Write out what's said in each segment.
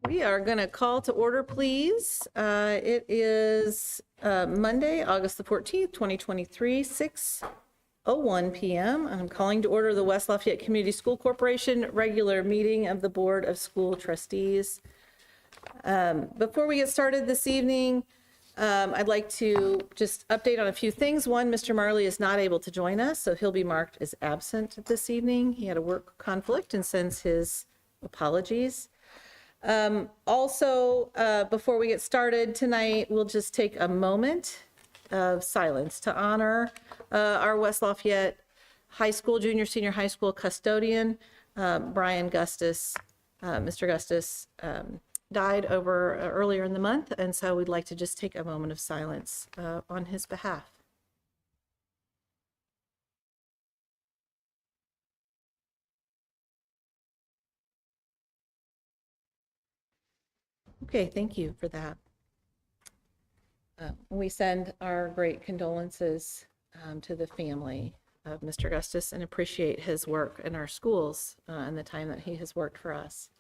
We are going to call to order, please. It is Monday, August the 14th, 2023, 6:01 p.m. I'm calling to order the West Lafayette Community School Corporation regular meeting of the Board of School Trustees. Before we get started this evening, I'd like to just update on a few things. One, Mr. Marley is not able to join us, so he'll be marked as absent this evening. He had a work conflict and sends his apologies. Also, before we get started tonight, we'll just take a moment of silence to honor our West Lafayette High School, junior, senior high school custodian, Brian Gustus. Mr. Gustus died earlier in the month, and so we'd like to just take a moment of silence on his behalf. Okay, thank you for that. We send our great condolences to the family of Mr. Gustus and appreciate his work in our schools and the time that he has worked for us.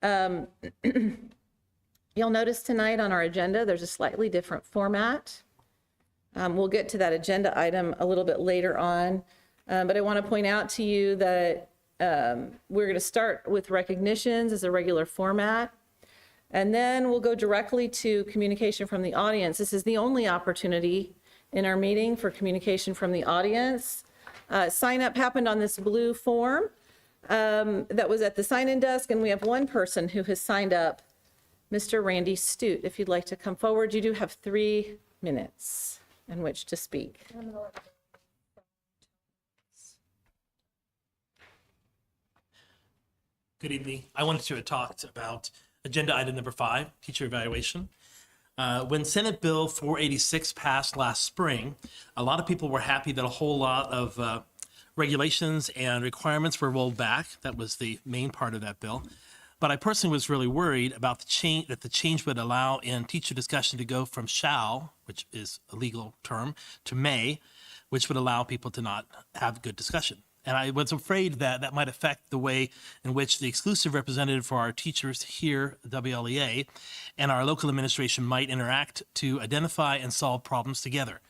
You'll notice tonight on our agenda, there's a slightly different format. We'll get to that agenda item a little bit later on, but I want to point out to you that we're going to start with recognitions as a regular format. And then we'll go directly to communication from the audience. This is the only opportunity in our meeting for communication from the audience. Sign up happened on this blue form that was at the sign-in desk, and we have one person who has signed up, Mr. Randy Stute. If you'd like to come forward, you do have 3 minutes in which to speak. Good evening. I wanted to talk about agenda item number 5, teacher evaluation. When Senate Bill 486 passed last spring, a lot of people were happy that a whole lot of regulations and requirements were rolled back. That was the main part of that bill. But I personally was really worried about the change would allow in teacher discussion to go from shall, which is a legal term, to may, which would allow people to not have good discussion. And I was afraid that that might affect the way in which the exclusive representative for our teachers here, WLEA, and our local administration might interact to identify and solve problems together.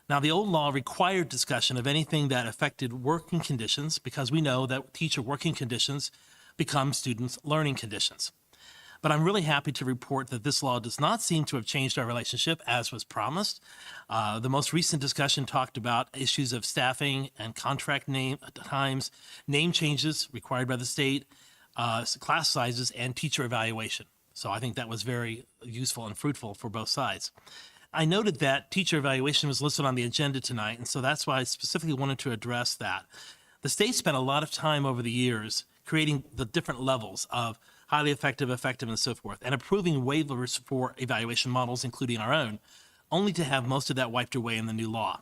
Now, the old law required discussion of anything that affected working conditions because we know that teacher working conditions become students' learning conditions. But I'm really happy to report that this law does not seem to have changed our relationship as was promised. The most recent discussion talked about issues of staffing and contract times, name changes required by the state, class sizes, and teacher evaluation. So I think that was very useful and fruitful for both sides. I noted that teacher evaluation was listed on the agenda tonight, and so that's why I specifically wanted to address that. The state spent a lot of time over the years creating the different levels of highly effective, and so forth, and approving waivers for evaluation models, including our own, only to have most of that wiped away in the new law.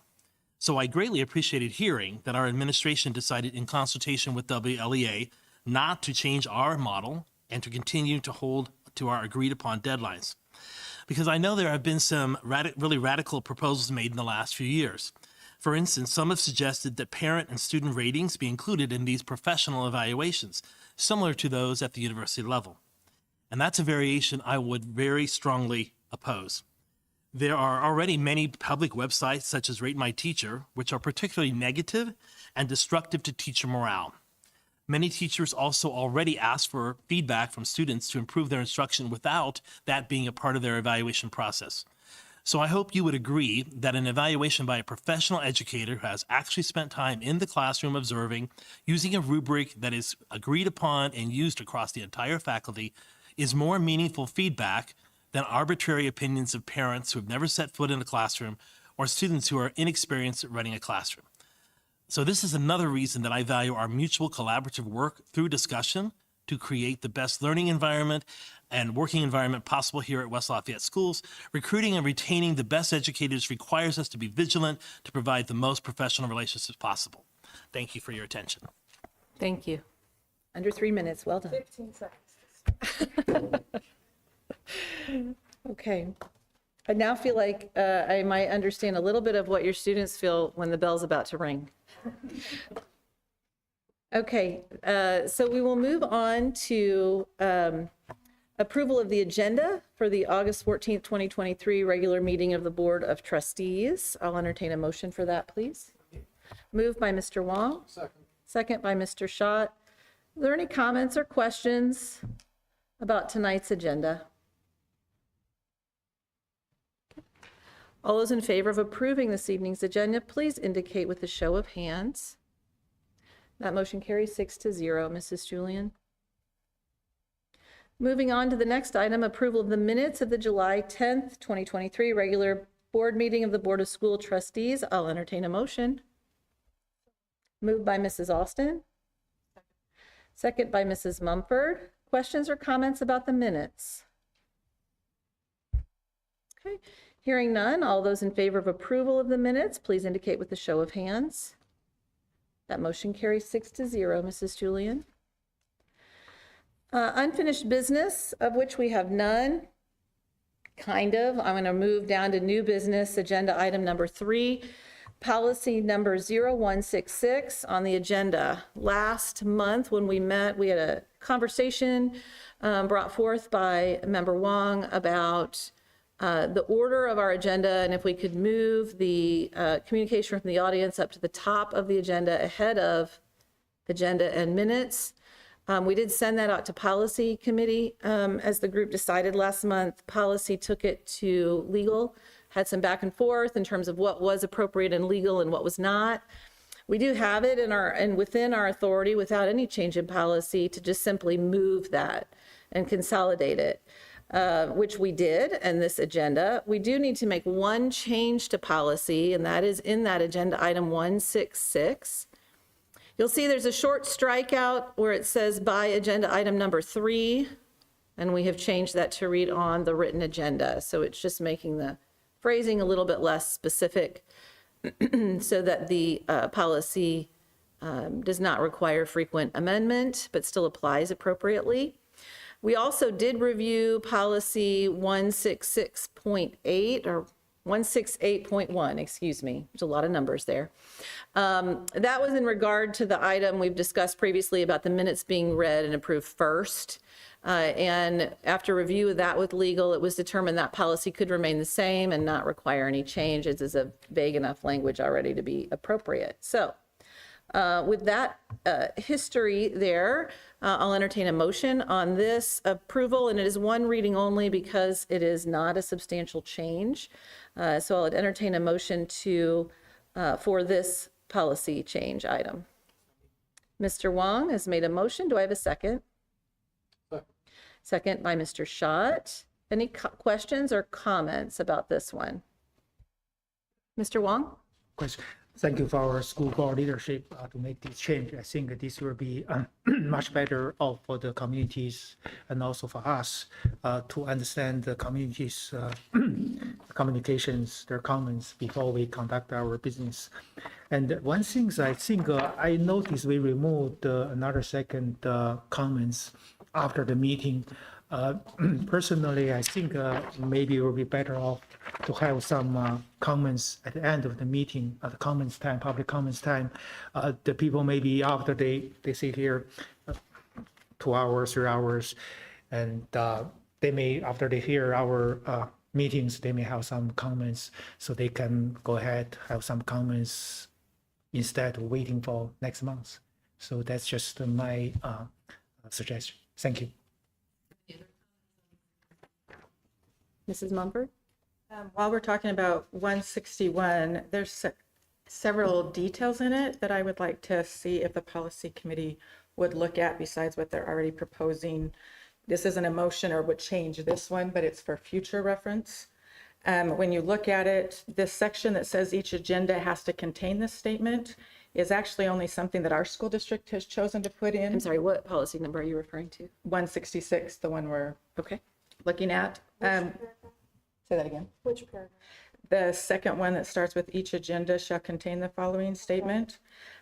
So I greatly appreciated hearing that our administration decided in consultation with WLEA not to change our model and to continue to hold to our agreed upon deadlines. Because I know there have been some really radical proposals made in the last few years. For instance, some have suggested that parent and student ratings be included in these professional evaluations, similar to those at the university level. And that's a variation I would very strongly oppose. There are already many public websites, such as Rate My Teacher, which are particularly negative and destructive to teacher morale. Many teachers also already ask for feedback from students to improve their instruction without that being a part of their evaluation process. So I hope you would agree that an evaluation by a professional educator who has actually spent time in the classroom observing, using a rubric that is agreed upon and used across the entire faculty, is more meaningful feedback than arbitrary opinions of parents who have never set foot in a classroom or students who are inexperienced at running a classroom. So this is another reason that I value our mutual collaborative work through discussion to create the best learning environment and working environment possible here at West Lafayette Schools. Recruiting and retaining the best educators requires us to be vigilant to provide the most professional relationships possible. Thank you for your attention. Thank you. Under 3 minutes, well done. 15 seconds. Okay. I now feel like I might understand a little bit of what your students feel when the bell's about to ring. Okay, so we will move on to Approval of the agenda for the August 14th, 2023 regular meeting of the Board of Trustees. I'll entertain a motion for that, please. Moved by Mr. Wong. Second by Mr. Schott. Are there any comments or questions about tonight's agenda? All those in favor of approving this evening's agenda, please indicate with a show of hands. That motion carries 6-0. Mrs. Julian. Moving on to the next item, approval of the minutes of the July 10th, 2023 regular board meeting of the Board of School Trustees. I'll entertain a motion. Moved by Mrs. Alston. Second by Mrs. Mumford. Questions or comments about the minutes? Okay. Hearing none, all those in favor of approval of the minutes, please indicate with a show of hands. That motion carries 6-0. Mrs. Julian. Unfinished business, of which we have none. Kind of. I'm going to move down to new business, agenda item number 3, policy number 0166 on the agenda. Last month when we met, we had a conversation brought forth by Member Wong about the order of our agenda, and if we could move the communication from the audience up to the top of the agenda ahead of agenda and minutes. We did send that out to policy committee as the group decided last month. Policy took it to legal, had some back and forth in terms of what was appropriate and legal and what was not. We do have it in our and within our authority without any change in policy to just simply move that and consolidate it. Which we did in this agenda. We do need to make one change to policy, and that is in that agenda item 166. You'll see there's a short strikeout where it says by agenda item number 3, and we have changed that to read on the written agenda. So it's just making the phrasing a little bit less specific so that the policy does not require frequent amendment, but still applies appropriately. We also did review policy 166.8 or 168.1, excuse me. There's a lot of numbers there. That was in regard to the item we've discussed previously about the minutes being read and approved first. And after review of that with legal, it was determined that policy could remain the same and not require any changes. Is a vague enough language already to be appropriate. So with that history there, I'll entertain a motion on this approval, and it is one reading only because it is not a substantial change. So I'll entertain a motion for this policy change item. Mr. Wong has made a motion. Do I have a second? Second by Mr. Schott. Any questions or comments about this one? Mr. Wong? Question. Thank you for our school board leadership to make this change. I think this will be much better for the communities and also for us to understand the communities' communications, their comments before we conduct our business. And one thing I think I noticed we removed another second comments after the meeting. Personally, I think maybe it will be better off to have some comments at the end of the meeting, at the comments time, public comments time. The people maybe after they sit here 2 hours, 3 hours, and they may, after they hear our meetings, they may have some comments, so they can go ahead, have some comments instead of waiting for next month. So that's just my suggestion. Thank you. Mrs. Mumford? While we're talking about 161, there's several details in it that I would like to see if the policy committee would look at besides what they're already proposing. This isn't a motion or would change this one, but it's for future reference. When you look at it, this section that says each agenda has to contain this statement is actually only something that our school district has chosen to put in. I'm sorry, what policy number are you referring to? 166, the one we're Okay. looking at. Say that again. Which paragraph? The second one that starts with each agenda shall contain the following statement.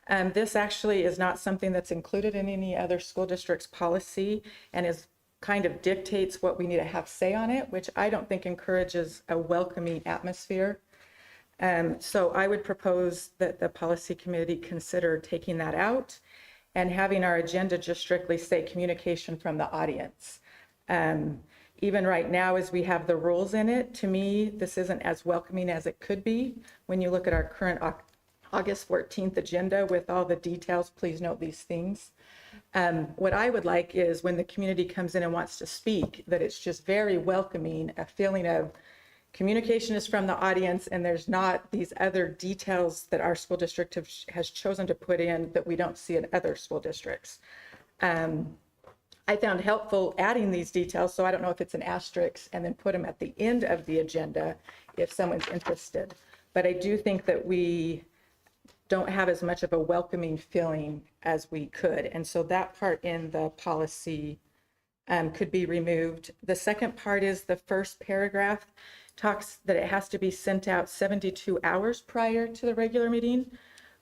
This actually is not something that's included in any other school district's policy and is kind of dictates what we need to have say on it, which I don't think encourages a welcoming atmosphere. So I would propose that the policy committee consider taking that out and having our agenda just strictly say communication from the audience. Even right now, as we have the rules in it, to me, this isn't as welcoming as it could be. When you look at our current August 14th agenda with all the details, please note these things. What I would like is when the community comes in and wants to speak, that it's just very welcoming, a feeling of communication is from the audience, and there's not these other details that our school district has chosen to put in that we don't see in other school districts. I found helpful adding these details, so I don't know if it's an asterisk, and then put them at the end of the agenda if someone's interested. But I do think that we don't have as much of a welcoming feeling as we could. And so that part in the policy could be removed. The second part is the first paragraph talks that it has to be sent out 72 hours prior to the regular meeting,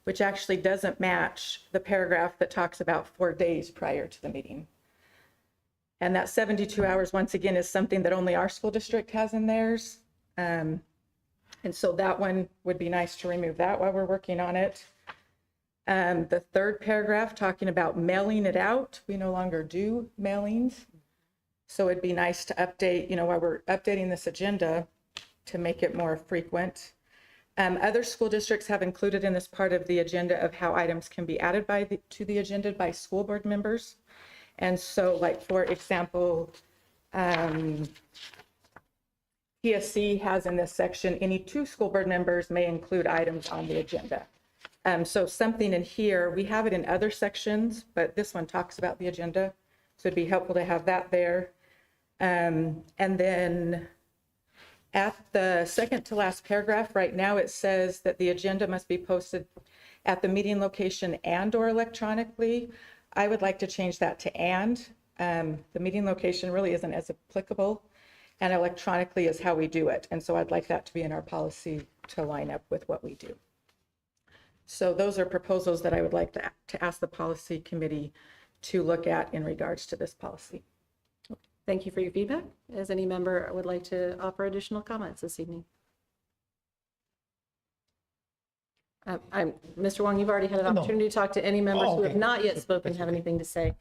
which actually doesn't match the paragraph that talks about 4 days prior to the meeting. And that 72 hours, once again, is something that only our school district has in theirs. And so that one would be nice to remove that while we're working on it. The third paragraph talking about mailing it out. We no longer do mailings. So it'd be nice to update, while we're updating this agenda to make it more frequent. Other school districts have included in this part of the agenda of how items can be added to the agenda by school board members. And so, like, for example, PSC has in this section, any 2 school board members may include items on the agenda. So something in here, we have it in other sections, but this one talks about the agenda. So it'd be helpful to have that there. And then at the second to last paragraph, right now it says that the agenda must be posted at the meeting location and/or electronically. I would like to change that to and. The meeting location really isn't as applicable, and electronically is how we do it. And so I'd like that to be in our policy to line up with what we do. So those are proposals that I would like to ask the policy committee to look at in regards to this policy. Thank you for your feedback. As any member would like to offer additional comments this evening? Mr. Wong, you've already had an opportunity to talk to any members who have not yet spoken, have anything to say.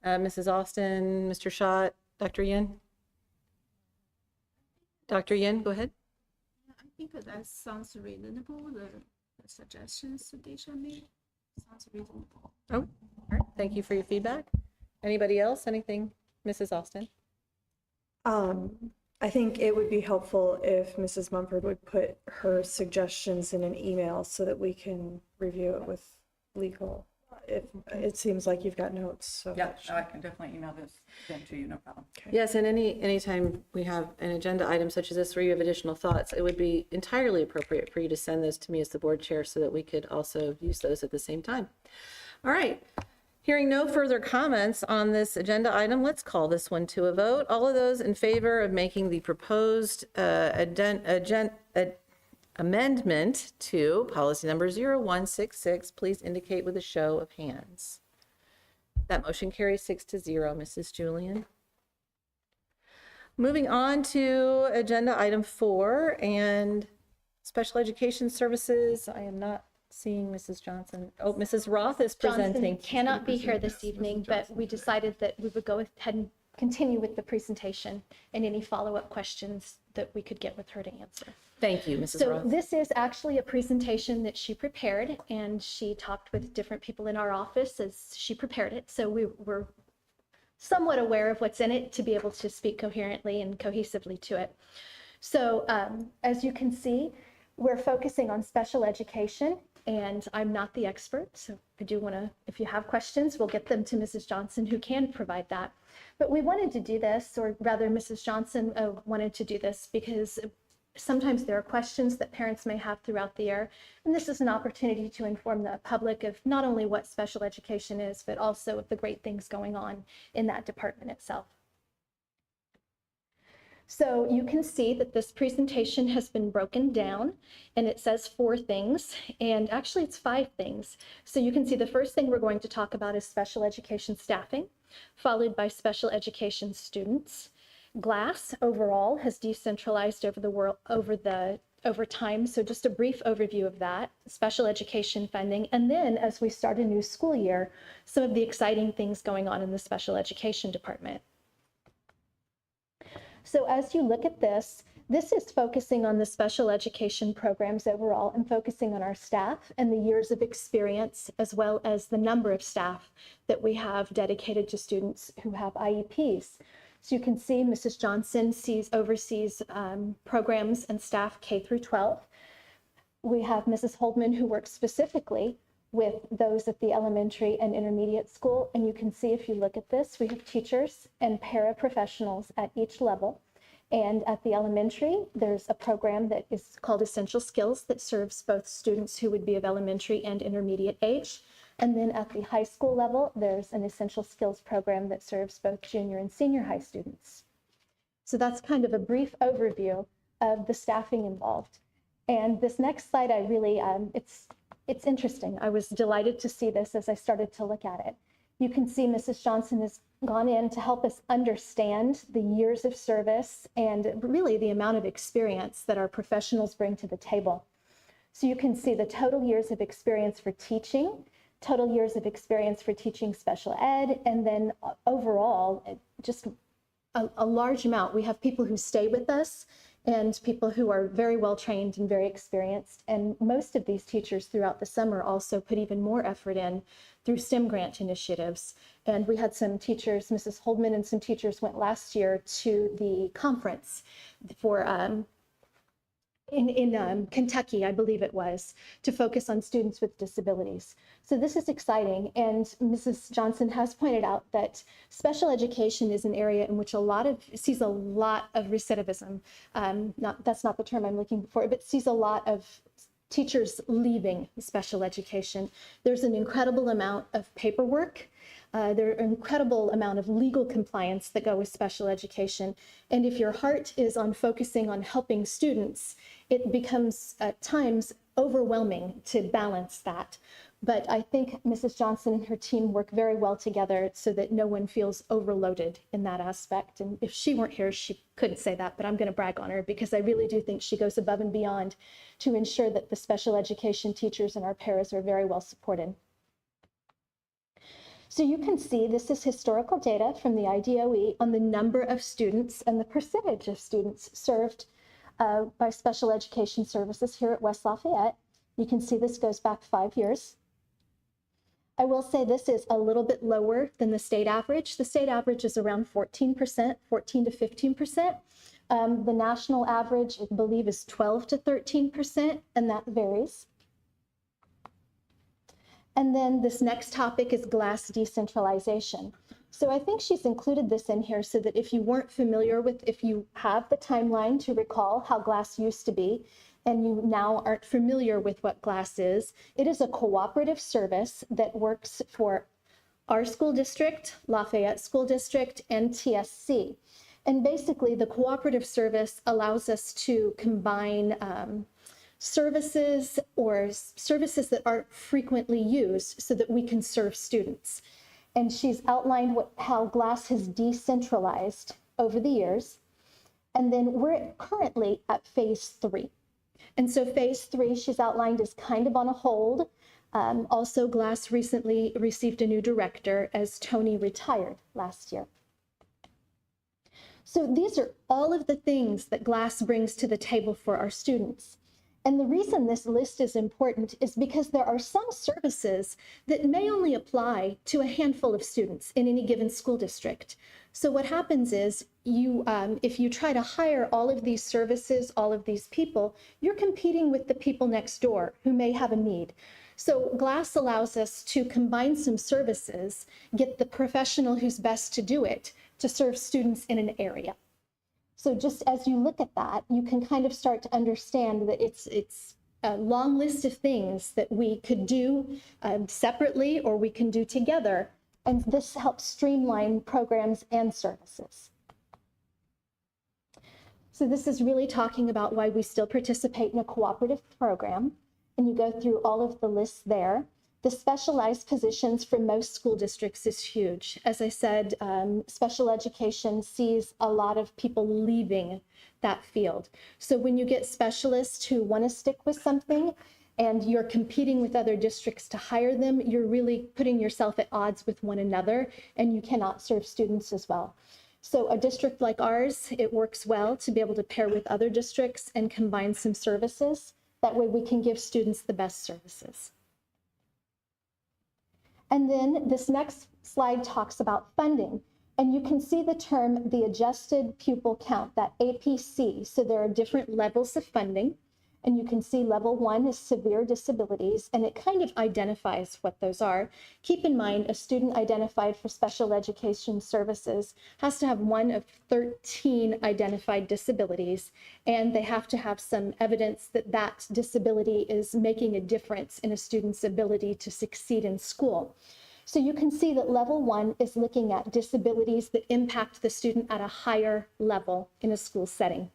Mrs. Austin, Mr. Schott, Dr. Yin? Dr. Yin, go ahead. I think that sounds reasonable. The suggestions Deisha made sounds reasonable. Oh, all right. Thank you for your feedback. Anybody else? Anything? Mrs. Austin? I think it would be helpful if Mrs. Mumford would put her suggestions in an email so that we can review it with legal. It seems like you've got notes, so. Yeah, I can definitely email this then to you, no problem. Yes, and anytime we have an agenda item such as this where you have additional thoughts, it would be entirely appropriate for you to send those to me as the board chair so that we could also use those at the same time. All right. Hearing no further comments on this agenda item, let's call this one to a vote. All of those in favor of making the proposed amendment to policy number 0166, please indicate with a show of hands. That motion carries 6-0, Mrs. Julian. Moving on to agenda item 4 and special education services. I am not seeing Mrs. Johnson. Oh, Mrs. Roth is presenting. Johnson cannot be here this evening, but we decided that we would go ahead and continue with the presentation and any follow-up questions that we could get with her to answer. Thank you, Mrs. So Roth. this is actually a presentation that she prepared, and she talked with different people in our office as she prepared it. So we were somewhat aware of what's in it to be able to speak coherently and cohesively to it. So as you can see, we're focusing on special education, and I'm not the expert. So I do want to, if you have questions, we'll get them to Mrs. Johnson, who can provide that. But we wanted to do this, or rather Mrs. Johnson wanted to do this because sometimes there are questions that parents may have throughout the year. And this is an opportunity to inform the public of not only what special education is, but also of the great things going on in that department itself. So you can see that this presentation has been broken down, and it says 4 things, and actually it's 5 things. So you can see the first thing we're going to talk about is special education staffing, followed by special education students. GLASS overall has decentralized over time. So just a brief overview of that, special education funding. And then as we start a new school year, some of the exciting things going on in the special education department. So as you look at this, this is focusing on the special education programs overall and focusing on our staff and the years of experience, as well as the number of staff that we have dedicated to students who have IEPs. So you can see Mrs. Johnson oversees programs and staff K through 12. We have Mrs. Holdman, who works specifically with those at the elementary and intermediate school. And you can see if you look at this, we have teachers and paraprofessionals at each level. And at the elementary, there's a program that is called Essential Skills that serves both students who would be of elementary and intermediate age. And then at the high school level, there's an Essential Skills program that serves both junior and senior high students. So that's kind of a brief overview of the staffing involved. And this next slide, I really, it's interesting. I was delighted to see this as I started to look at it. You can see Mrs. Johnson has gone in to help us understand the years of service and really the amount of experience that our professionals bring to the table. So you can see the total years of experience for teaching, total years of experience for teaching special ed, and then overall, just a large amount. We have people who stay with us and people who are very well trained and very experienced. And most of these teachers throughout the summer also put even more effort in through STEM grant initiatives. And we had some teachers, Mrs. Holdman and some teachers went last year to the conference for in Kentucky, I believe it was, to focus on students with disabilities. So this is exciting. And Mrs. Johnson has pointed out that special education is an area in which sees a lot of recidivism. That's not the term I'm looking for, but sees a lot of teachers leaving special education. There's an incredible amount of paperwork. There's an incredible amount of legal compliance that go with special education. And if your heart is on focusing on helping students, it becomes at times overwhelming to balance that. But I think Mrs. Johnson and her team work very well together so that no one feels overloaded in that aspect. And if she weren't here, she couldn't say that, but I'm going to brag on her because I really do think she goes above and beyond to ensure that the special education teachers and our paras are very well supported. So you can see this is historical data from the IDOE on the number of students and the percentage of students served by special education services here at West Lafayette. You can see this goes back 5 years. I will say this is a little bit lower than the state average. The state average is around 14%, 14 to 15%. The national average, I believe, is 12 to 13%, and that varies. And then this next topic is GLASS decentralization. So I think she's included this in here so that if you weren't familiar with, if you have the timeline to recall how GLASS used to be, and you now aren't familiar with what GLASS is, it is a cooperative service that works for our school district, Lafayette School District, and TSC. And basically the cooperative service allows us to combine services or services that aren't frequently used so that we can serve students. And she's outlined how GLASS has decentralized over the years. And then we're currently at phase 3. And so phase 3, she's outlined, is kind of on a hold. Also, GLASS recently received a new director as Tony retired last year. So these are all of the things that GLASS brings to the table for our students. And the reason this list is important is because there are some services that may only apply to a handful of students in any given school district. So what happens is if you try to hire all of these services, all of these people, you're competing with the people next door who may have a need. So GLASS allows us to combine some services, get the professional who's best to do it, to serve students in an area. So just as you look at that, you can kind of start to understand that it's a long list of things that we could do separately or we can do together. And this helps streamline programs and services. So this is really talking about why we still participate in a cooperative program. And you go through all of the lists there. The specialized positions for most school districts is huge. As I said, special education sees a lot of people leaving that field. So when you get specialists who want to stick with something and you're competing with other districts to hire them, you're really putting yourself at odds with one another and you cannot serve students as well. So a district like ours, it works well to be able to pair with other districts and combine some services. That way we can give students the best services. And then this next slide talks about funding. And you can see the term, the adjusted pupil count, that APC. So there are different levels of funding. And you can see level 1 is severe disabilities, and it kind of identifies what those are. Keep in mind, a student identified for special education services has to have one of 13 identified disabilities, and they have to have some evidence that that disability is making a difference in a student's ability to succeed in school. So you can see that level 1 is looking at disabilities that impact the student at a higher level in a school setting.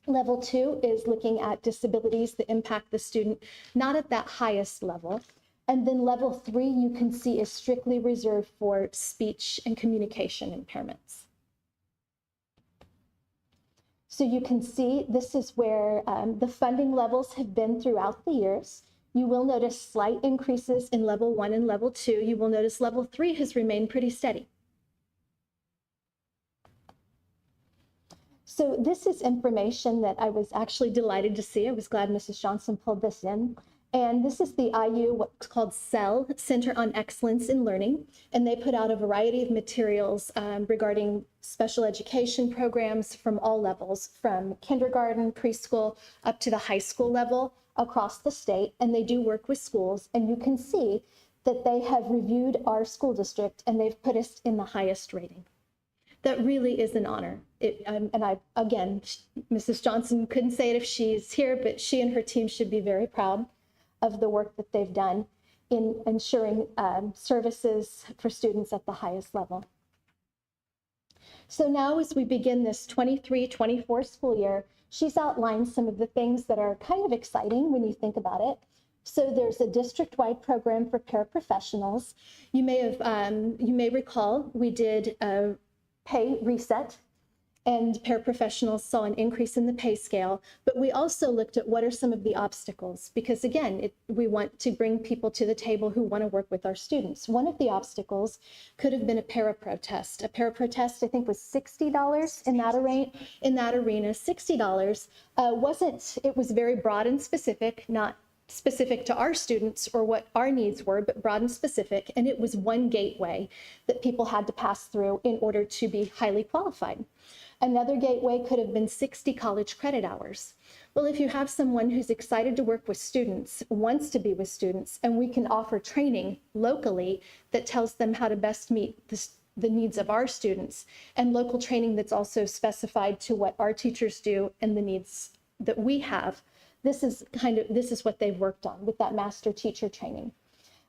Level 2 is looking at disabilities that impact the student not at that highest level. And then level 3, you can see, is strictly reserved for speech and communication impairments. So you can see this is where the funding levels have been throughout the years. You will notice slight increases in level 1 and level 2. You will notice level 3 has remained pretty steady. So this is information that I was actually delighted to see. I was glad Mrs. Johnson pulled this in. And this is the IU, what's called CEL, Center on Excellence in Learning. And they put out a variety of materials regarding special education programs from all levels, from kindergarten, preschool, up to the high school level across the state. And they do work with schools. And you can see that they have reviewed our school district and they've put us in the highest rating. That really is an honor. Again, Mrs. Johnson couldn't say it if she's here, but she and her team should be very proud of the work that they've done in ensuring services for students at the highest level. So now as we begin this 23-24 school year, she's outlined some of the things that are kind of exciting when you think about it. So there's a district-wide program for paraprofessionals. You may recall we did a pay reset, and paraprofessionals saw an increase in the pay scale, but we also looked at what are some of the obstacles, because again, we want to bring people to the table who want to work with our students. One of the obstacles could have been a parapro test. A parapro test, I think, was $60 in that arena. $60 it was very broad and specific, not specific to our students or what our needs were, but broad and specific. And it was one gateway that people had to pass through in order to be highly qualified. Another gateway could have been 60 college credit hours. Well, if you have someone who's excited to work with students, wants to be with students, and we can offer training locally that tells them how to best meet the needs of our students, and local training that's also specified to what our teachers do and the needs that we have, this is what they've worked on with that master teacher training.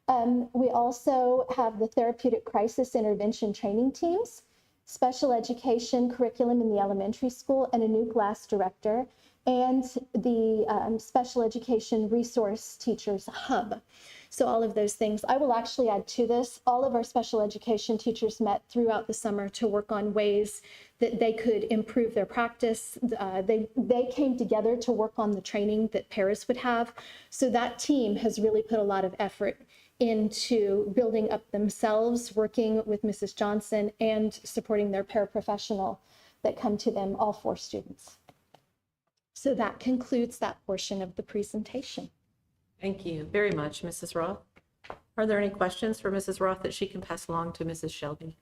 We also have the therapeutic crisis intervention training teams, special education curriculum in the elementary school, and a new class director, and the special education resource teachers hub. So all of those things. I will actually add to this, all of our special education teachers met throughout the summer to work on ways that they could improve their practice. They came together to work on the training that Paris would have. So that team has really put a lot of effort into building up themselves, working with Mrs. Johnson, and supporting their paraprofessional that come to them, all 4 students. So that concludes that portion of the presentation. Thank you very much, Mrs. Roth. Are there any questions for Mrs. Roth that she can pass along to Mrs. Shelby?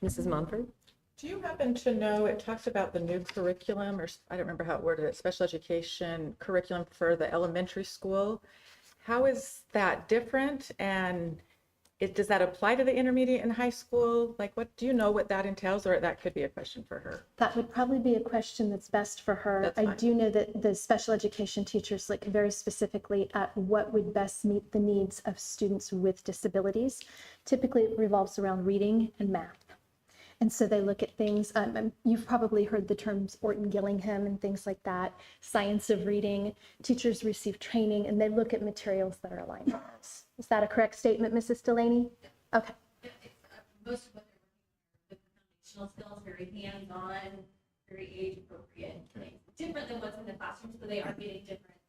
Mrs. Mumford? Do you happen to know, it talks about the new curriculum, or I don't remember how it worded it, special education curriculum for the elementary school. How is that different? And does that apply to the intermediate and high school? Like, what do you know what that entails, or that could be a question for her? That would probably be a question that's best for her. That's I fine. do know that the special education teachers look very specifically at what would best meet the needs of students with disabilities. Typically, it revolves around reading and math. And so they look at things, you've probably heard the terms Orton-Gillingham and things like that, science of reading. Teachers receive training and they look at materials that are aligned with this. Is that a correct statement, Mrs. Delaney? Okay. Most of what they're working on are the foundational skills, very hands-on, very age-appropriate things. Different than what's in the classrooms, but they are getting different.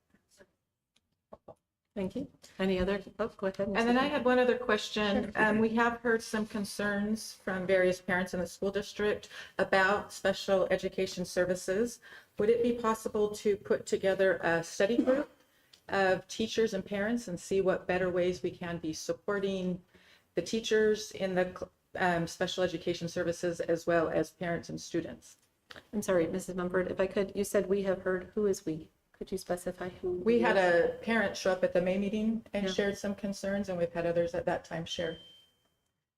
Thank you. Any other? Oh, go ahead. And then I had one other question. We have heard some concerns from various parents in the school district about special education services. Would it be possible to put together a study group of teachers and parents and see what better ways we can be supporting the teachers in the special education services as well as parents and students? I'm sorry, Mrs. Mumford, if I could, you said we have heard, who is we? Could you specify who? We had a parent show up at the May meeting and Yeah. shared some concerns, and we've had others at that time share.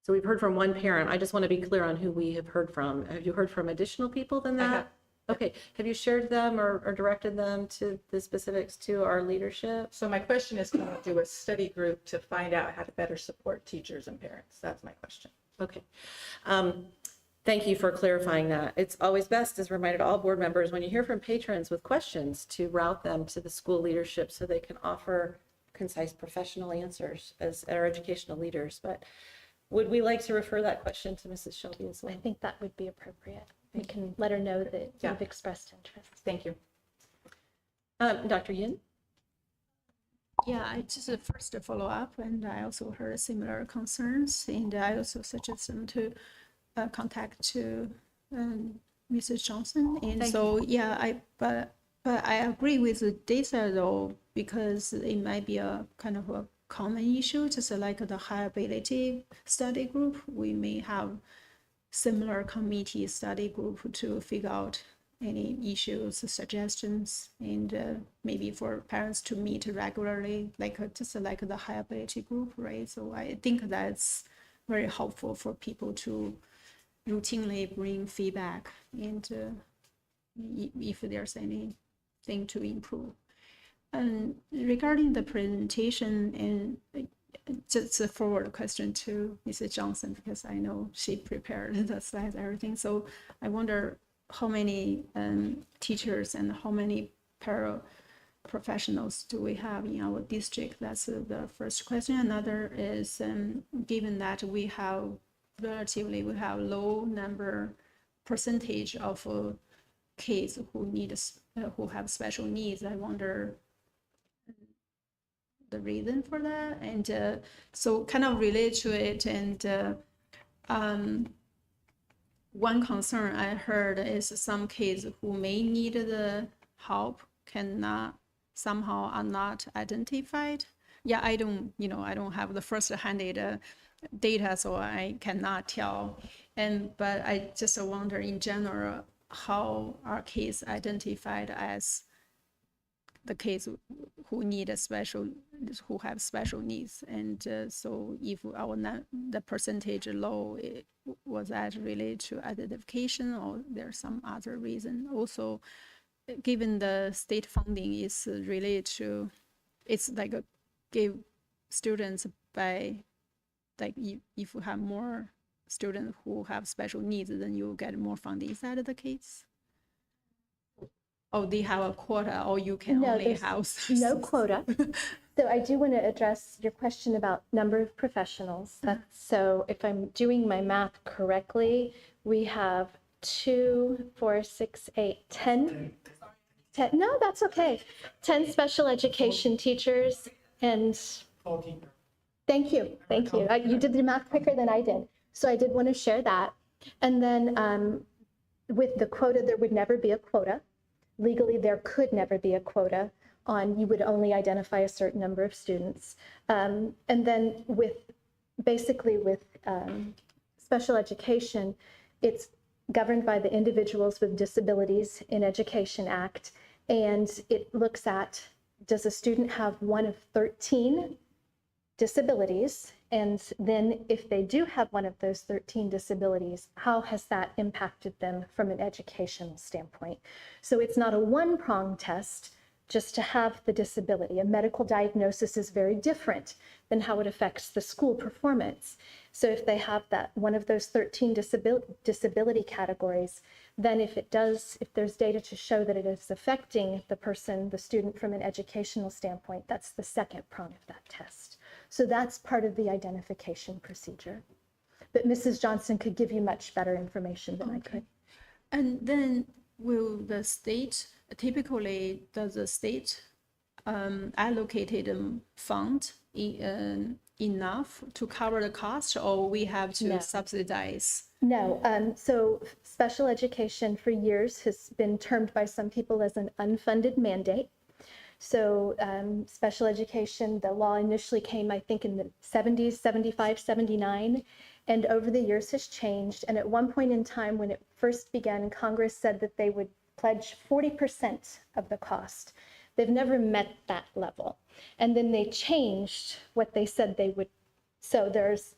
So we've heard from one parent. I just want to be clear on who we have heard from. Have you heard from additional people than I that? have. Okay, have you shared them or directed them to the specifics to our leadership? So my question is, can we do a study group to find out how to better support teachers and parents? That's my question. Okay. Thank you for clarifying that. It's always best, as reminded all board members, when you hear from patrons with questions, to route them to the school leadership so they can offer concise professional answers as our educational leaders. But would we like to refer that question to Mrs. Shelby as well? I think that would be appropriate. We can let her know that Yeah. you've expressed interest. Thank you. Dr. Yin? Yeah, I just first follow up, and I also heard similar concerns, and I also suggest them to contact to Mrs. Johnson. And Thank so, yeah, but I agree with the data though, because it might be a kind of a common issue, just like the high ability study group. We may have similar committee study group to figure out any issues, suggestions, and maybe for parents to meet regularly, like just like the high ability group, right? So I think that's very helpful for people to routinely bring feedback and if there's anything to improve. And regarding the presentation, and just a forward question to Mrs. Johnson, because I know she prepared the slides, everything. So I wonder how many teachers and how many paraprofessionals do we have in our district? That's the first question. Another is, given that we have low percentage of kids who have special needs, I wonder the reason for that. And so kind of relate to it, and one concern I heard is some kids who may need the help somehow are not identified. Yeah, I don't have the first-hand data, so I cannot tell. But I just wonder in general, how are kids identified as the kids who have special needs? And so if the percentage low, was that related to identification, or there's some other reason? Also, given the state funding is related to, it's like give students by, like if you have more students who have special needs, then you get more funding. Is that the case? Oh, they have a quota, or you can No, only there's house. no quota. So I do want to address your question about number of professionals. So if I'm doing my math correctly, we have 2, 4, 6, 8, 10. No, that's okay. 10 special education teachers and 14. Thank you. You did the math quicker than I did. So I did want to share that. And then with the quota, there would never be a quota. Legally, there could never be a quota on, you would only identify a certain number of students. And then with special education, it's governed by the Individuals with Disabilities in Education Act. And it looks at, does a student have one of 13 disabilities? And then if they do have one of those 13 disabilities, how has that impacted them from an educational standpoint? So it's not a one-prong test just to have the disability. A medical diagnosis is very different than how it affects the school performance. So if they have that one of those 13 disability categories, then if there's data to show that it is affecting the student from an educational standpoint, that's the second prong of that test. So that's part of the identification procedure. But Mrs. Johnson could give you much better information than I could. And then will the state, typically, does the state allocated fund enough to cover the cost, or we have to No. subsidize? No, so special education for years has been termed by some people as an unfunded mandate. So special education, the law initially came, I think, in the 70s, 75, 79, and over the years has changed. And at one point in time, when it first began, Congress said that they would pledge 40% of the cost. They've never met that level. And then they changed what they said they would. So there's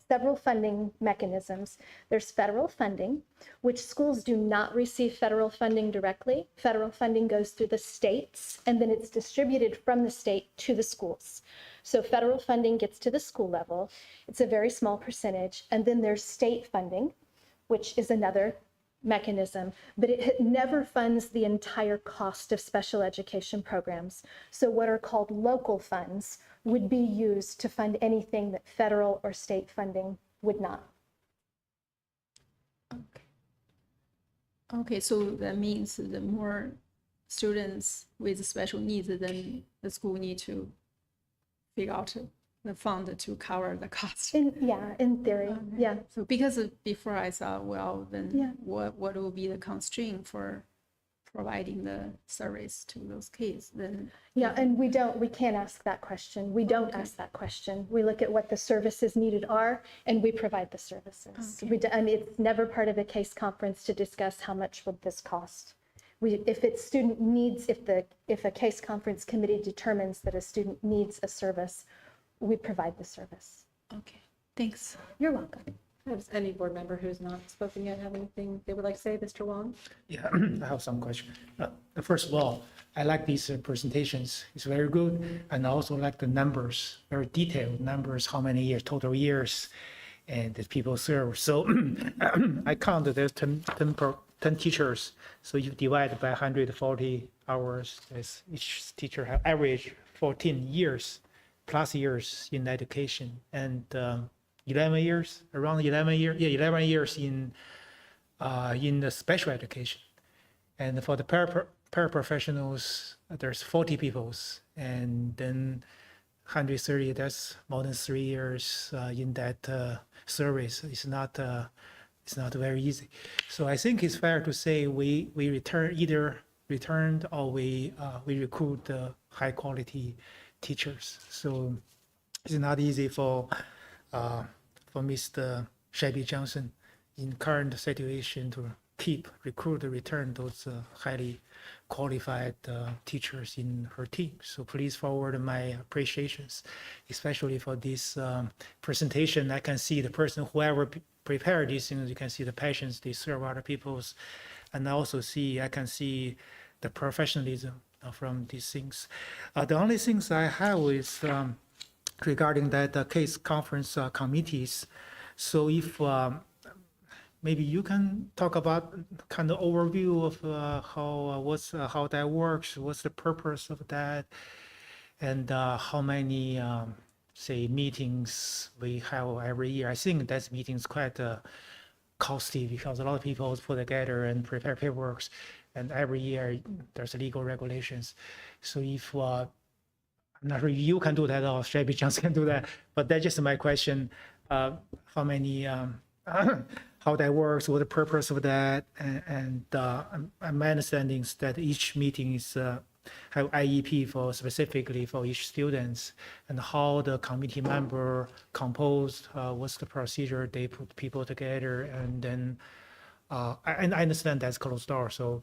several funding mechanisms. There's federal funding, which schools do not receive federal funding directly. Federal funding goes through the states, and then it's distributed from the state to the schools. So federal funding gets to the school level. It's a very small percentage. And then there's state funding, which is another mechanism, but it never funds the entire cost of special education programs. So what are called local funds would be used to fund anything that federal or state funding would not. Okay, so that means the more students with special needs, then the school need to figure out the fund to cover the cost. In theory, yeah. So because before I thought, well, then Yeah. what will be the constraint for providing the service to those kids? Then Yeah, and we can't ask that question. We don't ask that question. We look at what the services needed are, and we provide the services. And it's never part of a case conference to discuss how much would this cost. If it's student needs, if a case conference committee determines that a student needs a service, we provide the service. okay, thanks. You're welcome. Does any board member who's not spoken yet have anything they would like to say? Mr. Wong? Yeah, I have some question. First of all, I like these presentations. It's very good. And I also like the numbers, very detailed numbers, how many years, total years, and the people serve. So I counted there's 10 teachers. So you divide by 140 hours. Each teacher have average 14 years plus years in education, and 11 years, around 11 years, 11 years in the special education. And for the paraprofessionals, there's 40 peoples, and then 130, that's more than 3 years in that service. It's not very easy. So I think it's fair to say we returned or we recruit high quality teachers. So it's not easy for Mr. Shelby Johnson in current situation to return those highly qualified teachers in her team. So please forward my appreciations, especially for this presentation. I can see the person, whoever prepared these things, you can see the passions they serve other people's, and I can see the professionalism from these things. The only things I have is regarding that case conference committees. So if maybe you can talk about kind of overview of how that works, what's the purpose of that, and how many say meetings we have every year. I think that meeting is quite costly because a lot of people put together and prepare paperwork, and every year there's legal regulations. So if I'm not sure if you can do that or Shelby Johnson can do that, but that's just my question. How many, how that works, what the purpose of that, and my understanding is that each meeting is have IEP specifically for each students, and how the committee member composed, what's the procedure they put people together, and then and I understand that's closed door, so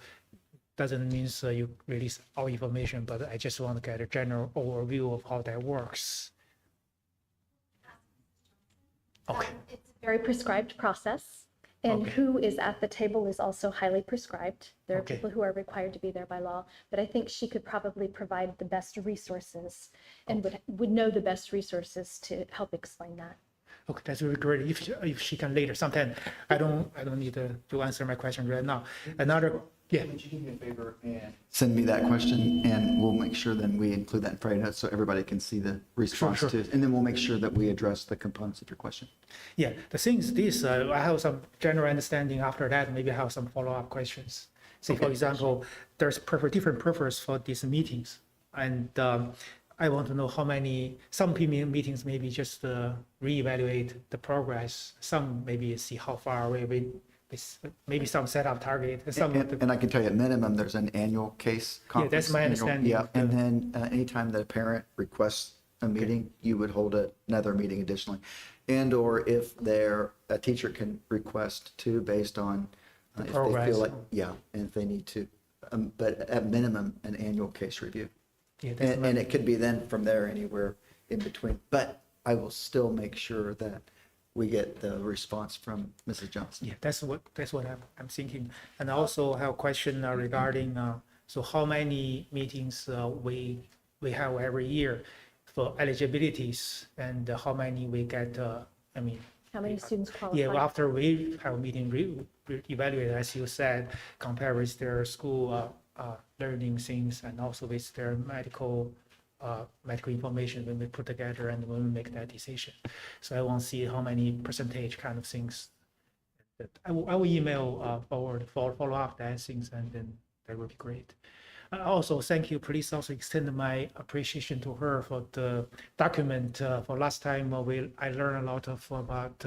doesn't mean you release all information, but I just want to get a general overview of how that works. Okay. It's a very prescribed process, and Okay. who is at the table is also highly prescribed. There are Okay. people who are required to be there by law, but I think she could probably provide the best resources and would know the best resources to help explain that. Okay, that's really great. If she can later, sometime. I don't need to answer my question right now. Another, yeah. Would you do me a favor and send me that question, and we'll make sure then we include that in Friday notes so everybody can see the response Sure. to it. And then we'll make sure that we address the components of your question. Yeah, the thing is this, I have some general understanding after that, maybe I have some follow-up questions. Say, for example, there's different purpose for these meetings. And I want to know how many, some meetings maybe just reevaluate the progress. Some maybe see how far away maybe some set up target. Some And I can tell you at minimum, there's an annual case conference. that's my annual- understanding Yeah, of and the- then anytime that a parent requests a meeting, you would hold another meeting additionally. And/or if a teacher can request two based on if they progress. feel like, yeah, and if they need to. But at minimum, an annual case review. Yeah, that's And it could be then from there anywhere in between. But I will still make sure that we get the response from Mrs. Johnson. Yeah, that's what I'm thinking. And I also have a question regarding so how many meetings we have every year for eligibilities, and how many we get. I mean, How many students qualify? yeah, after we have a meeting evaluate, as you said, compare with their school learning things and also with their medical information when we put together and when we make that decision. So I want to see how many percentage kind of things. That I will email follow up that things, and then that would be great. Also, thank you. Please also extend my appreciation to her for the document. For last time, I learned a lot about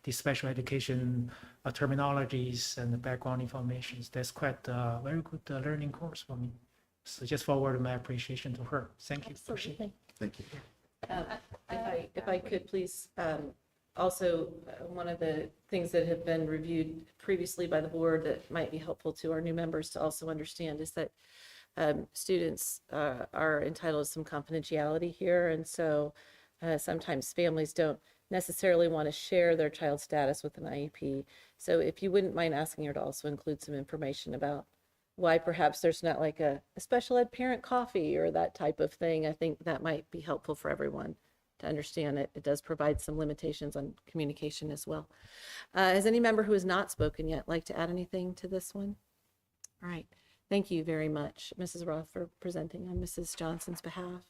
the special education terminologies and the background information. That's quite a very good learning course for me. So just forward my appreciation to her. Thank you. Appreciate it. Absolutely. Thank you. If I could please, also, one of the things that have been reviewed previously by the board that might be helpful to our new members to also understand is that students are entitled to some confidentiality here. And so sometimes families don't necessarily want to share their child's status with an IEP. So if you wouldn't mind asking her to also include some information about why perhaps there's not like a special ed parent coffee or that type of thing, I think that might be helpful for everyone to understand it. It does provide some limitations on communication as well. Has any member who has not spoken yet like to add anything to this one? All right. Thank you very much, Mrs. Roth, for presenting on Mrs. Johnson's behalf.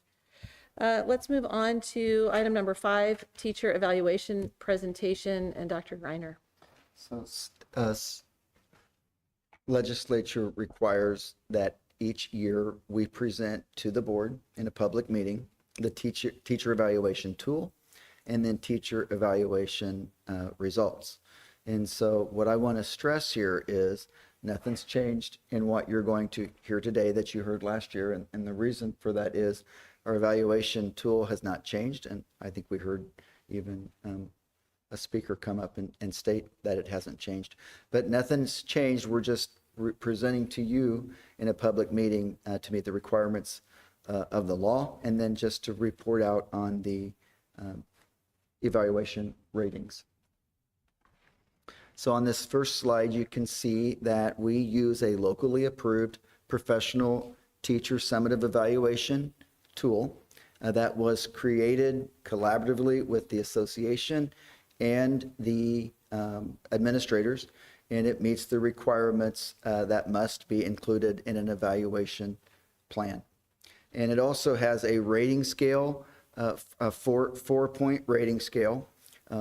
Let's move on to item number 5, teacher evaluation presentation, and Dr. Greiner. So legislature requires that each year we present to the board in a public meeting the teacher evaluation tool and then teacher evaluation results. And so what I want to stress here is nothing's changed in what you're going to hear today that you heard last year. And the reason for that is our evaluation tool has not changed. And I think we heard even a speaker come up and state that it hasn't changed. But nothing's changed. We're just presenting to you in a public meeting to meet the requirements of the law, and then just to report out on the evaluation ratings. So on this first slide, you can see that we use a locally approved professional teacher summative evaluation tool that was created collaboratively with the association and the administrators, and it meets the requirements that must be included in an evaluation plan. And it also has a rating scale, a four-point rating scale,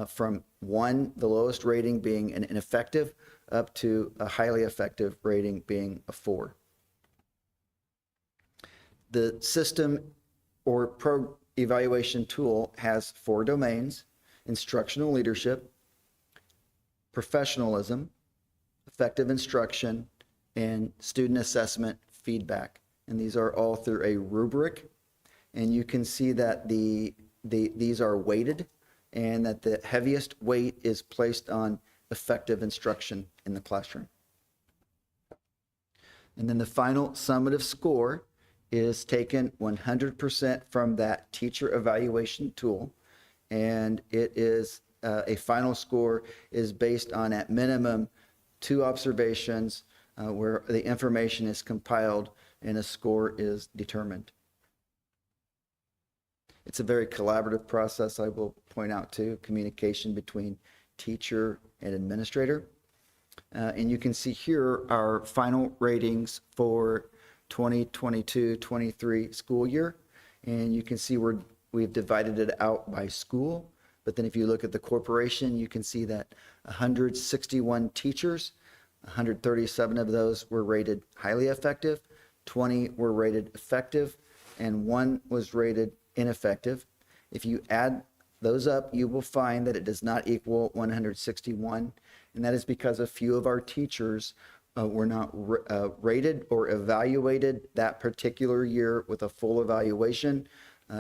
from 1, the lowest rating being an ineffective, up to a highly effective rating being a 4. The system or evaluation tool has 4 domains: instructional leadership, professionalism, effective instruction, and student assessment feedback. And these are all through a rubric. And you can see that these are weighted, and that the heaviest weight is placed on effective instruction in the classroom. And then the final summative score is taken 100% from that teacher evaluation tool. And it is a final score is based on, at minimum, 2 observations where the information is compiled and a score is determined. It's a very collaborative process, I will point out too, communication between teacher and administrator. And you can see here our final ratings for 2022-23 school year. And you can see we've divided it out by school. But then if you look at the corporation, you can see that 161 teachers, 137 of those were rated highly effective, 20 were rated effective, and one was rated ineffective. If you add those up, you will find that it does not equal 161, and that is because a few of our teachers were not rated or evaluated that particular year with a full evaluation,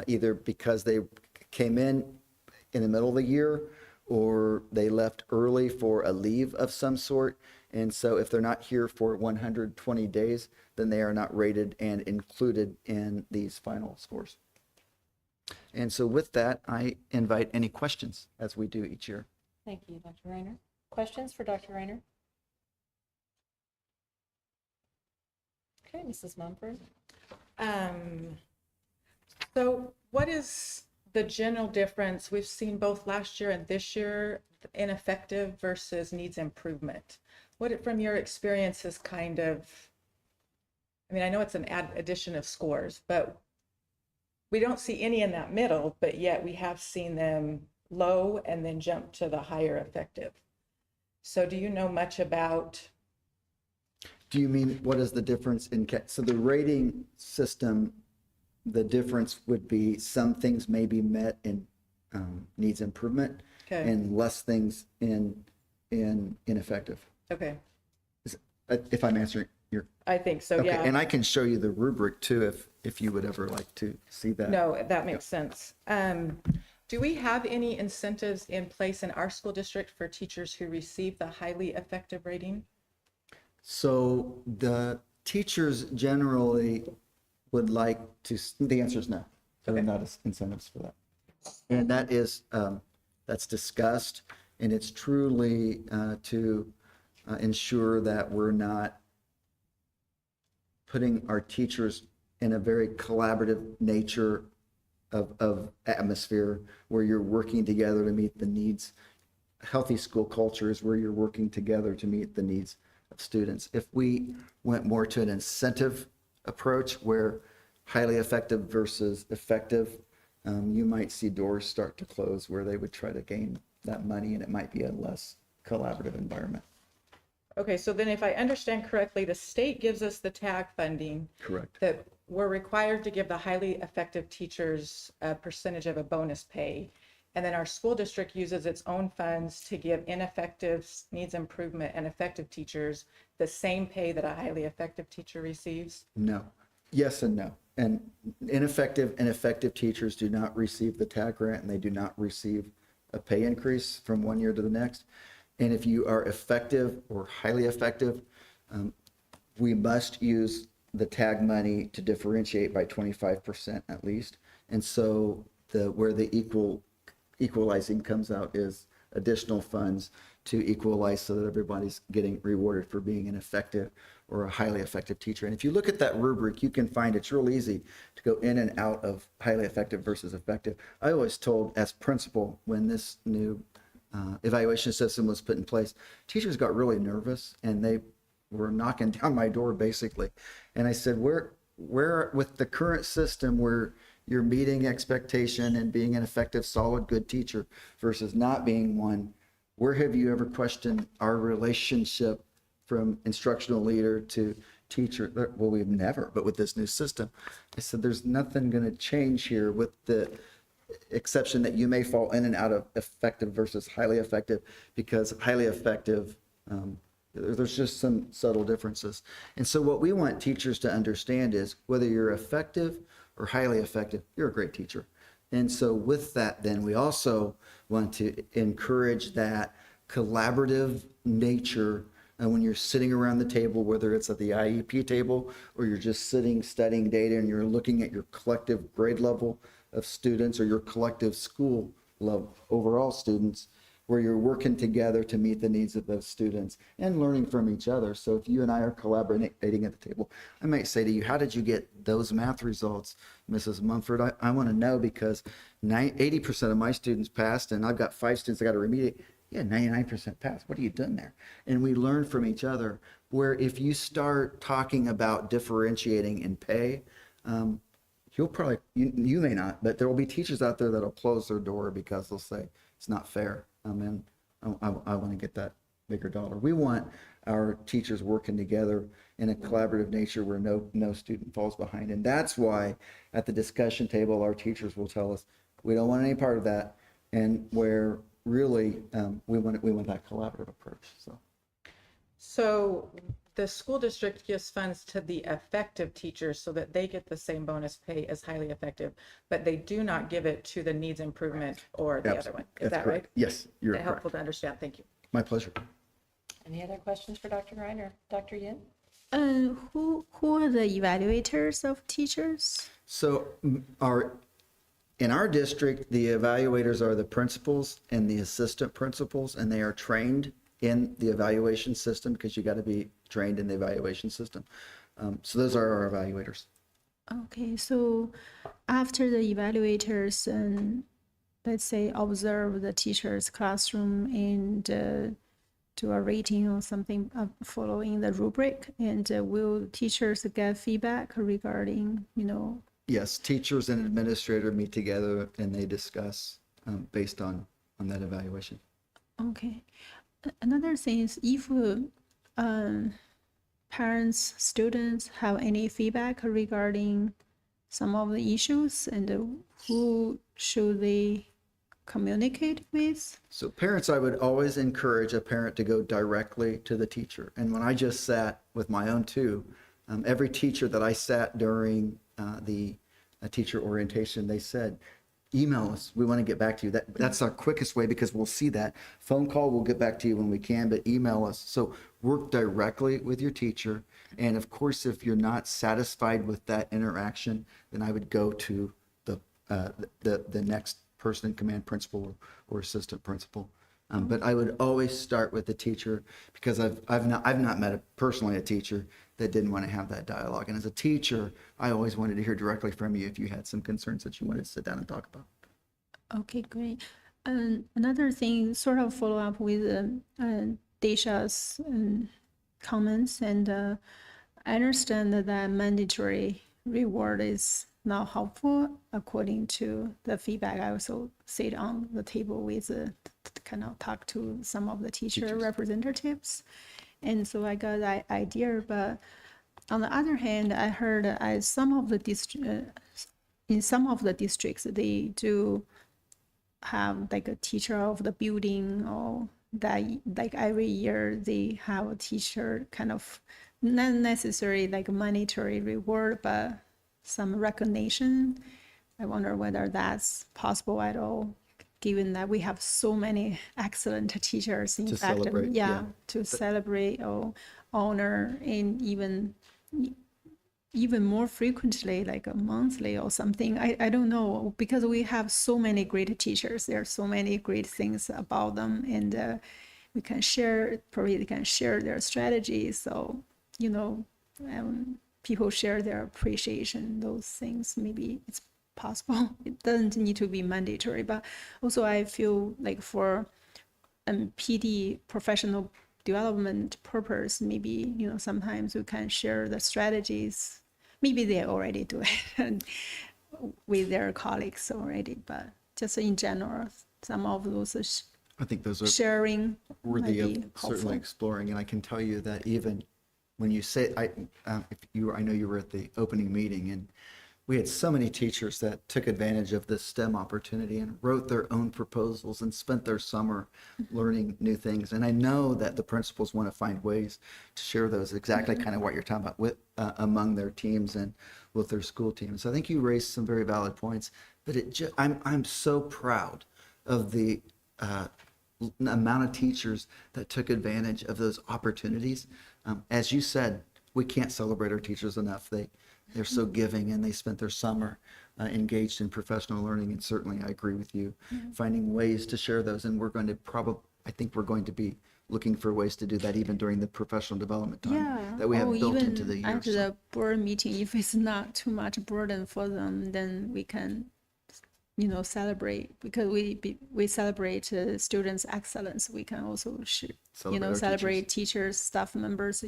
either because they came in the middle of the year or they left early for a leave of some sort. And so if they're not here for 120 days, then they are not rated and included in these final scores. And so with that, I invite any questions as we do each year. Thank you, Dr. Reiner. Questions for Dr. Reiner? Okay, Mrs. Mumford. So what is the general difference? We've seen both last year and this year, ineffective versus needs improvement. What, from your experience, is kind of, I mean, I know it's an addition of scores, but we don't see any in that middle, but yet we have seen them low and then jump to the higher effective. So do you know much about? Do you mean what is the difference in, so the rating system, the difference would be some things may be met in needs improvement Okay. and less things in ineffective. Okay, If I'm answering your, I think so, okay, yeah. and I can show you the rubric too if you would ever like to see that. No, that makes sense. Do we have any incentives in place in our school district for teachers who receive the highly effective rating? So the teachers generally would like to, the answer is no. There are not incentives for that. And that is, that's discussed, and it's truly to ensure that we're not putting our teachers in a very collaborative nature of atmosphere where you're working together to meet the needs. Healthy school culture is where you're working together to meet the needs of students. If we went more to an incentive approach where highly effective versus effective, you might see doors start to close where they would try to gain that money, and it might be a less collaborative environment. Okay, so then if I understand correctly, the state gives us the TAG funding. Correct. That we're required to give the highly effective teachers a percentage of a bonus pay. And then our school district uses its own funds to give ineffective, needs improvement, and effective teachers the same pay that a highly effective teacher receives? No. Yes and no. And ineffective and effective teachers do not receive the TAG grant, and they do not receive a pay increase from one year to the next. And if you are effective or highly effective, we must use the TAG money to differentiate by 25% at least. And so where the equalizing comes out is additional funds to equalize so that everybody's getting rewarded for being an effective or a highly effective teacher. And if you look at that rubric, you can find it's real easy to go in and out of highly effective versus effective. I always told as principal when this new evaluation system was put in place, teachers got really nervous and they were knocking down my door basically. And I said, where with the current system where you're meeting expectation and being an effective, solid, good teacher versus not being one, where have you ever questioned our relationship from instructional leader to teacher? Well, we've never, but with this new system, I said, there's nothing going to change here with the exception that you may fall in and out of effective versus highly effective, because highly effective, there's just some subtle differences. And so what we want teachers to understand is whether you're effective or highly effective, you're a great teacher. And so with that, then we also want to encourage that collaborative nature when you're sitting around the table, whether it's at the IEP table or you're just sitting studying data and you're looking at your collective grade level of students or your collective school level overall students, where you're working together to meet the needs of those students and learning from each other. So if you and I are collaborating at the table, I might say to you, how did you get those math results, Mrs. Mumford? I want to know because 80% of my students passed and I've got 5 students I got to remediate. Yeah, 99% passed. What are you doing there? And we learn from each other, where if you start talking about differentiating in pay, you'll probably, you may not, but there will be teachers out there that'll close their door because they'll say it's not fair. And I want to get that bigger dollar. We want our teachers working together in a collaborative nature where no student falls behind. And that's why at the discussion table, our teachers will tell us, we don't want any part of that. And where really we want that collaborative approach. So the school district gives funds to the effective teachers so that they get the same bonus pay as highly effective, but they do not give it to the needs improvement or the other one. Is That's that correct. right? Yes, you're Is that helpful correct. to understand? Thank you. My pleasure. Any other questions for Dr. Ryan or Dr. Yin? Who are the evaluators of teachers? So in our district, the evaluators are the principals and the assistant principals, and they are trained in the evaluation system because you got to be trained in the evaluation system. So those are our evaluators. Okay, so after the evaluators let's say observe the teacher's classroom and do a rating or something following the rubric, and will teachers get feedback regarding, Yes, teachers and administrator meet together and they discuss based on that evaluation. Okay. Another thing is if parents, students have any feedback regarding some of the issues, and who should they communicate with? So parents, I would always encourage a parent to go directly to the teacher. And when I just sat with my own two, every teacher that I sat during the teacher orientation, they said, email us. We want to get back to you. That's our quickest way because we'll see that. Phone call, we'll get back to you when we can, but email us. So work directly with your teacher. And of course, if you're not satisfied with that interaction, then I would go to the next person in command, principal or assistant principal. But I would always start with the teacher because I've not met personally a teacher that didn't want to have that dialogue. And as a teacher, I always wanted to hear directly from you if you had some concerns that you wanted to sit down and talk about. Okay, great. Another thing, sort of follow up with Desha's comments, and I understand that mandatory reward is not helpful according to the feedback. I also sit on the table with kind of talk to some of the teacher representatives, and so I got that idea. But on the other hand, I heard in some of the districts they do have like a teacher of the building, or that like every year they have a teacher, kind of not necessarily like a monetary reward, but some recognition. I wonder whether that's possible at all, given that we have so many excellent teachers. In To fact, celebrate, yeah. to celebrate or honor, and even more frequently, like a monthly or something. I don't know, because we have so many great teachers. There are so many great things about them, and we can probably they can share their strategies. So, people share their appreciation, those things. Maybe it's possible. It doesn't need to be mandatory, but also I feel like for PD, professional development purpose, maybe, sometimes we can share the strategies. Maybe they already do it with their colleagues already, but just in general, some of those I think those are sharing worthy might of be certainly helpful. exploring. And I can tell you that even when you say, I know you were at the opening meeting, and we had so many teachers that took advantage of this STEM opportunity and wrote their own proposals and spent their summer learning new things. And I know that the principals want to find ways to share those, exactly kind of what you're talking about, with among their teams and with their school teams. I think you raised some very valid points, but I'm so proud of the amount of teachers that took advantage of those opportunities. As you said, we can't celebrate our teachers enough. They're so giving, and they spent their summer engaged in professional learning. And certainly I agree with you, finding ways to share those. And I think we're going to be looking for ways to do that even during the professional development time that we have built even into the year. at the board meeting, if it's not too much burden for them, then we can celebrate, because we celebrate students' excellence. We can also Celebrate our celebrate teachers, staff members.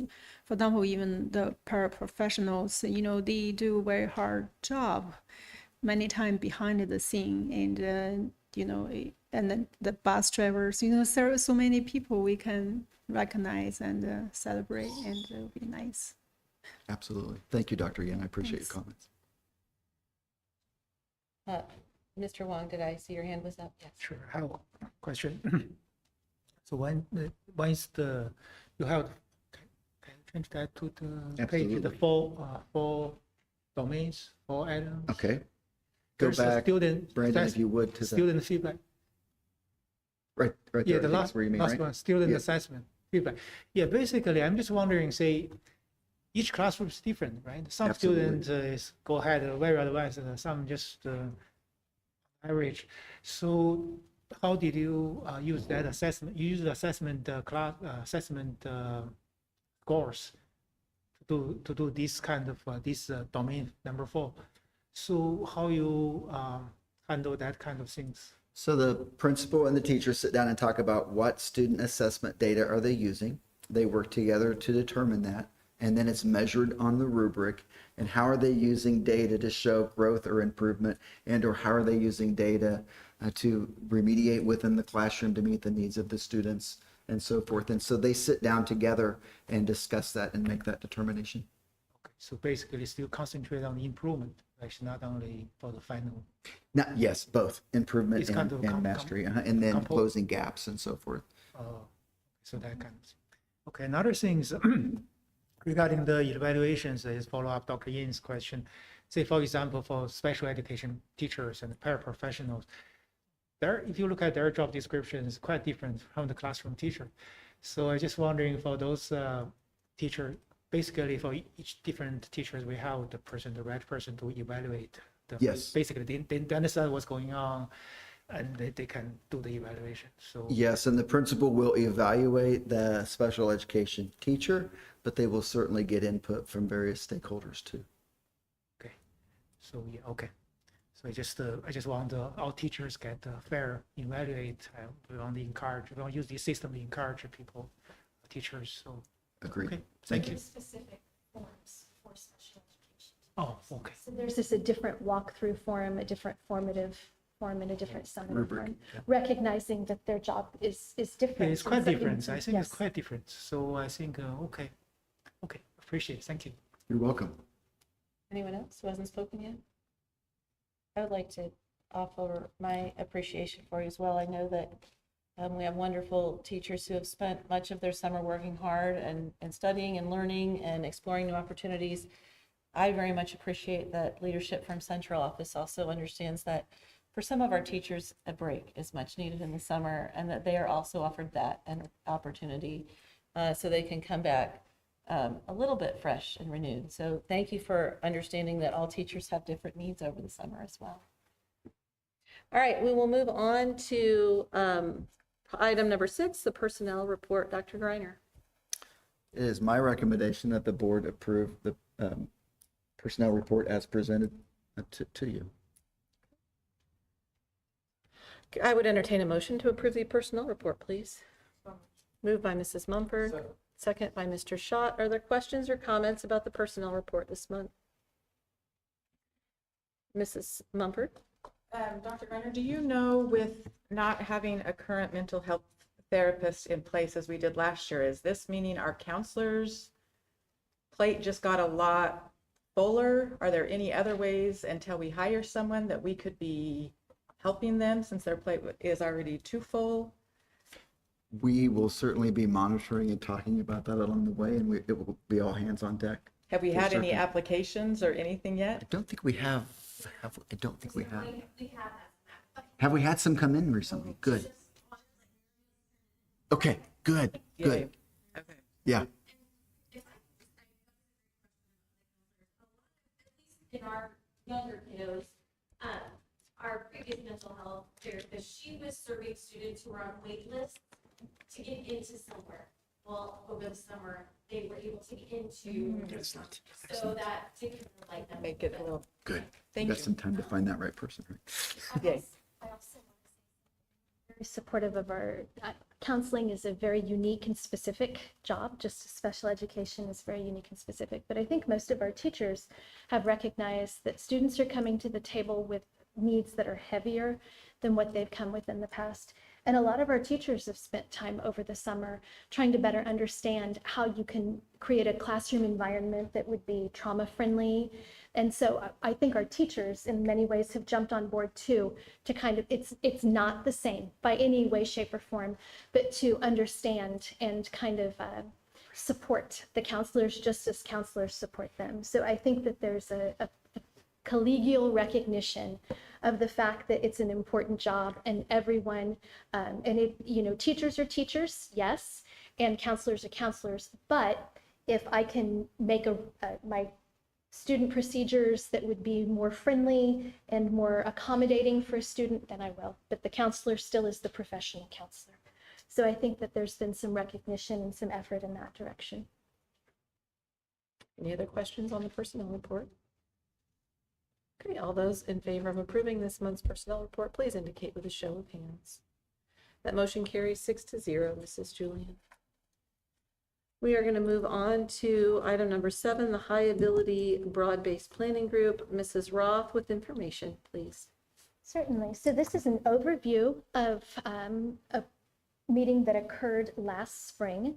For example, even the paraprofessionals, they do a very hard job many times behind the scene, and and then the bus drivers, there are so many people we can recognize and celebrate, and it will be nice. Absolutely. Thank you, Dr. Yin. I appreciate your Thanks. comments. Mr. Wong, did I see your hand was up? Yes. Sure, I have a question. So once you have, can you change that to the page, the Absolutely. four domains, 4 items? Okay. Go There's a back, student Brandon, if assess- you would, to the, Student feedback. right Yeah, there. I the think last, is where you mean, last right? one, student Yeah. assessment feedback. Yeah, basically, I'm just wondering, say, each classroom is different, right? Some Absolutely. students is go ahead, very advanced, and some just average. So how did you use that assessment? You use the assessment class assessment scores to do this kind of this domain number 4. So how you handle that kind of things? So the principal and the teacher sit down and talk about what student assessment data are they using. They work together to determine that. And then it's measured on the rubric. And how are they using data to show growth or improvement, and or how are they using data to remediate within the classroom to meet the needs of the students and so forth. And so they sit down together and discuss that and make that determination. Okay, so basically still concentrate on the improvement, actually not only for the final. Not, yes, both improvement It's kind of and mastery, and then compo- closing gaps and so forth. So that kind of thing. Okay, another thing is regarding the evaluations is follow up Dr. Yin's question. Say, for example, for special education teachers and paraprofessionals, if you look at their job descriptions, quite different from the classroom teacher. So I just wondering for those teacher, basically for each different teachers, we have the right person to evaluate. Yes. Basically, they understand what's going on, and they can do the evaluation. So Yes, and the principal will evaluate the special education teacher, but they will certainly get input from various stakeholders too. okay, so yeah, okay. So I just want our teachers get fair evaluate. We want to encourage. We want to use this system to encourage people, teachers. So Agreed. okay, thank you. Specific forms for special education. Oh, okay. So there's just a different walkthrough form, a different formative form, and a different summative Rubric, form, recognizing that their job is different. Yeah, it's quite And so- different. I think it's yes. quite different. So I think okay, appreciate it. Thank you. You're welcome. Anyone else who hasn't spoken yet? I would like to offer my appreciation for you as well. I know that we have wonderful teachers who have spent much of their summer working hard and studying and learning and exploring new opportunities. I very much appreciate that leadership from central office also understands that for some of our teachers, a break is much needed in the summer, and that they are also offered that an opportunity so they can come back a little bit fresh and renewed. So thank you for understanding that all teachers have different needs over the summer as well. All right, we will move on to item number 6, the personnel report. Dr. Greiner. It is my recommendation that the board approve the personnel report as presented to you. I would entertain a motion to approve the personnel report, please. Moved by Mrs. Mumford, second by Mr. Schott. Are there questions or comments about the personnel report this month? Mrs. Mumford? Dr. Greiner, do you know, with not having a current mental health therapist in place as we did last year, is this meaning our counselors' plate just got a lot fuller? Are there any other ways until we hire someone that we could be helping them since their plate is already too full? We will certainly be monitoring and talking about that along the way, and it will be all hands on deck. Have we For had any certain. applications or anything I yet? don't think we have. I don't think we have. We have that. Have we had some come in recently? Good. Okay, good, good. Okay. Yeah. In our younger kiddos, our previous mental health therapist, she was serving students who were on wait lists to get into somewhere. Well, over the summer, they were able to get into, so that did kind of like them. Make it a little, Good. thank Got you. some time to find that right person, right? Yay. I also want to say very supportive of our counseling is a very unique and specific job. Just special education is very unique and specific. But I think most of our teachers have recognized that students are coming to the table with needs that are heavier than what they've come with in the past. And a lot of our teachers have spent time over the summer trying to better understand how you can create a classroom environment that would be trauma-friendly. And so I think our teachers in many ways have jumped on board too, to kind of, it's not the same by any way, shape, or form, but to understand and kind of support the counselors just as counselors support them. So I think that there's a collegial recognition of the fact that it's an important job, and everyone, and it, you know, teachers are teachers, yes, and counselors are counselors, but if I can make my student procedures that would be more friendly and more accommodating for a student, then I will. But the counselor still is the professional counselor. So I think that there's been some recognition and some effort in that direction. Any other questions on the personnel report? Okay, all those in favor of approving this month's personnel report, please indicate with a show of hands. That motion carries 6-0, Mrs. Julian. We are going to move on to item number 7, the High Ability Broad-Based Planning Group. Mrs. Roth with information, please. Certainly. So this is an overview of a meeting that occurred last spring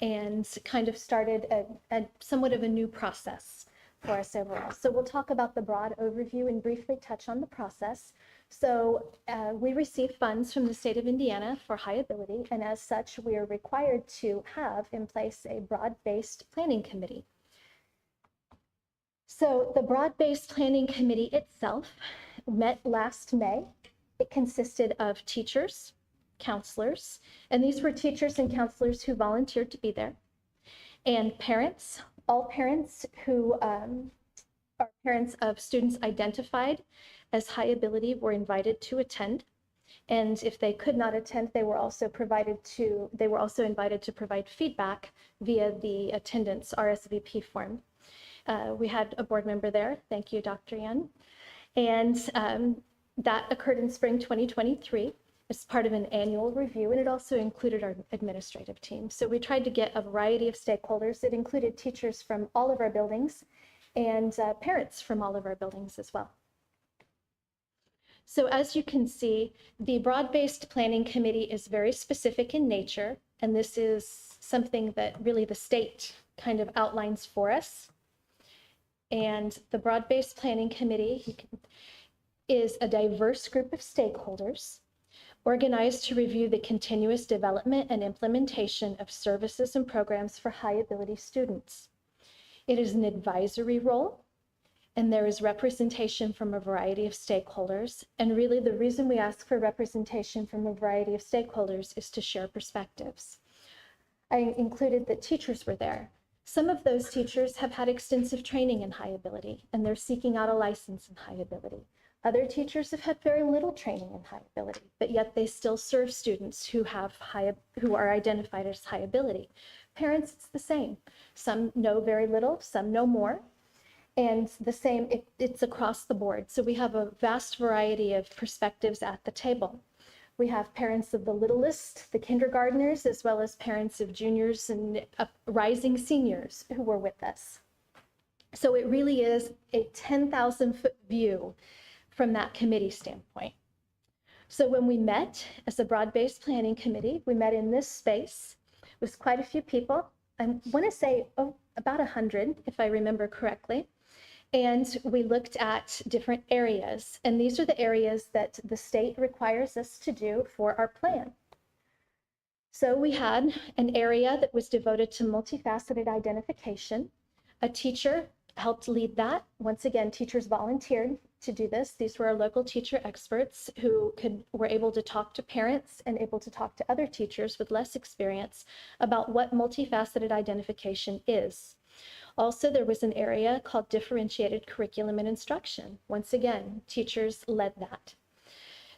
and kind of started a somewhat of a new process for us overall. So we'll talk about the broad overview and briefly touch on the process. So we receive funds from the state of Indiana for high ability, and as such, we are required to have in place a broad-based planning committee. So the broad-based planning committee itself met last May. It consisted of teachers, counselors, and these were teachers and counselors who volunteered to be there, and parents. All parents who are parents of students identified as high ability were invited to attend. And if they could not attend, they were also invited to provide feedback via the attendance RSVP form. We had a board member there. Thank you, Dr. Yan. And that occurred in spring 2023. As part of an annual review, and it also included our administrative team. So we tried to get a variety of stakeholders. It included teachers from all of our buildings and parents from all of our buildings as well. So as you can see, the broad-based planning committee is very specific in nature, and this is something that really the state kind of outlines for us. And the broad-based planning committee is a diverse group of stakeholders organized to review the continuous development and implementation of services and programs for high ability students. It is an advisory role, and there is representation from a variety of stakeholders. And really the reason we ask for representation from a variety of stakeholders is to share perspectives. I included that teachers were there. Some of those teachers have had extensive training in high ability, and they're seeking out a license in high ability. Other teachers have had very little training in high ability, but yet they still serve students who are identified as high ability. Parents, it's the same. Some know very little, some know more, and the same, it's across the board. So we have a vast variety of perspectives at the table. We have parents of the littlest, the kindergartners, as well as parents of juniors and rising seniors who were with us. So it really is a 10,000-foot view from that committee standpoint. So when we met as a broad-based planning committee, we met in this space. It was quite a few people. I want to say about 100, if I remember correctly. And we looked at different areas. And these are the areas that the state requires us to do for our plan. So we had an area that was devoted to multifaceted identification. A teacher helped lead that. Once again, teachers volunteered to do this. These were our local teacher experts who were able to talk to parents and able to talk to other teachers with less experience about what multifaceted identification is. Also, there was an area called differentiated curriculum and instruction. Once again, teachers led that.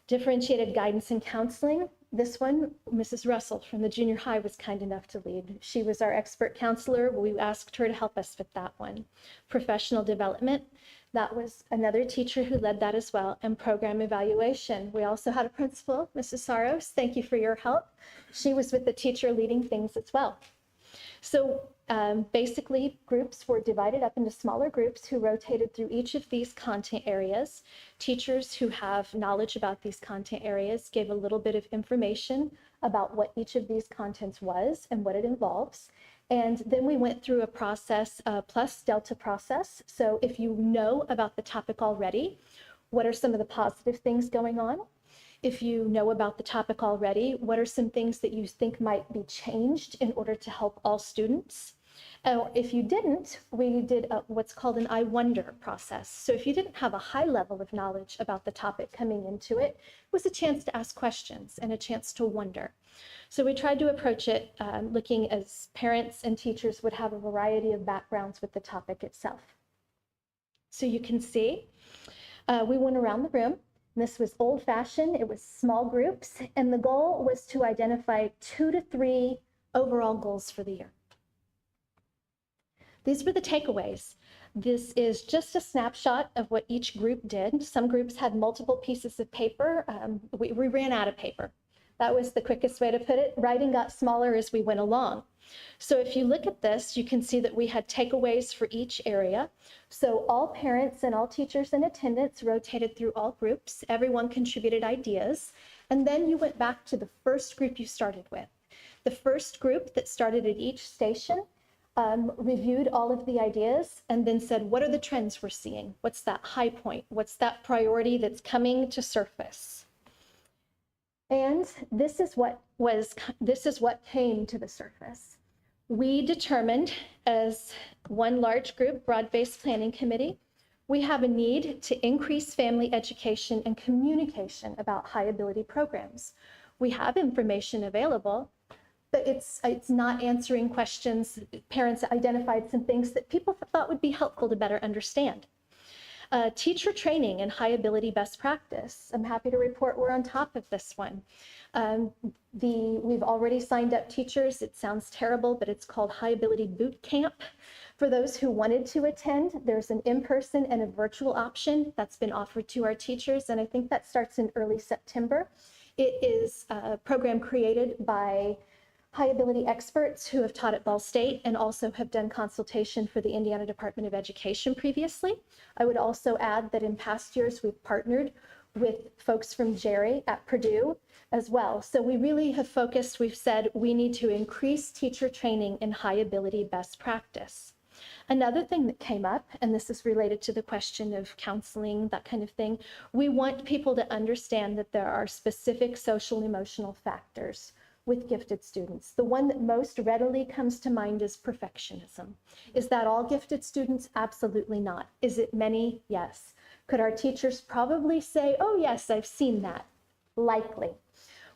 Differentiated guidance and counseling. This one, Mrs. Russell from the junior high was kind enough to lead. She was our expert counselor. We asked her to help us with that one. Professional development. That was another teacher who led that as well. And program evaluation. We also had a principal, Mrs. Saros. Thank you for your help. She was with the teacher leading things as well. So basically, groups were divided up into smaller groups who rotated through each of these content areas. Teachers who have knowledge about these content areas gave a little bit of information about what each of these contents was and what it involves. And then we went through a process, plus delta process. So if you know about the topic already, what are some of the positive things going on? If you know about the topic already, what are some things that you think might be changed in order to help all students? If you didn't, we did what's called an I wonder process. So if you didn't have a high level of knowledge about the topic coming into it, it was a chance to ask questions and a chance to wonder. So we tried to approach it looking as parents and teachers would have a variety of backgrounds with the topic itself. So you can see, we went around the room. This was old-fashioned, it was small groups, and the goal was to identify 2 to 3 overall goals for the year. These were the takeaways. This is just a snapshot of what each group did. Some groups had multiple pieces of paper. We ran out of paper. That was the quickest way to put it. Writing got smaller as we went along. So if you look at this, you can see that we had takeaways for each area. So all parents and all teachers in attendance rotated through all groups. Everyone contributed ideas. And then you went back to the first group you started with. The first group that started at each station reviewed all of the ideas and then said, what are the trends we're seeing? What's that high point? What's that priority that's coming to surface? And this is what came to the surface. We determined as one large group, broad-based planning committee, we have a need to increase family education and communication about high ability programs. We have information available, but it's not answering questions. Parents identified some things that people thought would be helpful to better understand. Teacher training and high ability best practice. I'm happy to report we're on top of this one. We've already signed up teachers. It sounds terrible, but it's called High Ability Boot Camp. For those who wanted to attend, there's an in-person and a virtual option that's been offered to our teachers, and I think that starts in early September. It is a program created by high ability experts who have taught at Ball State and also have done consultation for the Indiana Department of Education previously. I would also add that in past years, we've partnered with folks from Jerry at Purdue as well. So we really have focused, we've said we need to increase teacher training in high ability best practice. Another thing that came up, and this is related to the question of counseling, that kind of thing, we want people to understand that there are specific social emotional factors with gifted students. The one that most readily comes to mind is perfectionism. Is that all gifted students? Absolutely not. Is it many? Yes. Could our teachers probably say, oh yes, I've seen that? Likely.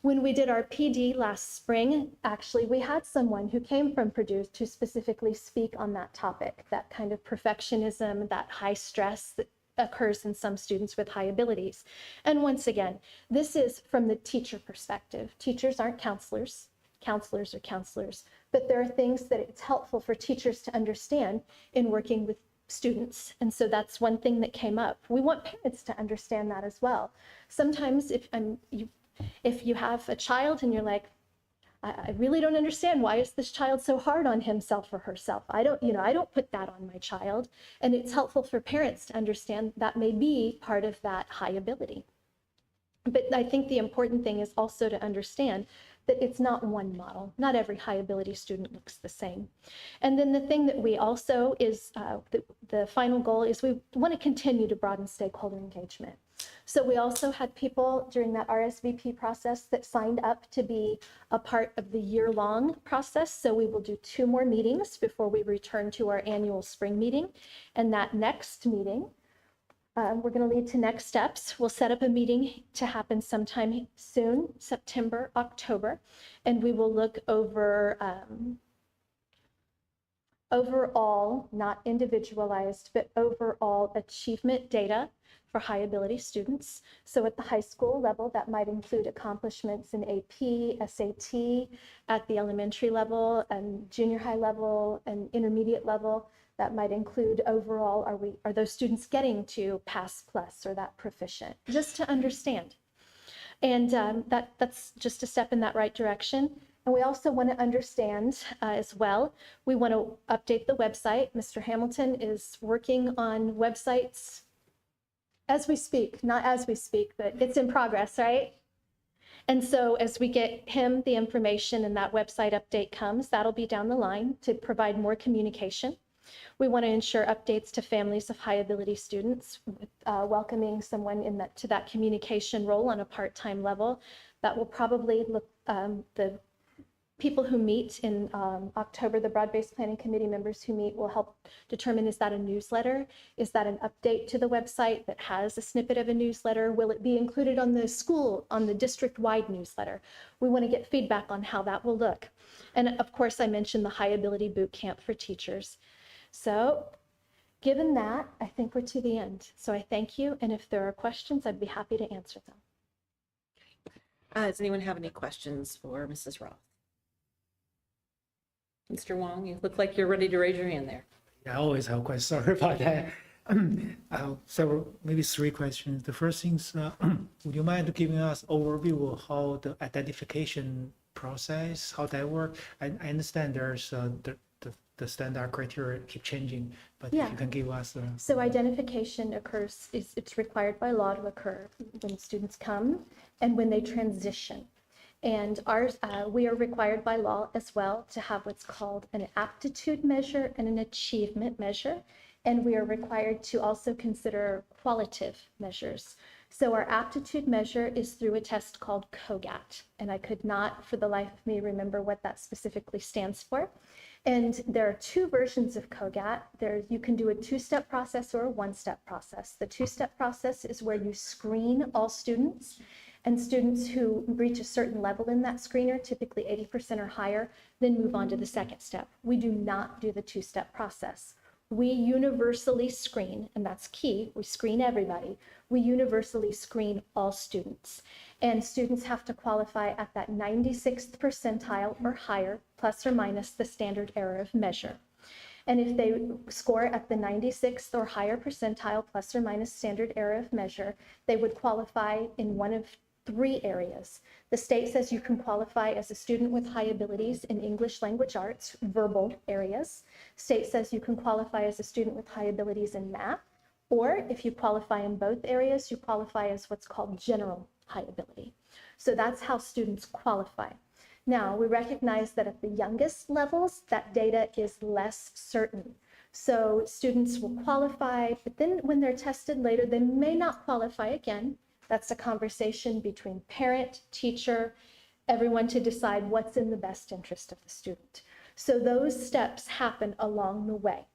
When we did our PD last spring, actually, we had someone who came from Purdue to specifically speak on that topic, that kind of perfectionism, that high stress that occurs in some students with high abilities. And once again, this is from the teacher perspective. Teachers aren't counselors. Counselors are counselors. But there are things that it's helpful for teachers to understand in working with students. And so that's one thing that came up. We want parents to understand that as well. Sometimes if you have a child and you're like, I really don't understand, why is this child so hard on himself or herself? I don't put that on my child. And it's helpful for parents to understand that may be part of that high ability. But I think the important thing is also to understand that it's not one model. Not every high ability student looks the same. And then the thing that we also is, the final goal is we want to continue to broaden stakeholder engagement. So we also had people during that RSVP process that signed up to be a part of the year-long process. So we will do 2 more meetings before we return to our annual spring meeting. And that next meeting, we're going to lead to next steps. We'll set up a meeting to happen sometime soon, September, October, and we will look over overall, not individualized, but overall achievement data for high ability students. So at the high school level, that might include accomplishments in AP, SAT, at the elementary level and junior high level and intermediate level. That might include overall, are those students getting to pass plus or that proficient, just to understand. And that's just a step in that right direction. And we also want to understand as well, we want to update the website. Mr. Hamilton is working on websites as we speak, not as we speak, but it's in progress, right? And so as we get him the information and that website update comes, that'll be down the line to provide more communication. We want to ensure updates to families of high ability students, welcoming someone to that communication role on a part-time level. That will probably look, the people who meet in October, the broad-based planning committee members who meet will help determine, is that a newsletter? Is that an update to the website that has a snippet of a newsletter? Will it be included on the school, on the district-wide newsletter? We want to get feedback on how that will look. And of course, I mentioned the high ability boot camp for teachers. So given that, I think we're to the end. So I thank you. And if there are questions, I'd be happy to answer them. Does anyone have any questions for Mrs. Roth? Mr. Wong, you look like you're ready to raise your hand there. I always have questions. Sorry about that. I have several, maybe 3 questions. The first thing is, would you mind giving us overview of how the identification process, how that works? I understand there's the standard criteria keep changing, but Yeah. if you can give us So identification occurs, it's required by law to occur when students come and when they transition. And ours, we are required by law as well to have what's called an aptitude measure and an achievement measure. And we are required to also consider qualitative measures. So our aptitude measure is through a test called COGAT. And I could not, for the life of me, remember what that specifically stands for. And there are 2 versions of COGAT. You can do a 2-step process or a 1-step process. The 2-step process is where you screen all students, and students who reach a certain level in that screener, typically 80% or higher, then move on to the 2nd step. We do not do the 2-step process. We universally screen, and that's key, we screen everybody. We universally screen all students. And students have to qualify at that 96th percentile or higher, plus or minus the standard error of measure. And if they score at the 96th or higher percentile, plus or minus standard error of measure, they would qualify in one of 3 areas. The state says you can qualify as a student with high abilities in English language arts, verbal areas. State says you can qualify as a student with high abilities in math, or if you qualify in both areas, you qualify as what's called general high ability. So that's how students qualify. Now, we recognize that at the youngest levels, that data is less certain. So students will qualify, but then when they're tested later, they may not qualify again. That's a conversation between parent, teacher, everyone to decide what's in the best interest of the student. So those steps happen along the way.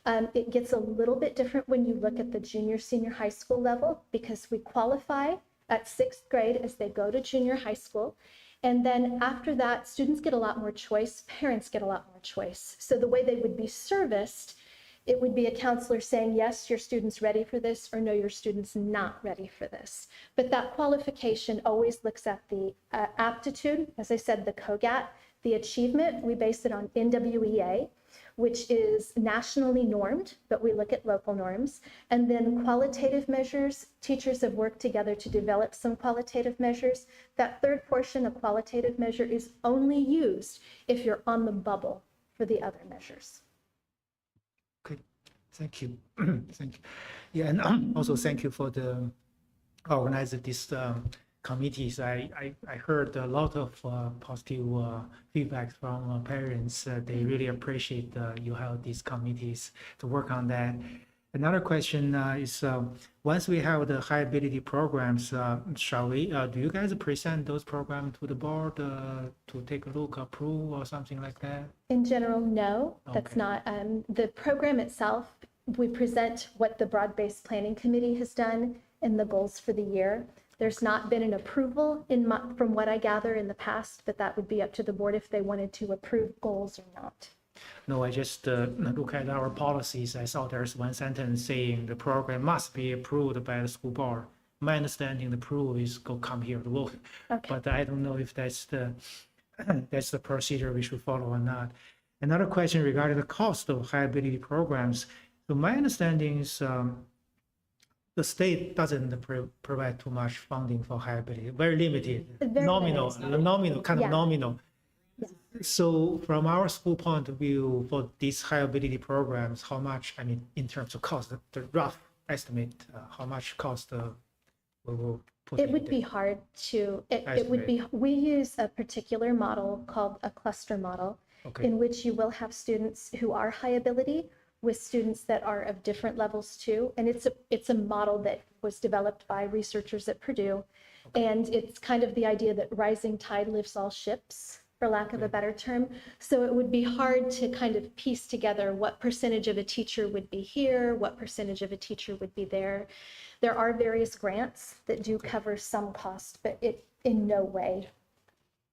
It gets a little bit different when you look at the junior, senior high school level, because we qualify at 6th grade as they go to junior high school. And then after that, students get a lot more choice, parents get a lot more choice. So the way they would be serviced, it would be a counselor saying, yes, your student's ready for this, or no, your student's not ready for this. But that qualification always looks at the aptitude, as I said, the COGAT, the achievement, we base it on NWEA, which is nationally normed, but we look at local norms. And then qualitative measures, teachers have worked together to develop some qualitative measures. That 3rd portion, a qualitative measure, is only used if you're on the bubble for the other measures. Okay, thank you. Thank you. Yeah, and also thank you for the organizing these committees. I heard a lot of positive feedback from parents. They really appreciate you have these committees to work on that. Another question is, once we have the high ability programs, shall we, do you guys present those programs to the board to take a look, approve, or something like that? In general, no, that's Okay. not. The program itself, we present what the broad-based planning committee has done and the goals for the year. There's not been an approval from what I gather in the past, but that would be up to the board if they wanted to approve goals or not. No, I just look at our policies. I saw there's one sentence saying the program must be approved by the school board. My understanding, the approval is come here to vote. Okay. But I don't know if that's the that's the procedure we should follow or not. Another question regarding the cost of high ability programs. So my understanding is the state doesn't provide too much funding for high ability, very limited, Very nominal, limited. nominal, kind Yeah. of nominal. So from our school point of view, for these high ability programs, how much, I mean, in terms of cost, the rough estimate, how much cost we will put It in would there? be hard to, it Estimate. would be, we use a particular model called a cluster model, Okay. in which you will have students who are high ability with students that are of different levels too. And it's a model that was developed by researchers at Purdue. And it's kind of the idea that rising tide lifts all ships, for lack of a better term. So it would be hard to kind of piece together what percentage of a teacher would be here, what percentage of a teacher would be there. There are various grants that do cover some cost, but it in no way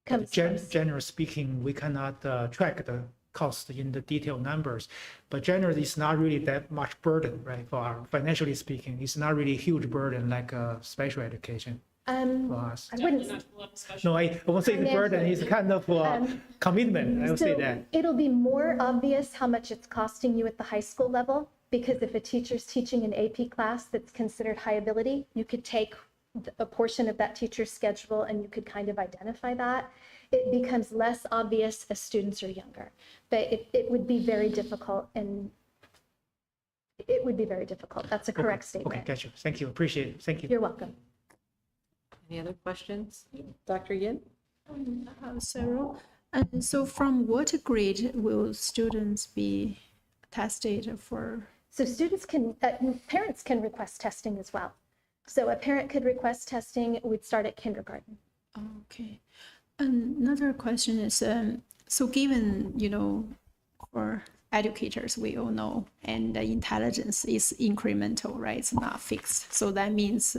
comes close. Generally speaking, we cannot track the cost in the detailed numbers, but generally it's not really that much burden, right? For our, financially speaking, it's not really a huge burden like special education for us. I wouldn't, No, I won't say the burden, it's kind of commitment, I would say so that. it'll be more obvious how much it's costing you at the high school level, because if a teacher's teaching an AP class that's considered high ability, you could take a portion of that teacher's schedule and you could kind of identify that. It becomes less obvious as students are younger, but it would be very difficult, and it would be very difficult. That's a correct Okay, statement. got you. Thank you, appreciate it. Thank you. You're welcome. Any other questions? Dr. Yin? I have several. And so from what grade will students be tested for? So students can, parents can request testing as well. So a parent could request testing, we'd start at kindergarten. Okay. Another question is, so given, for educators, we all know, and the intelligence is incremental, right? It's not fixed. So that means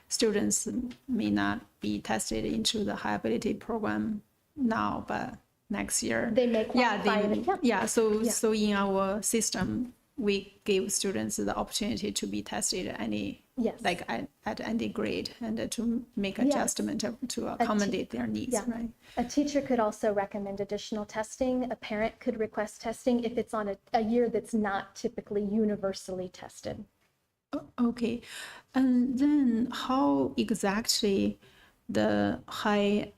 students may not be tested into the high ability program now, but next year. They may qualify. So in our system, we give students the opportunity to be tested at any, Yes. like at any grade, and to make adjustment to accommodate their needs, Yeah. right? A teacher could also recommend additional testing. A parent could request testing if it's on a year that's not typically universally tested. Okay, and then how exactly the high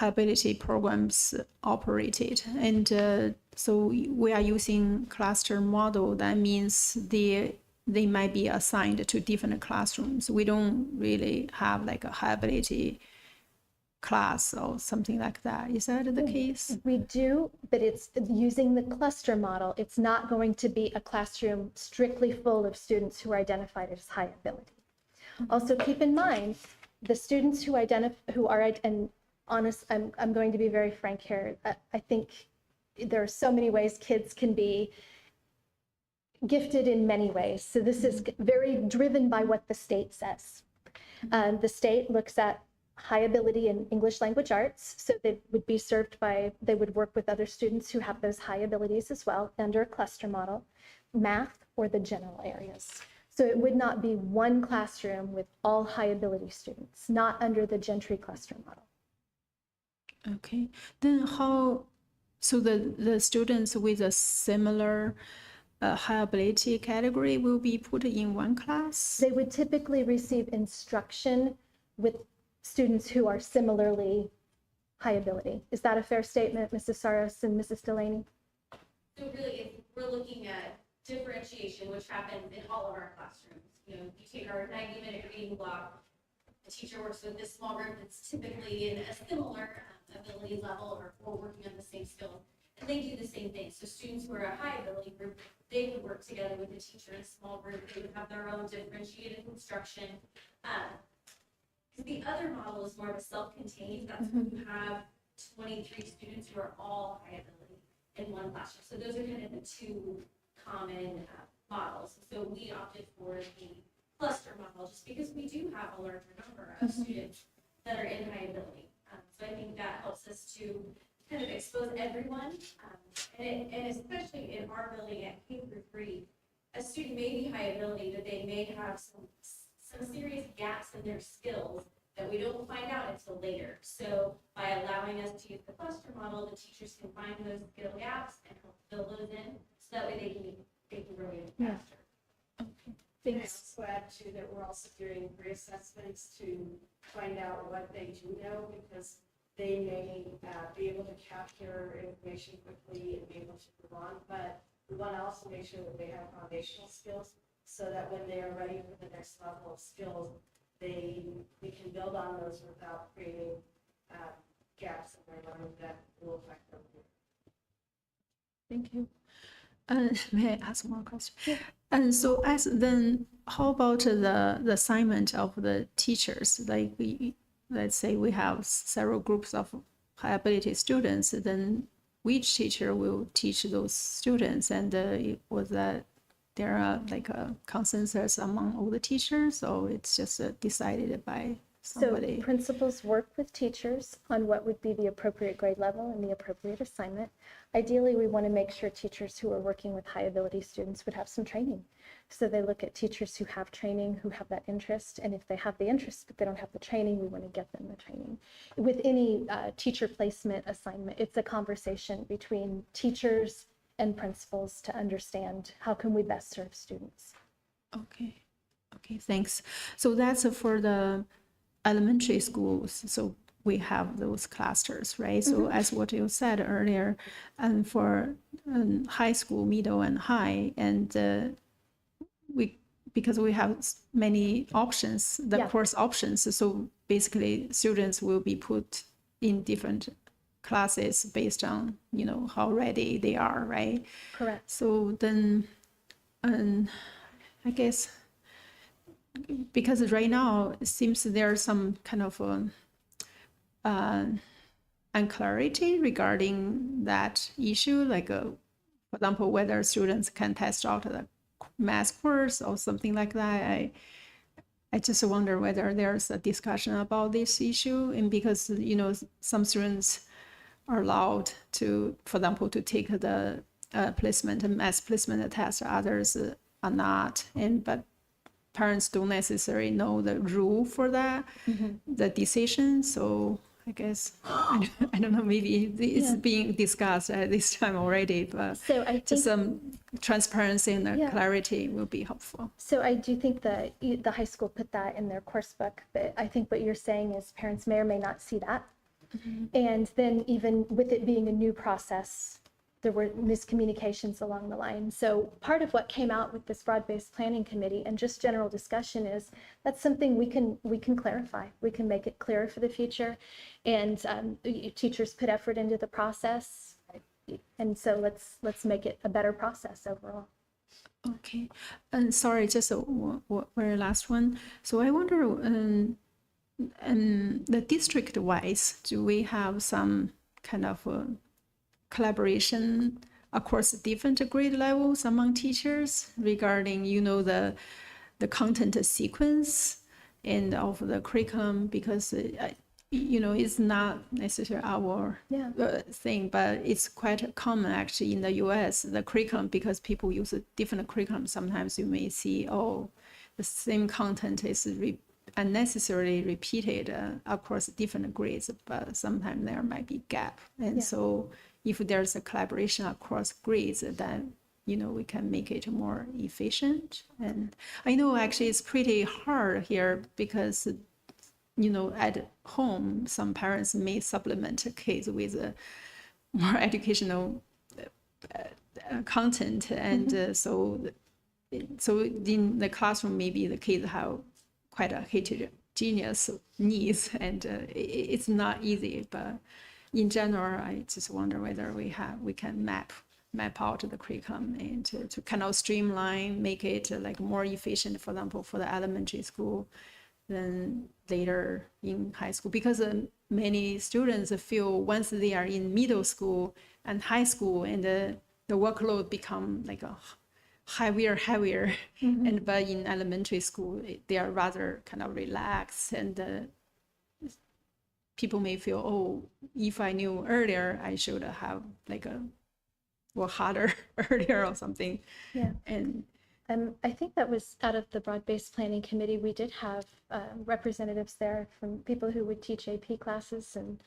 ability programs operated? And so we are using cluster model. That means they might be assigned to different classrooms. We don't really have like a high ability class or something like that. Is that the case? We do, but it's using the cluster model. It's not going to be a classroom strictly full of students who are identified as high ability. Also, keep in mind, the students who are, and honest, I'm going to be very frank here. I think there are so many ways kids can be gifted in many ways. So this is very driven by what the state says. The state looks at high ability in English language arts. So they would be served by, they would work with other students who have those high abilities as well under a cluster model, math, or the general areas. So it would not be one classroom with all high ability students, not under the Gentry cluster model. Okay, then so the students with a similar high ability category will be put in one class? They would typically receive instruction with students who are similarly high ability. Is that a fair statement, Mrs. Saros and Mrs. Delaney? So really, if we're looking at differentiation, which happens in all of our classrooms. You take our 90-minute reading block, the teacher works with this small group that's typically in a similar ability level, or we're working on the same skill, and they do the same thing. So students who are a high ability group, they would work together with the teacher in a small group. They would have their own differentiated instruction. The other model is more of a self-contained. That's when you have 23 students who are all high ability in one classroom. So those are kind of the two common models. So we opted for the cluster model just because we do have a larger number of students that are in high ability. So I think that helps us to kind of expose everyone, and especially in our building at K-3, a student may be high ability, but they may have some serious gaps in their skills that we don't find out until later. So by allowing us to use the cluster model, the teachers can find those skill gaps and help fill those in, so that way they can grow even faster. Thanks. Also add to that we're also doing reassessments to find out what they do know, because they may be able to capture information quickly and be able to move on, but we want to also make sure that they have foundational skills so that when they are ready for the next level of skills, we can build on those without creating gaps in their learning that will affect them. Thank you. May I ask one question? And so as then, how about the assignment of the teachers? Like let's say we have several groups of high ability students, then which teacher will teach those students? And was that there are like a consensus among all the teachers, or it's just decided by somebody? So principals work with teachers on what would be the appropriate grade level and the appropriate assignment. Ideally, we want to make sure teachers who are working with high ability students would have some training. So they look at teachers who have training, who have that interest. And if they have the interest, but they don't have the training, we want to get them the training. With any teacher placement assignment, it's a conversation between teachers and principals to understand how can we best serve students. Okay. Okay, thanks. So that's for the elementary schools. So we have those clusters, right? So as what you said earlier, and for high school, middle and high, and because we have many options, the Yeah. course options. So basically students will be put in different classes based on, how ready they are, right? Correct. So then, I guess, because right now it seems there's some kind of unclarity regarding that issue, like for example, whether students can test out the math course or something like that. I just wonder whether there's a discussion about this issue, and because some students are allowed to, for example, to take the math placement test, others are not, but parents don't necessarily know the rule for that, the decision. So I guess, I don't know, maybe it's being discussed at this time already, but So I think, just some transparency and Yeah. clarity will be helpful. so I do think that the high school put that in their course book, but I think what you're saying is parents may or may not see that. And then even with it being a new process, there were miscommunications along the line. So part of what came out with this broad-based planning committee and just general discussion is that's something we can clarify. We can make it clearer for the future. And teachers put effort into the process. And so let's make it a better process overall. Okay, and sorry, just a very last one. So I wonder, the district-wise, do we have some kind of collaboration across different grade levels among teachers regarding, the content sequence and of the curriculum? Because it's not necessarily our thing, but it's quite common actually in the US, the curriculum, because people use a different curriculum. Sometimes you may see, the same content is unnecessarily repeated across different grades, but sometimes there might be gap. And so if there's a collaboration across grades, then we can make it more efficient. And I know actually it's pretty hard here because at home, some parents may supplement kids with more educational content, and so in the classroom, maybe the kids have quite a heterogeneous needs, and it's not easy. But in general, I just wonder whether we can map out the curriculum and to kind of streamline, make it like more efficient, for example, for the elementary school than later in high school, because many students feel once they are in middle school and high school, and the workload become like a heavier, and but in elementary school they are rather kind of relaxed, and people may feel, if I knew earlier, I should have like work harder earlier or something. And I think that was out of the broad-based planning committee. We did have representatives there from people who would teach AP classes and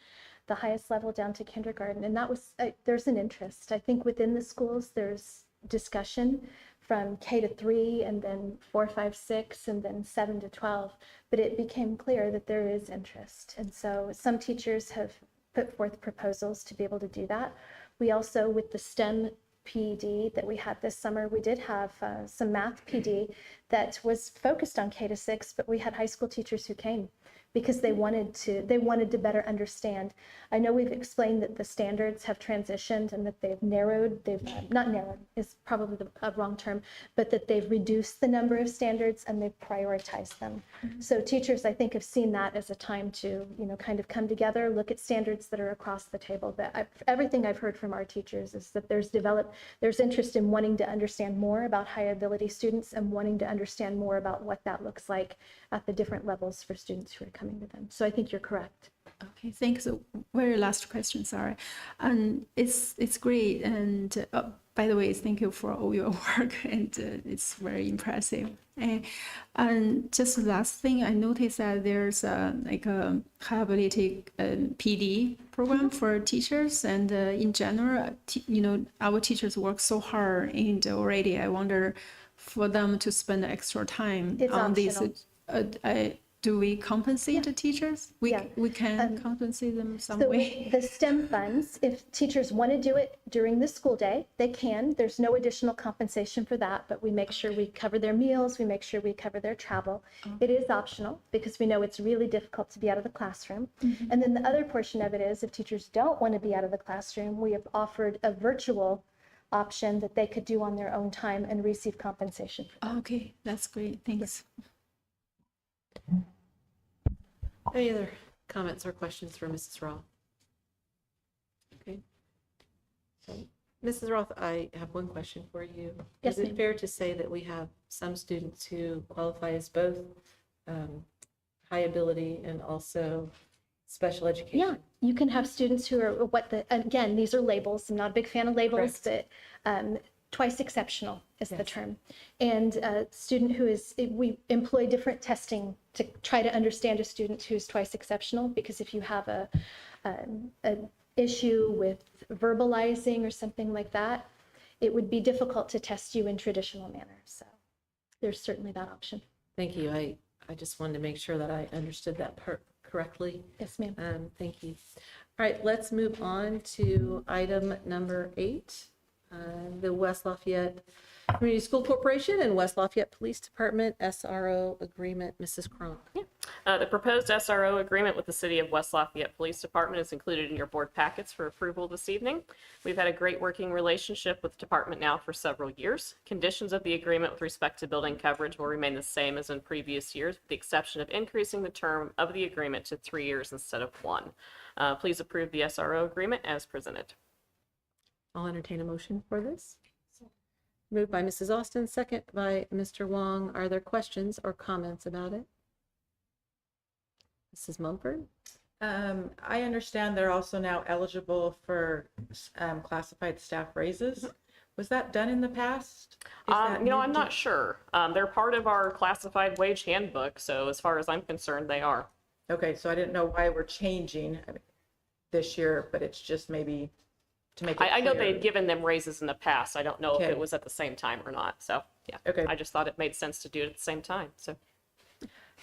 the highest level down to kindergarten. And that was, there's an interest. I think within the schools, there's discussion from K to 3 and then 4, 5, 6, and then 7 to 12. But it became clear that there is interest. And so some teachers have put forth proposals to be able to do that. We also, with the STEM PD that we had this summer, we did have some math PD that was focused on K-6, but we had high school teachers who came because they wanted to better understand. I know we've explained that the standards have transitioned and that they've not narrowed is probably a wrong term, but that they've reduced the number of standards and they've prioritized them. So teachers, I think, have seen that as a time to, kind of come together, look at standards that are across the table. But everything I've heard from our teachers is that there's interest in wanting to understand more about high ability students and wanting to understand more about what that looks like at the different levels for students who are coming to them. So I think you're correct. Okay, thanks. So very last question, sorry. And it's great. And by the way, thank you for all your work, and it's very impressive. And just the last thing, I noticed that there's a high ability PD program for teachers, and in general, our teachers work so hard, and already I wonder for them to spend extra time It's on this. optional. Do we compensate the teachers? We can compensate them some way. The STEM funds, if teachers want to do it during the school day, they can. There's no additional compensation for that, but we make sure we cover their meals, we make sure we cover their travel. It is optional because we know it's really difficult to be out of the classroom. And then the other portion of it is if teachers don't want to be out of the classroom, we have offered a virtual option that they could do on their own time and receive compensation for that. Okay, that's great. Thanks. Any other comments or questions for Mrs. Roth? Okay. So, Mrs. Roth, I have one question for you. Yes, Is it ma'am. fair to say that we have some students who qualify as both high ability and also special education? Yeah, you can have students who are again, these are labels. I'm not a big fan of labels, Correct. but twice exceptional is the term. And a student we employ different testing to try to understand a student who's twice exceptional, because if you have an issue with verbalizing or something like that, it would be difficult to test you in traditional manner. So there's certainly that option. Thank you. I just wanted to make sure that I understood that part correctly. Yes, ma'am. Thank you. All right, let's move on to item number 8. The West Lafayette Community School Corporation and West Lafayette Police Department SRO agreement. Mrs. Cronk. The proposed SRO agreement with the City of West Lafayette Police Department is included in your board packets for approval this evening. We've had a great working relationship with the department now for several years. Conditions of the agreement with respect to building coverage will remain the same as in previous years, with the exception of increasing the term of the agreement to 3 years instead of 1. Please approve the SRO agreement as presented. I'll entertain a motion for this. Moved by Mrs. Austin, second by Mr. Wong. Are there questions or comments about it? Mrs. Mumford? I understand they're also now eligible for classified staff raises. Was that done in the past? I'm not sure. They're part of our classified wage handbook, so as far as I'm concerned, they are. Okay, so I didn't know why we're changing this year, but it's just maybe to make it I know clear. they'd given them raises in the past. I don't know if Okay. it was at the same time or not. So yeah, Okay. I just thought it made sense to do it at the same time. So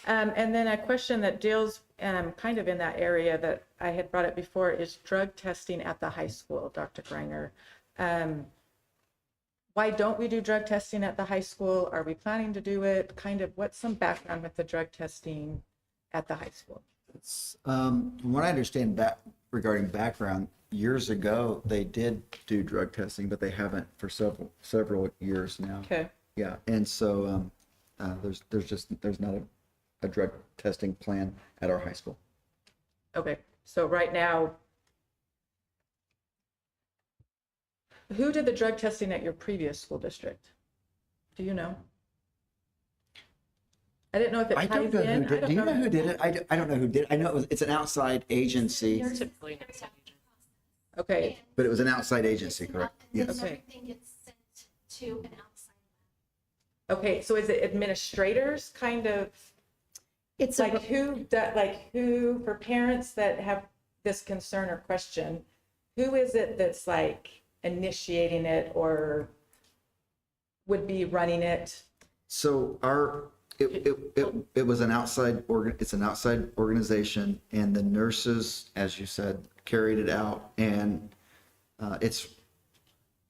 And then a question that deals kind of in that area that I had brought up before is drug testing at the high school, Dr. Granger. Why don't we do drug testing at the high school? Are we planning to do it? Kind of what's some background with the drug testing at the high school? From what I understand regarding background, years ago, they did do drug testing, but they haven't for several years now. Okay. Yeah, and so there's not a drug testing plan at our high school. Okay, so right now, who did the drug testing at your previous school district? Do you know? I didn't know if it I ties don't know in. who did. Do you know who did it? I don't know who did it. I know it's an outside agency, typically, Okay, but it was an outside agency, correct? Yes. Okay. Everything gets sent to an outside. okay, so is it administrators kind of, It's like who, for parents that have this concern or question, who is it that's like initiating it or would be running it? So It was an it's an outside organization, and the nurses, as you said, carried it out, and it's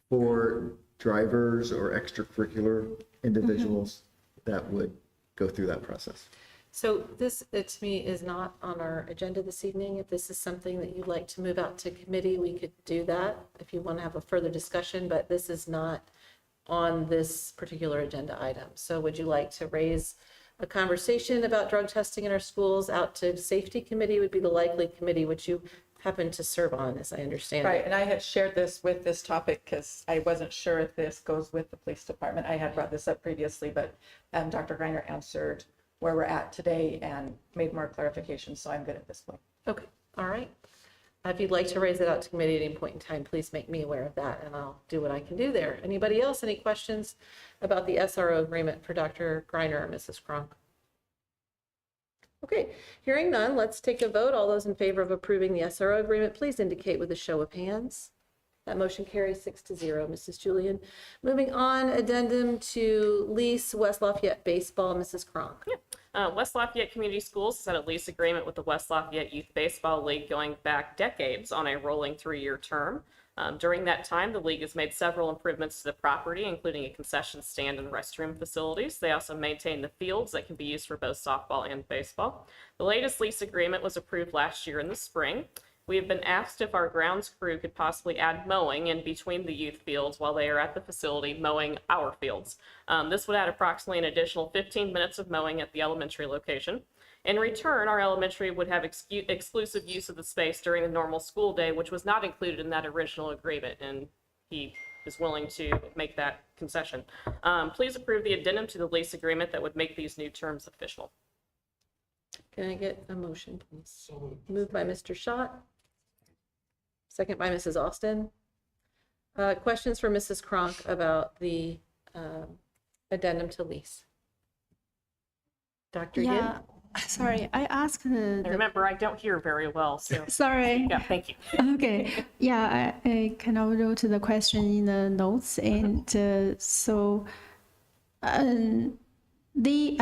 for drivers or extracurricular individuals that would go through that process. So this, to me, is not on our agenda this evening. If this is something that you'd like to move out to committee, we could do that if you want to have a further discussion, but this is not on this particular agenda item. So would you like to raise a conversation about drug testing in our schools out to safety committee would be the likely committee which you happen to serve on, as I understand it. Right, and I had shared this with this topic because I wasn't sure if this goes with the police department. I had brought this up previously, but Dr. Greiner answered where we're at today and made more clarification, so I'm good at this point. Okay, all right. If you'd like to raise it out to committee at any point in time, please make me aware of that and I'll do what I can do there. Anybody else, any questions about the SRO agreement for Dr. Greiner or Mrs. Cronk? Okay, hearing none, let's take a vote. All those in favor of approving the SRO agreement, please indicate with a show of hands. That motion carries 6-0. Mrs. Julian. Moving on, addendum to lease West Lafayette baseball, Mrs. Cronk. West Lafayette Community Schools has had a lease agreement with the West Lafayette Youth Baseball League going back decades on a rolling 3-year term. During that time, the league has made several improvements to the property, including a concession stand and restroom facilities. They also maintain the fields that can be used for both softball and baseball. The latest lease agreement was approved last year in the spring. We have been asked if our grounds crew could possibly add mowing in between the youth fields while they are at the facility mowing our fields. This would add approximately an additional 15 minutes of mowing at the elementary location. In return, our elementary would have exclusive use of the space during the normal school day, which was not included in that original agreement, and he is willing to make that concession. Please approve the addendum to the lease agreement that would make these new terms official. Can I get a motion, please? Moved by Mr. Schott. Second by Mrs. Austin. Questions for Mrs. Cronk about the addendum to lease? Dr. Gibb? Yeah, sorry, I asked And remember, I don't hear very well, so sorry. yeah, thank you. Okay, yeah, I kind of wrote the question in the notes, and they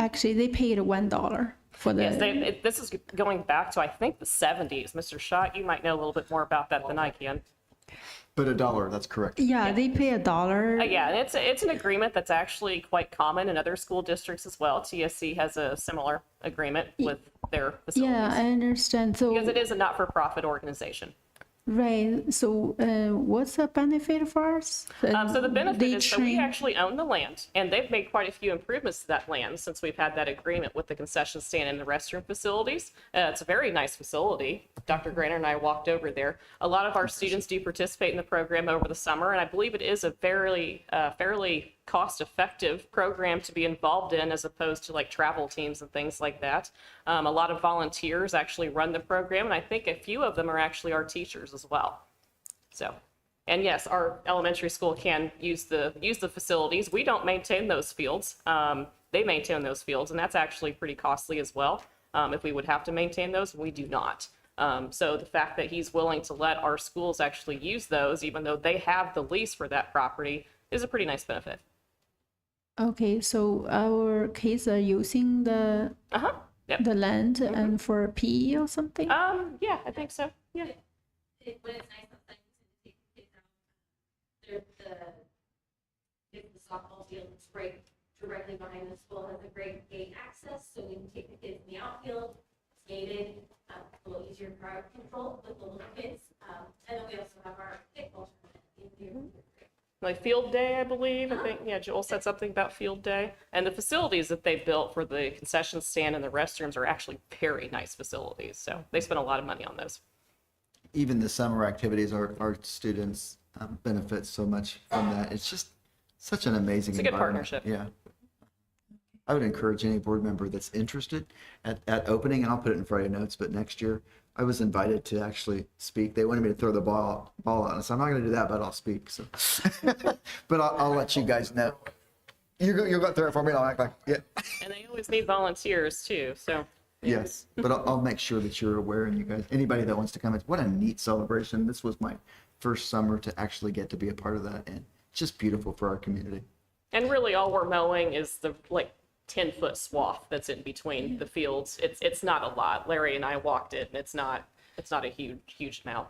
paid $1 for the. Yes, this is going back to, I think, the 70s. Mr. Schott, you might know a little bit more about that than I can. But $1, that's correct. Yeah, they pay $1. Yeah, and it's an agreement that's actually quite common in other school districts as well. TSC has a similar agreement with their facilities. Yeah, I understand. So Because it is a not-for-profit organization. right. So what's the benefit for us? So the benefit They is that we train- actually own the land, and they've made quite a few improvements to that land since we've had that agreement with the concession stand and the restroom facilities. It's a very nice facility. Dr. Grainer and I walked over there. A lot of our students do participate in the program over the summer, and I believe it is a fairly cost-effective program to be involved in as opposed to like travel teams and things like that. A lot of volunteers actually run the program, and I think a few of them are actually our teachers as well. So, and yes, our elementary school can use the facilities. We don't maintain those fields. They maintain those fields, and that's actually pretty costly as well. If we would have to maintain those, we do not. So the fact that he's willing to let our schools actually use those, even though they have the lease for that property, is a pretty nice benefit. Okay, so our kids are using the Yep. the land and for PE or something. Yeah, I think so. Yeah. When it's nice outside, you can take the kids out. The softball field is right directly behind the school, has a great gate access, so we can take the kids in the outfield. It's gated, a little easier crowd control with the little kids. And then we also have our kickball tournament in here. Like field day, I believe. I think, yeah, Joel said something about field day. And the facilities that they built for the concession stand and the restrooms are actually very nice facilities. So they spent a lot of money on those. Even the summer activities, our students benefit so much from that. It's just such an amazing It's a good environment. partnership. Yeah. I would encourage any board member that's interested at opening, and I'll put it in Friday notes, but next year I was invited to actually speak. They wanted me to throw the ball out, and I said, I'm not going to do that, but I'll speak. So, but I'll let you guys know. You'll go through it for me, and I'll act like, yeah. And they always need volunteers too. So Yes, but I'll make sure that you're aware, and you guys, anybody that wants to come, what a neat celebration. This was my first summer to actually get to be a part of that, and it's just beautiful for our community. and really all we're mowing is the 10-foot swath that's in between the fields. It's not a lot. Larry and I walked it, and it's not a huge amount.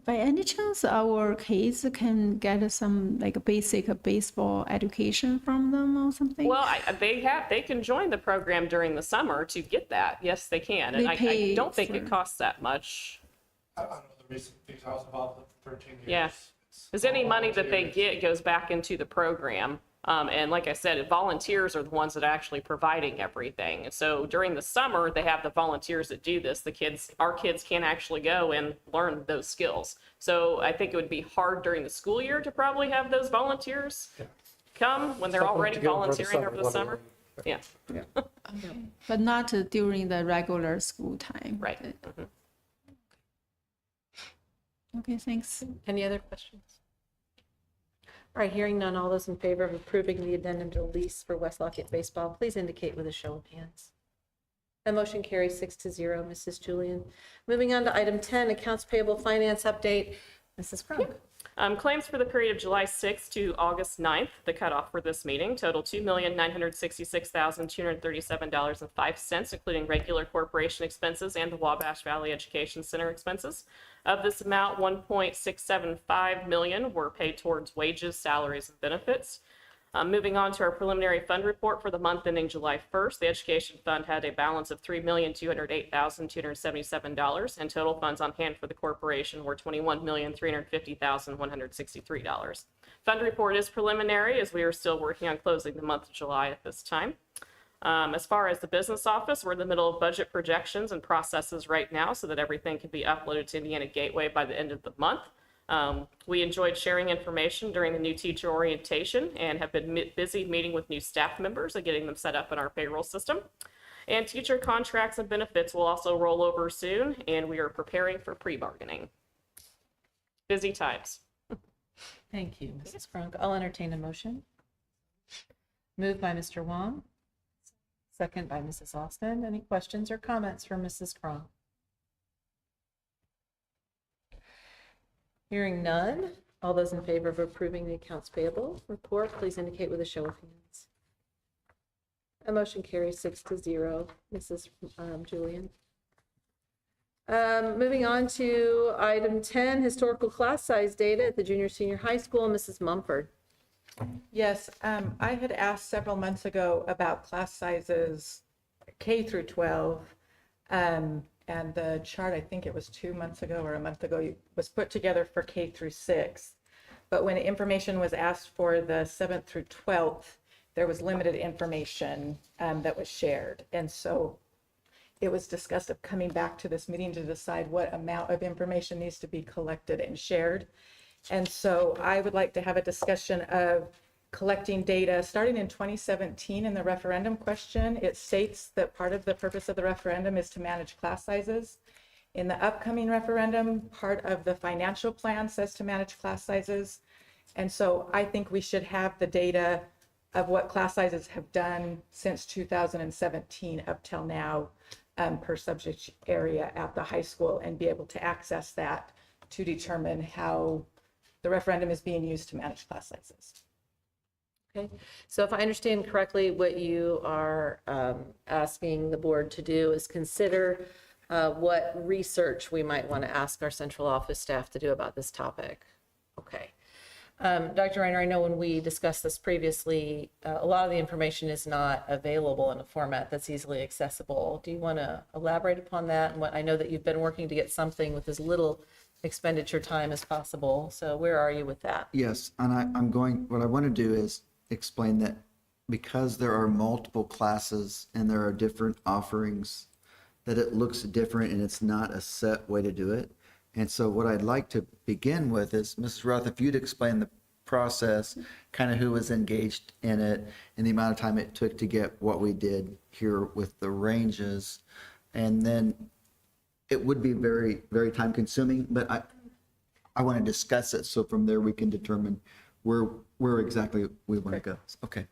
By any chance, our kids can get some like basic baseball education from them or something? Well, they can join the program during the summer to get that. Yes, they can, and They I pay don't think it for- costs that much. I don't know the recent things I was involved with 13 years. Yeah. Because any money that they get goes back into the program. And like I said, volunteers are the ones that are actually providing everything. And so during the summer, they have the volunteers that do this. Our kids can actually go and learn those skills. So I think it would be hard during the school year to probably have those volunteers come when they're already volunteering over the summer. Yeah, But not during the regular school time. right. Okay, thanks. Any other questions? All right, hearing none, all those in favor of approving the addendum to lease for West Lafayette Baseball, please indicate with a show of hands. The motion carries 6-0, Mrs. Julian. Moving on to item 10, accounts payable finance update. Mrs. Cronk. Claims for the period of July 6th to August 9th, the cutoff for this meeting, total $2,966,237.05, including regular corporation expenses and the Wabash Valley Education Center expenses. Of this amount, $1.675 million were paid towards wages, salaries, and benefits. Moving on to our preliminary fund report for the month ending July 1st, the Education Fund had a balance of $3,208,277, and total funds on hand for the corporation were $21,350,163. Fund report is preliminary, as we are still working on closing the month of July at this time. As far as the business office, we're in the middle of budget projections and processes right now so that everything can be uploaded to Indiana Gateway by the end of the month. We enjoyed sharing information during the new teacher orientation and have been busy meeting with new staff members and getting them set up in our payroll system. And teacher contracts and benefits will also roll over soon, and we are preparing for pre-bargaining. Busy times. Thank you, Mrs. Cronk. I'll entertain a motion. Moved by Mr. Wong. Second by Mrs. Austin. Any questions or comments from Mrs. Cronk? Hearing none, all those in favor of approving the accounts payable report, please indicate with a show of hands. A motion carries 6-0, Mrs. Julian. Moving on to item 10, historical class size data at the junior senior high school, Mrs. Mumford. Yes, I had asked several months ago about class sizes K through 12. And the chart, I think it was 2 months ago or a month ago, was put together for K through 6. But when information was asked for the 7th through 12th, there was limited information that was shared. And so it was discussed of coming back to this meeting to decide what amount of information needs to be collected and shared. And so I would like to have a discussion of collecting data starting in 2017 in the referendum question. It states that part of the purpose of the referendum is to manage class sizes. In the upcoming referendum, part of the financial plan says to manage class sizes. And so I think we should have the data of what class sizes have done since 2017 up till now per subject area at the high school and be able to access that to determine how the referendum is being used to manage class sizes. Okay, so if I understand correctly, what you are asking the board to do is consider what research we might want to ask our central office staff to do about this topic. Okay. Dr. Reiner, I know when we discussed this previously, a lot of the information is not available in a format that's easily accessible. Do you want to elaborate upon that? And what I know that you've been working to get something with as little expenditure time as possible. So where are you with that? Yes, and what I want to do is explain that because there are multiple classes and there are different offerings, that it looks different and it's not a set way to do it. And so what I'd like to begin with is, Mrs. Roth, if you'd explain the process, kind of who was engaged in it and the amount of time it took to get what we did here with the ranges. And then it would be very, very time consuming, but I want to discuss it. So from there we can determine where exactly we want to go. Okay.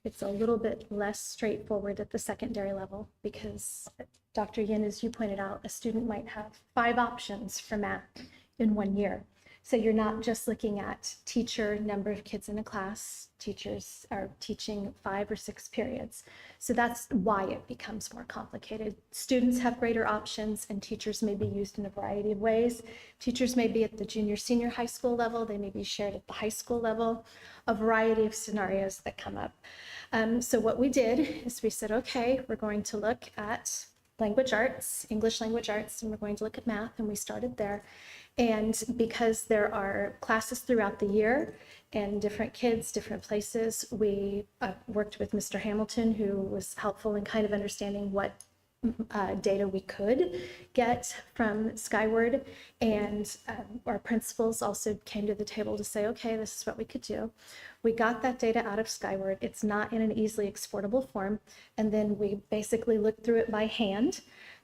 It's a little bit less straightforward at the secondary level because, Dr. Yin, as you pointed out, a student might have 5 options for math in 1 year. So you're not just looking at teacher, number of kids in a class. Teachers are teaching 5 or 6 periods. So that's why it becomes more complicated. Students have greater options and teachers may be used in a variety of ways. Teachers may be at the junior, senior high school level. They may be shared at the high school level, a variety of scenarios that come up. So what we did is we said, okay, we're going to look at language arts, English language arts, and we're going to look at math, and we started there. And because there are classes throughout the year and different kids, different places, we worked with Mr. Hamilton, who was helpful in kind of understanding what data we could get from Skyward. And our principals also came to the table to say, okay, this is what we could do. We got that data out of Skyward. It's not in an easily exportable form. And then we basically looked through it by hand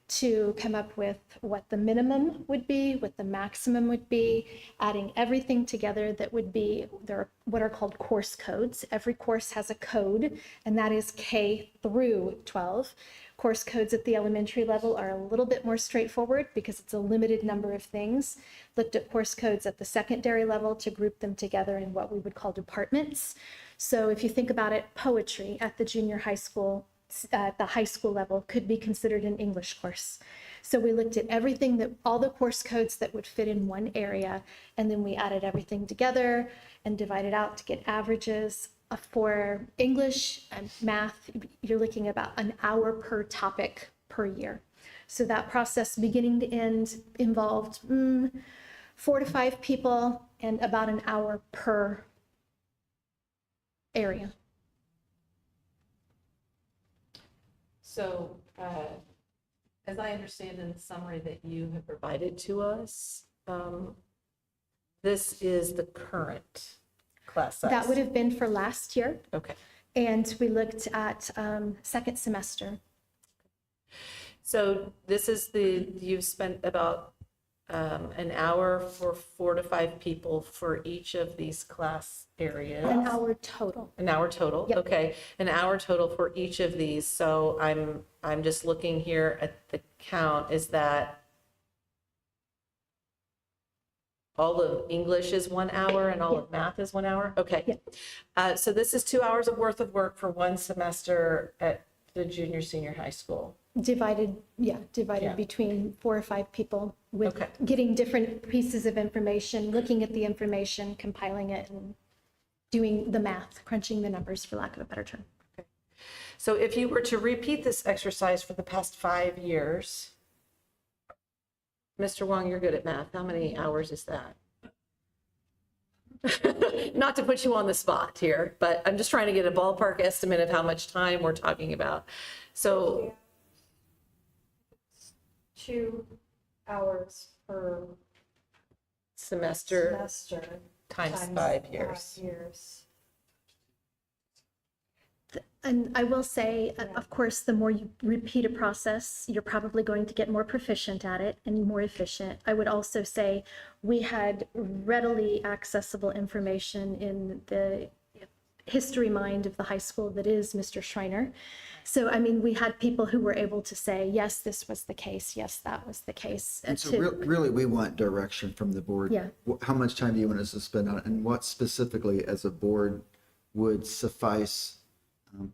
to come up with what the minimum would be, what the maximum would be, adding everything together that would be, there are what are called course codes. Every course has a code, and that is K through 12. Course codes at the elementary level are a little bit more straightforward because it's a limited number of things. Looked at course codes at the secondary level to group them together in what we would call departments. So if you think about it, poetry at the junior high school, at the high school level could be considered an English course. So we looked at everything that, all the course codes that would fit in one area, and then we added everything together and divided out to get averages. For English and math, you're looking at about an hour per topic per year. So that process beginning to end involved 4 to 5 people and about an hour per area. So, as I understand in the summary that you have provided to us, this is the current class size. That would have been for last year. Okay. And we looked at second semester. So this is you've spent about an hour for 4 to 5 people for each of these class areas. An hour total. An hour total. Yep. Okay, an hour total for each of these. So I'm just looking here at the count. Is that all of English is 1 hour and all of math is 1 hour? Okay. Yep. So this is 2 hours of worth of work for one semester at the junior, senior high school. Divided between 4 or 5 people with getting different pieces of information, looking at the information, compiling it, and doing the math, crunching the numbers, for lack of a better term. Okay. So if you were to repeat this exercise for the past 5 years, Mr. Wong, you're good at math. How many hours is that? Not to put you on the spot here, but I'm just trying to get a ballpark estimate of how much time we're talking about. So 2 hours per semester semester times 5 years. 5 years. And I will say, of course, the more you repeat a process, you're probably going to get more proficient at it and more efficient. I would also say we had readily accessible information in the history mind of the high school that is Mr. Schreiner. So, I mean, we had people who were able to say, yes, this was the case. Yes, that was the case. And so really, we want direction from the board. Yeah. How much time do you want us to spend on it, and what specifically as a board would suffice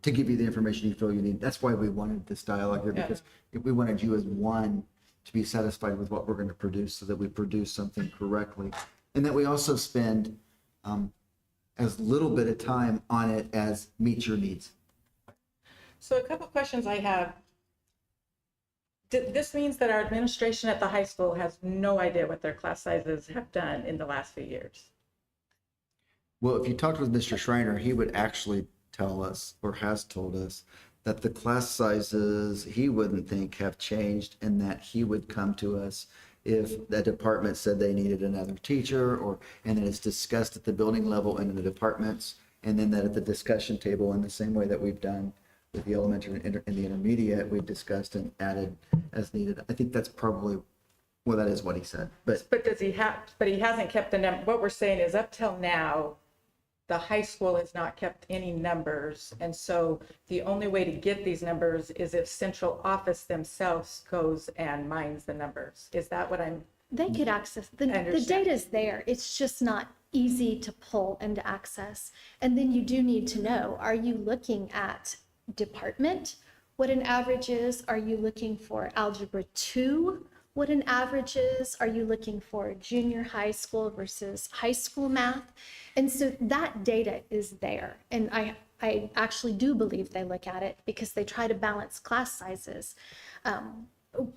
to give you the information you feel you need? That's why we wanted this dialogue here, because we wanted you as one to be satisfied with what we're going to produce, so that we produce something correctly, and that we also spend as little bit of time on it as meets your needs. So a couple questions I have. This means that our administration at the high school has no idea what their class sizes have done in the last few years. Well, if you talked with Mr. Schreiner, he would actually tell us, or has told us, that the class sizes he wouldn't think have changed, and that he would come to us if the department said they needed another teacher, and then it's discussed at the building level and in the departments, and then that at the discussion table, in the same way that we've done with the elementary and the intermediate, we've discussed and added as needed. I think that's probably, well, that is what he said. But does he have? But he hasn't kept the number. What we're saying is, up till now, the high school has not kept any numbers, and so the only way to get these numbers is if central office themselves goes and mines the numbers. Is that what I'm They could access, the understand. data's there. It's just not easy to pull and to access. And then you do need to know, are you looking at department, what an average is? Are you looking for Algebra 2, what an average is? Are you looking for junior high school versus high school math? And so that data is there. And I actually do believe they look at it because they try to balance class sizes.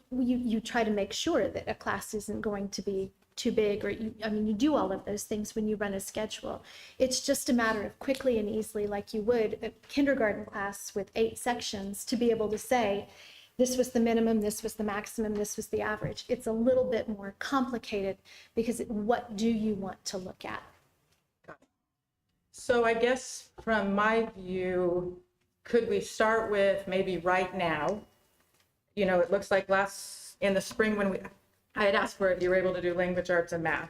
You try to make sure that a class isn't going to be too big, or you do all of those things when you run a schedule. It's just a matter of quickly and easily, like you would a kindergarten class with 8 sections, to be able to say, this was the minimum, this was the maximum, this was the average. It's a little bit more complicated because what do you want to look at? So I guess from my view, could we start with maybe right now? You know, it looks like in the spring when I had asked for if you were able to do language arts and math.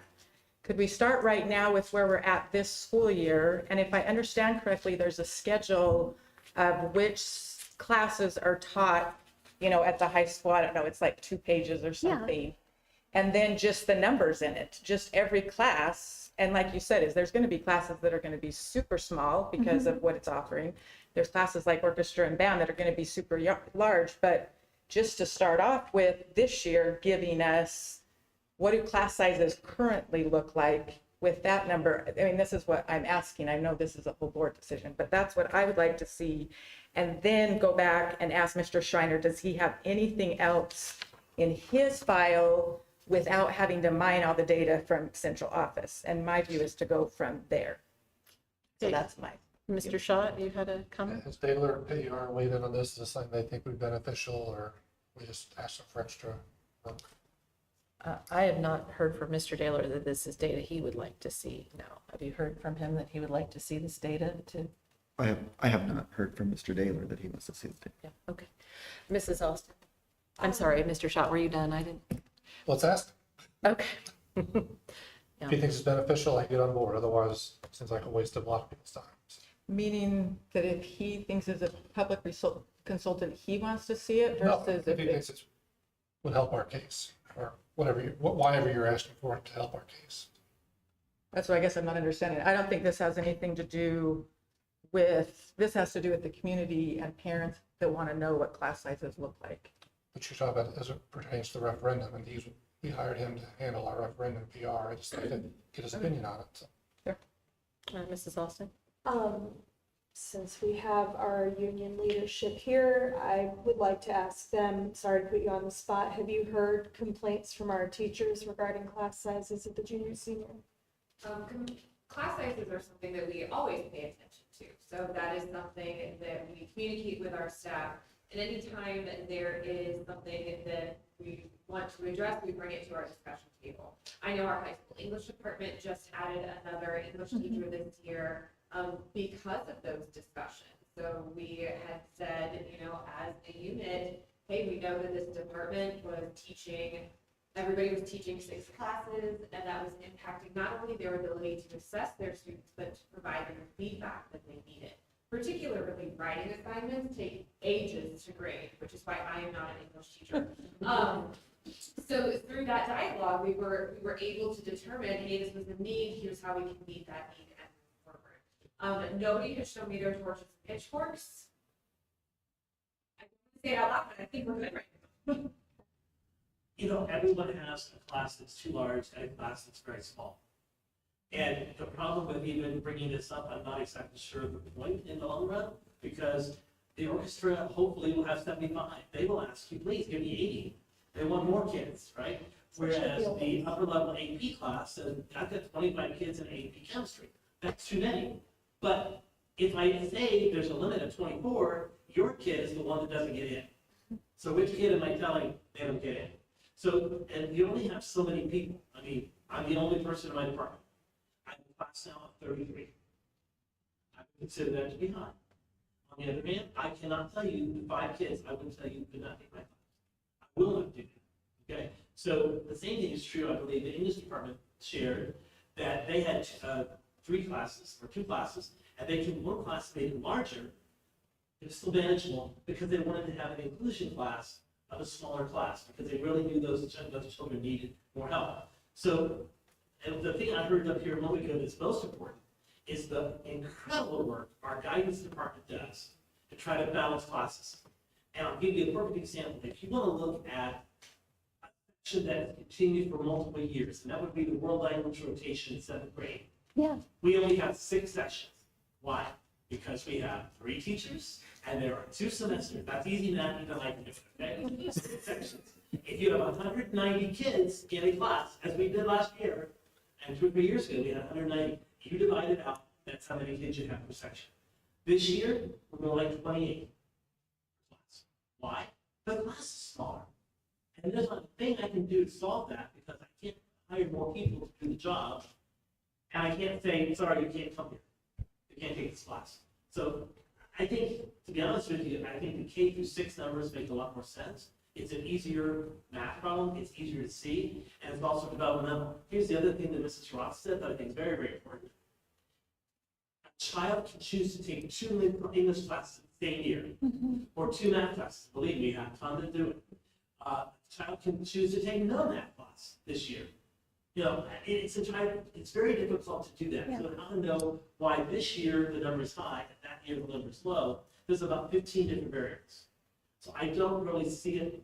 Could we start right now with where we're at this school year? And if I understand correctly, there's a schedule of which classes are taught, you know, at the high school. I don't know, it's like 2 pages or something. And then just the numbers in it, just every class. And like you said, there's going to be classes that are going to be super small because of what it's offering. There's classes like orchestra and band that are going to be super large, but just to start off with this year, giving us what do class sizes currently look like with that number. I mean, this is what I'm asking. I know this is a whole board decision, but that's what I would like to see. And then go back and ask Mr. Schreiner, does he have anything else in his file without having to mine all the data from central office? And my view is to go from there. So that's my. Mr. Shaw, you had a comment? Has Baylor and PER weighed in on this? Is this something they think would be beneficial, or we just ask them for extra work? I have not heard from Mr. Daylor that this is data he would like to see. No. Have you heard from him that he would like to see this data too? I have not heard from Mr. Daylor that he wants to see the data. Yeah, okay. Mrs. Austin? I'm sorry, Mr. Schott, were you done? I didn't. Let's ask. Okay. If he thinks it's beneficial, I get on board. Otherwise, it seems like a waste of a lot of people's time. Meaning that if he thinks as a public consultant, he wants to see it No, versus if he thinks it would help our case, or whatever you're asking for to help our case. That's what I guess I'm not understanding. I don't think this has anything to do with, this has to do with the community and parents that want to know what class sizes look like. But you're talking about as it pertains to the referendum, and we hired him to handle our referendum PR. I just like to get his opinion on it. So. Mrs. Austin? Since we have our union leadership here, I would like to ask them, sorry to put you on the spot, have you heard complaints from our teachers regarding class sizes at the junior senior? Class sizes are something that we always pay attention to. So that is something that we communicate with our staff. And anytime there is something that we want to address, we bring it to our discussion table. I know our high school English department just added another English teacher this year because of those discussions. So we had said, you know, as a unit, hey, we know that this department was teaching, everybody was teaching 6 classes, and that was impacting not only their ability to assess their students, but to provide them the feedback that they needed. Particularly writing assignments take ages to grade, which is why I am not an English teacher. So through that dialogue, we were able to determine, hey, this was a need, here's how we can meet that need and move forward. Nobody has shown me their torches and pitchforks. I don't want to say it out loud, but I think we're good right now. You know, everyone has a class that's too large and a class that's very small. And the problem with even bringing this up, I'm not exactly sure of the point in the long run, because the orchestra hopefully will have 75. They will ask you, please give me 80. They want more kids, right? Whereas the upper level AP class, and I've got 25 kids in AP chemistry. That's too many. But if I say there's a limit of 24, your kid is the one that doesn't get in. So which kid am I telling they don't get in? So, and you only have so many people. I mean, I'm the only person in my department. I have a class now of 33. I would consider that to be high. On the other hand, I cannot tell you 5 kids. I wouldn't tell you could not take my class. I will not do that. Okay. So the same thing is true. I believe the English department shared that they had 3 classes or 2 classes, and they took one class made it larger. It was still manageable because they wanted to have an inclusion class of a smaller class because they really knew those children needed more help. So, and the thing I heard up here a moment ago that's most important is the incredible work our guidance department does to try to balance classes. And I'll give you a perfect example. If you want to look at a section that has continued for multiple years, and that would be the world language rotation in 7th grade. Yeah. We only have 6 sessions. Why? Because we have 3 teachers and there are 2 semesters. That's easy math, you can like it, okay? 6 sections. If you have 190 kids in a class, as we did last year, and 2 or 3 years ago, we had 190. You divide it out, that's how many kids you have per section. This year, we're going like 28 per class. Why? The class is smaller. And there's not a thing I can do to solve that because I can't hire more people to do the job. And I can't say, sorry, you can't come here. You can't take this class. So I think, to be honest with you, I think the K through 6 numbers make a lot more sense. It's an easier math problem, it's easier to see, and it's also developmental. Here's the other thing that Mrs. Roth said that I think is very, very important. A child can choose to take 2 English classes the same year, or 2 math classes. Believe me, I have time to do it. A child can choose to take no math class this year. You know, it's very difficult to do that. Yeah. So I don't know why this year the number is high and that year the number is low. There's about 15 different variables. So I don't really see it.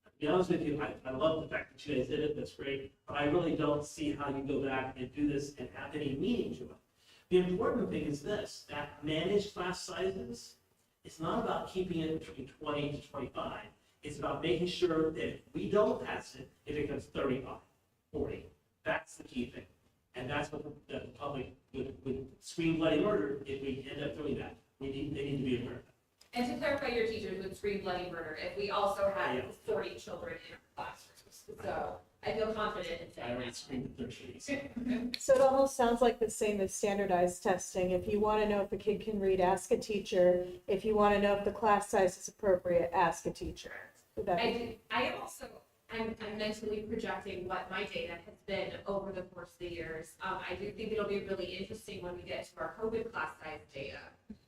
To be honest with you, I love the fact that you guys did it. That's great. But I really don't see how you go back and do this and have any meaning to it. The important thing is this, that managed class sizes, it's not about keeping it between 20 to 25. It's about making sure that if we don't pass it, it becomes 35, 40. That's the key thing. And that's what the public would scream bloody murder if we end up doing that. They need to be aware of that. And to clarify, your teachers would scream bloody murder if we also had 40 children in our classrooms. So I feel confident in I saying already that. screamed at their trees. So it almost sounds like the same as standardized testing. If you want to know if a kid can read, ask a teacher. If you want to know if the class size is appropriate, ask a teacher. Would that be- I am also, I'm mentally projecting what my data has been over the course of the years. I do think it'll be really interesting when we get to our COVID class size data.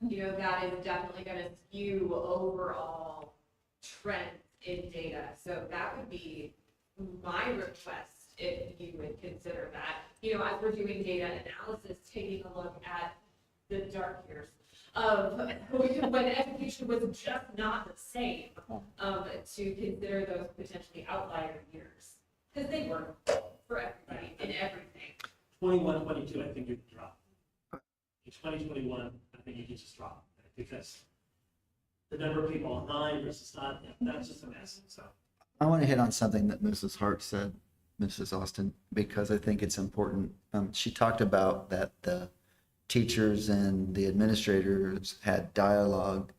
You know, that is definitely going to skew overall trends in data. So that would be my request if you would consider that. You know, as we're doing data analysis, taking a look at the dark years of when education was just not the same, to consider those potentially outlier years. Because they were for everybody in everything. 21, 22, I think you can drop. In 2021, I think you can just drop because the number of people online versus not, that's just a mess. So I want to hit on something that Mrs. Hart said, Mrs. Austin, because I think it's important. She talked about that the teachers and the administrators had dialogue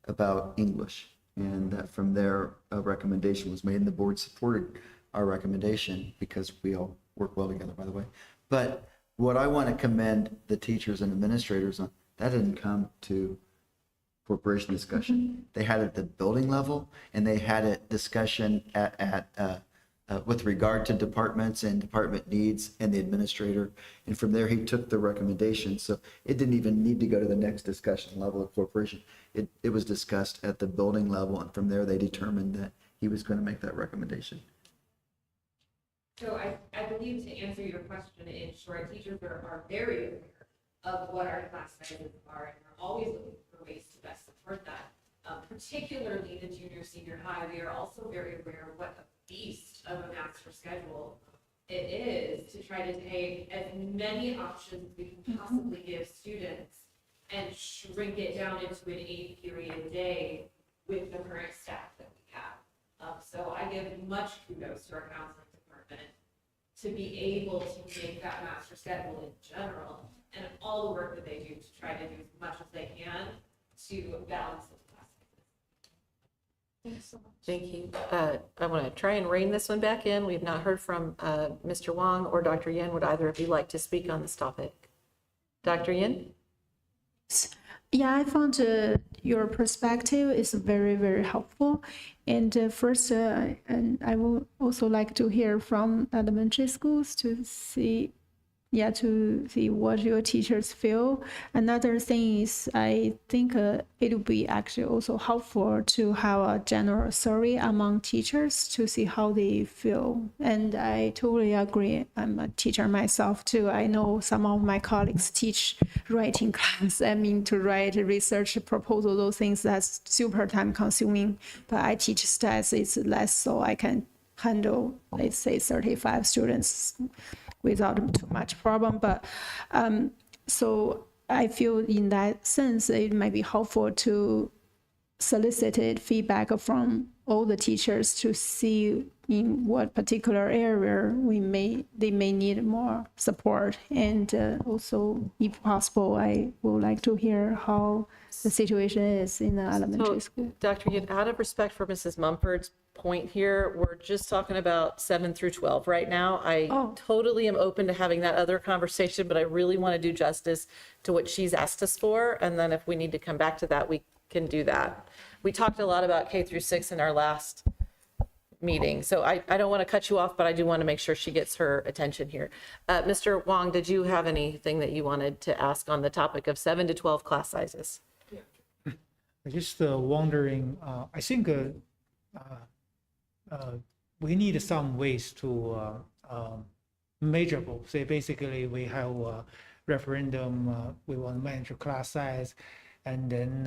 about English, and that from there a recommendation was made, and the board supported our recommendation because we all work well together, by the way. But what I want to commend the teachers and administrators on, that didn't come to corporation discussion. They had it at the building level, and they had a discussion with regard to departments and department needs and the administrator. And from there, he took the recommendation. So it didn't even need to go to the next discussion level of corporation. It was discussed at the building level, and from there, they determined that he was going to make that recommendation. So I believe, to answer your question in short, teachers are very aware of what our class sizes are, and we're always looking for ways to best support that. Particularly the junior, senior high, we are also very aware of what a beast of a master schedule it is to try to take as many options as we can possibly give students and shrink it down into an 8-period day with the current staff that we have. So I give much kudos to our counseling department to be able to make that master schedule in general and all the work that they do to try to do as much as they can to balance the class. Thanks so much. Thank you. I want to try and rein this one back in. We've not heard from Mr. Wong or Dr. Yin. Would either of you like to speak on this topic? Dr. Yin? Yeah, I found your perspective is very, very helpful. And first, and I would also like to hear from elementary schools to see yeah, to see what your teachers feel. Another thing is, I think it would be actually also helpful to have a general survey among teachers to see how they feel. And I totally agree. I'm a teacher myself too. I know some of my colleagues teach writing class. I mean, to write a research proposal, those things that's super time consuming. But I teach stats, it's less, so I can handle, let's say, 35 students without too much problem. But so I feel in that sense, it might be helpful to solicit feedback from all the teachers to see in what particular area they may need more support. And also, if possible, I would like to hear how the situation is in the elementary school. Dr. Yin, out of respect for Mrs. Mumford's point here, we're just talking about 7 through 12 right now. I totally am open to having that other conversation, but I really want to do justice to what she's asked us for. And then if we need to come back to that, we can do that. We talked a lot about K through 6 in our last meeting. So I don't want to cut you off, but I do want to make sure she gets her attention here. Mr. Wong, did you have anything that you wanted to ask on the topic of 7 to 12 class sizes? I'm just wondering, I think we need some ways to measurable. Say basically we have a referendum, we want to manage class size, and then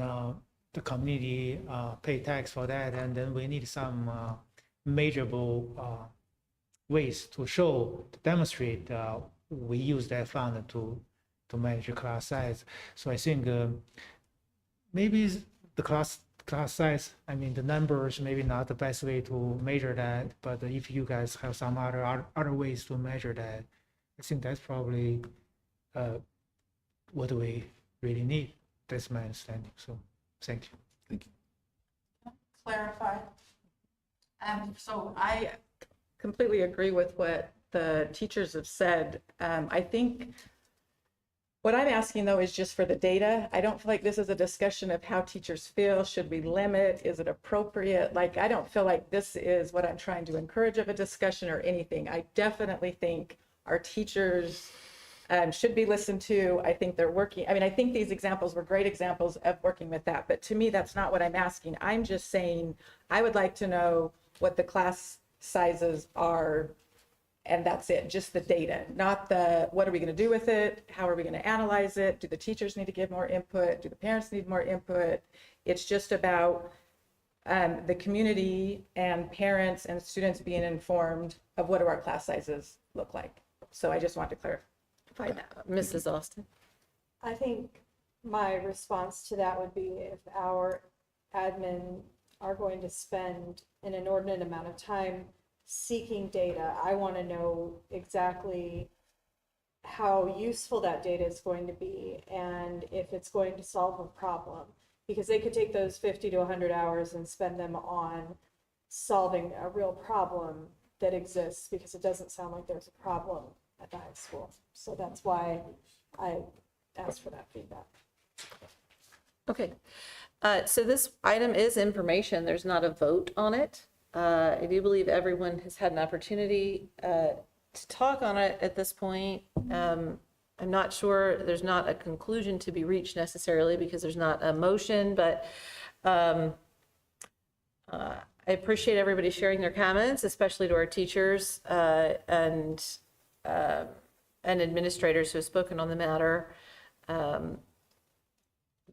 the community pay tax for that, and then we need some measurable ways to show, to demonstrate we use that fund to manage the class size. So I think maybe the class size, I mean, the numbers maybe not the best way to measure that, but if you guys have some other ways to measure that, I think that's probably what we really need. That's my understanding. So thank you. Thank you. Clarify. So I completely agree with what the teachers have said. I think what I'm asking though is just for the data. I don't feel like this is a discussion of how teachers feel. Should we limit? Is it appropriate? Like, I don't feel like this is what I'm trying to encourage of a discussion or anything. I definitely think our teachers should be listened to. I think they're working. I mean, I think these examples were great examples of working with that, but to me, that's not what I'm asking. I'm just saying, I would like to know what the class sizes are, and that's it, just the data, not the, what are we going to do with it? How are we going to analyze it? Do the teachers need to give more input? Do the parents need more input? It's just about the community and parents and students being informed of what do our class sizes look like. So I just want to clarify that. Mrs. Austin? I think my response to that would be if our admin are going to spend an inordinate amount of time seeking data, I want to know exactly how useful that data is going to be and if it's going to solve a problem. Because they could take those 50 to 100 hours and spend them on solving a real problem that exists, because it doesn't sound like there's a problem at the high school. So that's why I asked for that feedback. Okay. So this item is information. There's not a vote on it. I do believe everyone has had an opportunity to talk on it at this point. I'm not sure, there's not a conclusion to be reached necessarily because there's not a motion, but I appreciate everybody sharing their comments, especially to our teachers and administrators who have spoken on the matter.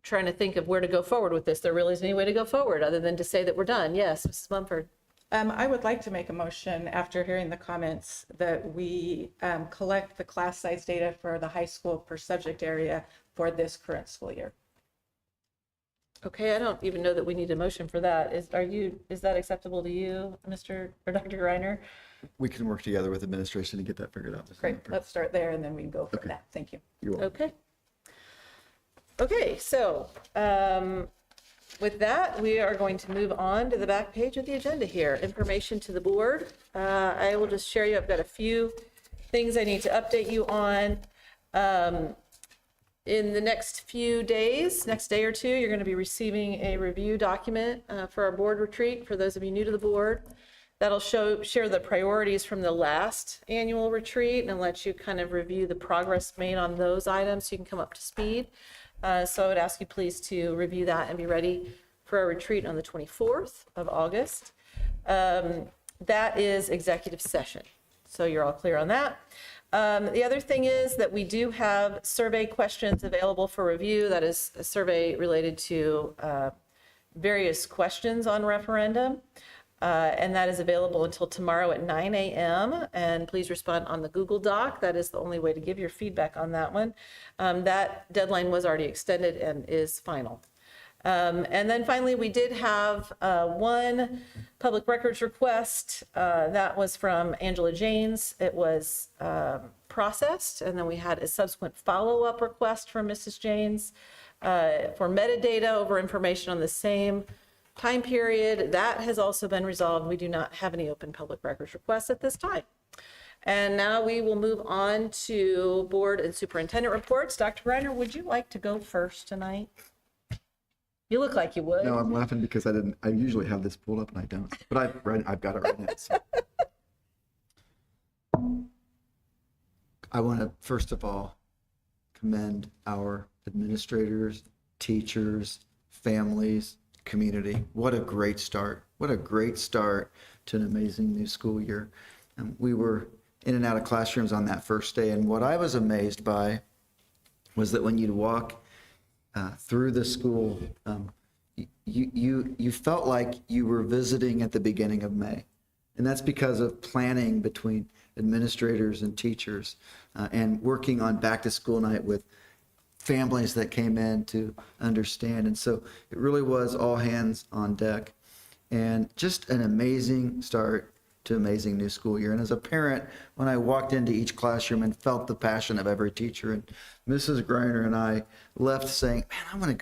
Trying to think of where to go forward with this. There really isn't any way to go forward other than to say that we're done. Yes, Mrs. Mumford. I would like to make a motion after hearing the comments that we collect the class size data for the high school per subject area for this current school year. Okay, I don't even know that we need a motion for that. Is that acceptable to you, Mr. or Dr. Reiner? We can work together with administration to get that figured out. Great, let's start there and then we can go from that. Thank you. You're welcome. Okay. Okay, so with that, we are going to move on to the back page of the agenda here. Information to the board. I will just share you, I've got a few things I need to update you on. In the next few days, next day or two, you're going to be receiving a review document for our board retreat for those of you new to the board. That'll share the priorities from the last annual retreat and let you kind of review the progress made on those items so you can come up to speed. So I would ask you please to review that and be ready for our retreat on the 24th of August. That is executive session. So you're all clear on that. The other thing is that we do have survey questions available for review. That is a survey related to various questions on referendum. And that is available until tomorrow at 9 a.m. And please respond on the Google Doc. That is the only way to give your feedback on that one. That deadline was already extended and is final. And then finally, we did have one public records request. That was from Angela Janes. It was processed, and then we had a subsequent follow-up request from Mrs. Janes for metadata over information on the same time period. That has also been resolved. We do not have any open public records requests at this time. And now we will move on to board and superintendent reports. Dr. Greiner, would you like to go first tonight? You look like you would. No, I'm laughing because I usually have this pulled up and I don't, but I've got it right now. So. I want to, first of all, commend our administrators, teachers, families, community. What a great start. What a great start to an amazing new school year. We were in and out of classrooms on that first day, and what I was amazed by was that when you'd walk through the school, you felt like you were visiting at the beginning of May. And that's because of planning between administrators and teachers and working on back to school night with families that came in to understand. And so it really was all hands on deck and just an amazing start to amazing new school year. And as a parent, when I walked into each classroom and felt the passion of every teacher, and Mrs. Greiner and I left saying, man, I want to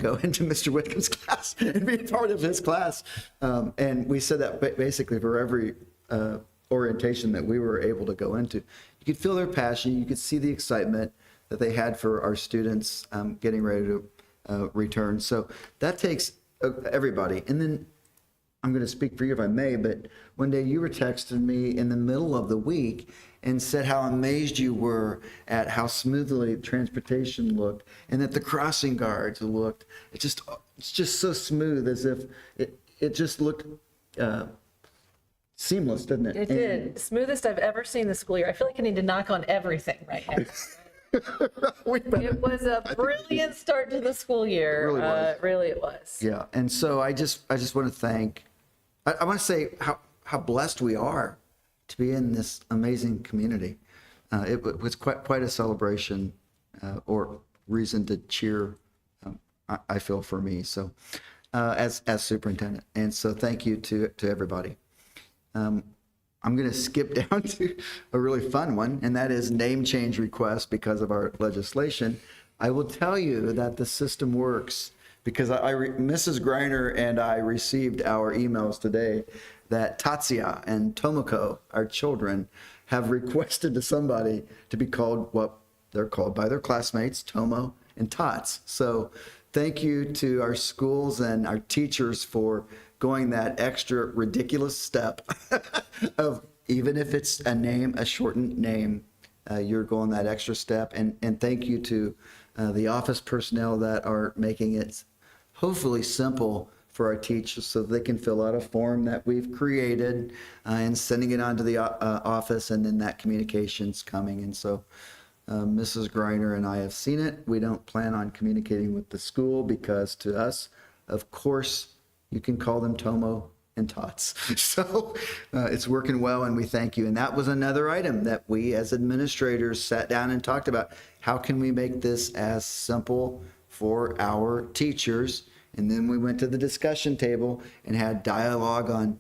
go into Mr. Whitcomb's class and be a part of his class. And we said that basically for every orientation that we were able to go into. You could feel their passion. You could see the excitement that they had for our students getting ready to return. So that takes everybody. And then I'm going to speak for you if I may, but one day you were texting me in the middle of the week and said how amazed you were at how smoothly transportation looked and that the crossing guards looked. It's just so smooth, as if it just looked seamless, didn't it? It did. Smoothest I've ever seen the school year. I feel like I need to knock on everything right now. It was a brilliant start to the school year. Really was. Really it was. Yeah, and so I just want to thank. I want to say how blessed we are to be in this amazing community. It was quite a celebration or reason to cheer. I feel for me so as superintendent, and so thank you to everybody. I'm going to skip down to a really fun one, and that is name change requests because of our legislation. I will tell you that the system works because Mrs. Greiner and I received our emails today that Tatsia and Tomoko, our children, have requested to somebody to be called what they're called by their classmates, Tomo and Tots. So thank you to our schools and our teachers for going that extra ridiculous step of, even if it's a name, a shortened name, you're going that extra step. And thank you to the office personnel that are making it hopefully simple for our teachers so they can fill out a form that we've created and sending it on to the office, and then that communication's coming. And so Mrs. Greiner and I have seen it. We don't plan on communicating with the school because to us, of course, you can call them Tomo and Tots. So it's working well, and we thank you. And that was another item that we as administrators sat down and talked about. How can we make this as simple for our teachers? And then we went to the discussion table and had dialogue on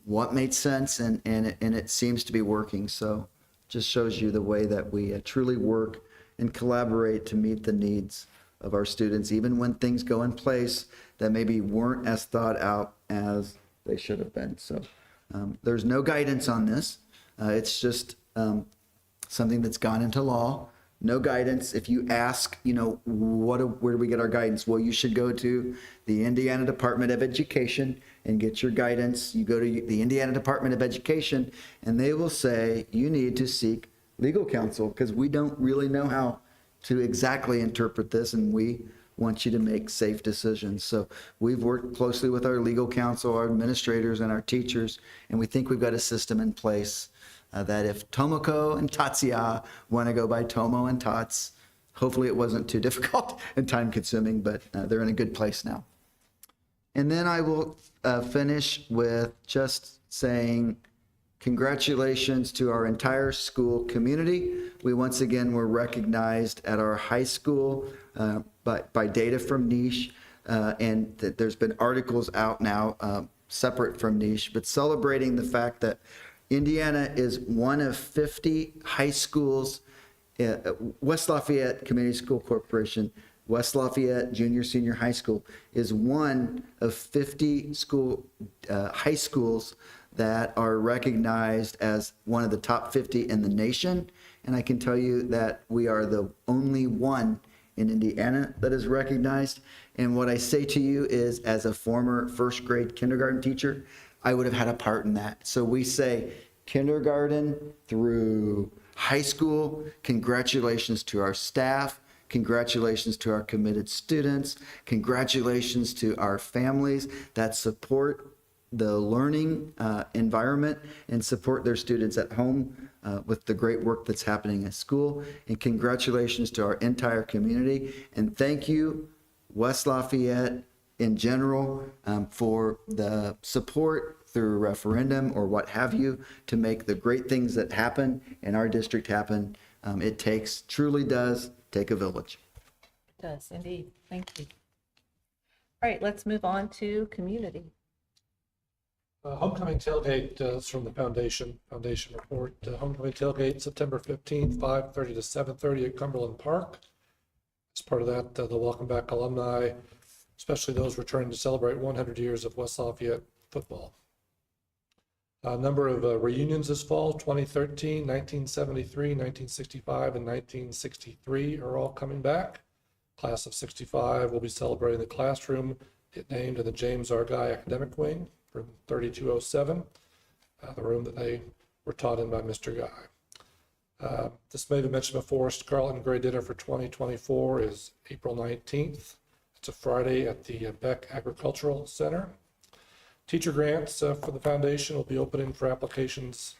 what made sense, and it seems to be working. So just shows you the way that we truly work and collaborate to meet the needs of our students, even when things go in place that maybe weren't as thought out as they should have been. So there's no guidance on this. It's just something that's gone into law. no guidance. If you ask, where do we get our guidance? Well, you should go to the Indiana Department of Education and get your guidance. You go to the Indiana Department of Education and they will say you need to seek legal counsel because we don't really know how to exactly interpret this, and we want you to make safe decisions. So we've worked closely with our legal counsel, our administrators, and our teachers, and we think we've got a system in place that if Tomoko and Tatsuya want to go by Tomo and Tats, hopefully it wasn't too difficult and time consuming, but they're in a good place now. And then I will finish with just saying congratulations to our entire school community. We once again were recognized at our high school by data from Niche, and that there's been articles out now separate from Niche, but celebrating the fact that Indiana is one of 50 high schools, West Lafayette Community School Corporation, West Lafayette Junior Senior High School is one of 50 high schools that are recognized as one of the top 50 in the nation. And I can tell you that we are the only one in Indiana that is recognized. And what I say to you is, as a former first grade kindergarten teacher, I would have had a part in that. So we say kindergarten through high school, congratulations to our staff, congratulations to our committed students, congratulations to our families that support the learning environment and support their students at home with the great work that's happening at school. And congratulations to our entire community. And thank you, West Lafayette in general, for the support through a referendum or what have you to make the great things that happen in our district happen. It truly does take a village. It does, indeed. Thank you. All right, let's move on to community. Homecoming tailgate is from the foundation report. Homecoming tailgate, September 15th, 5:30 to 7:30 at Cumberland Park. As part of that, the Welcome Back alumni, especially those returning to celebrate 100 years of West Lafayette football. A number of reunions this fall, 2013, 1973, 1965, and 1963 are all coming back. Class of 65 will be celebrating the classroom it named in the James R. Guy Academic Wing, room 3207, the room that they were taught in by Mr. Guy. This may have been mentioned before. Scarlet and Gray Dinner for 2024 is April 19th. It's a Friday at the Beck Agricultural Center. Teacher grants for the foundation will be opening for applications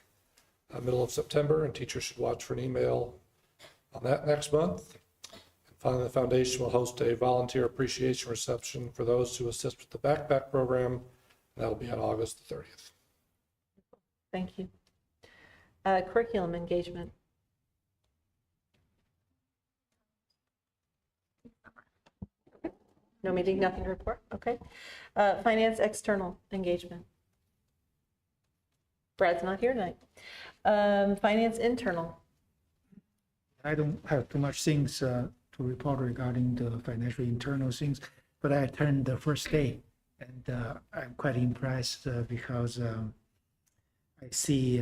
middle of September, and teachers should watch for an email on that next month. And finally, the foundation will host a volunteer appreciation reception for those who assist with the backpack program, and that'll be on August the 30th. Thank you. Curriculum engagement. No meeting, nothing to report. Okay. Finance external engagement. Brad's not here tonight. Finance internal. I don't have too much things to report regarding the financial internal things, but I attended the first day, and I'm quite impressed because I see,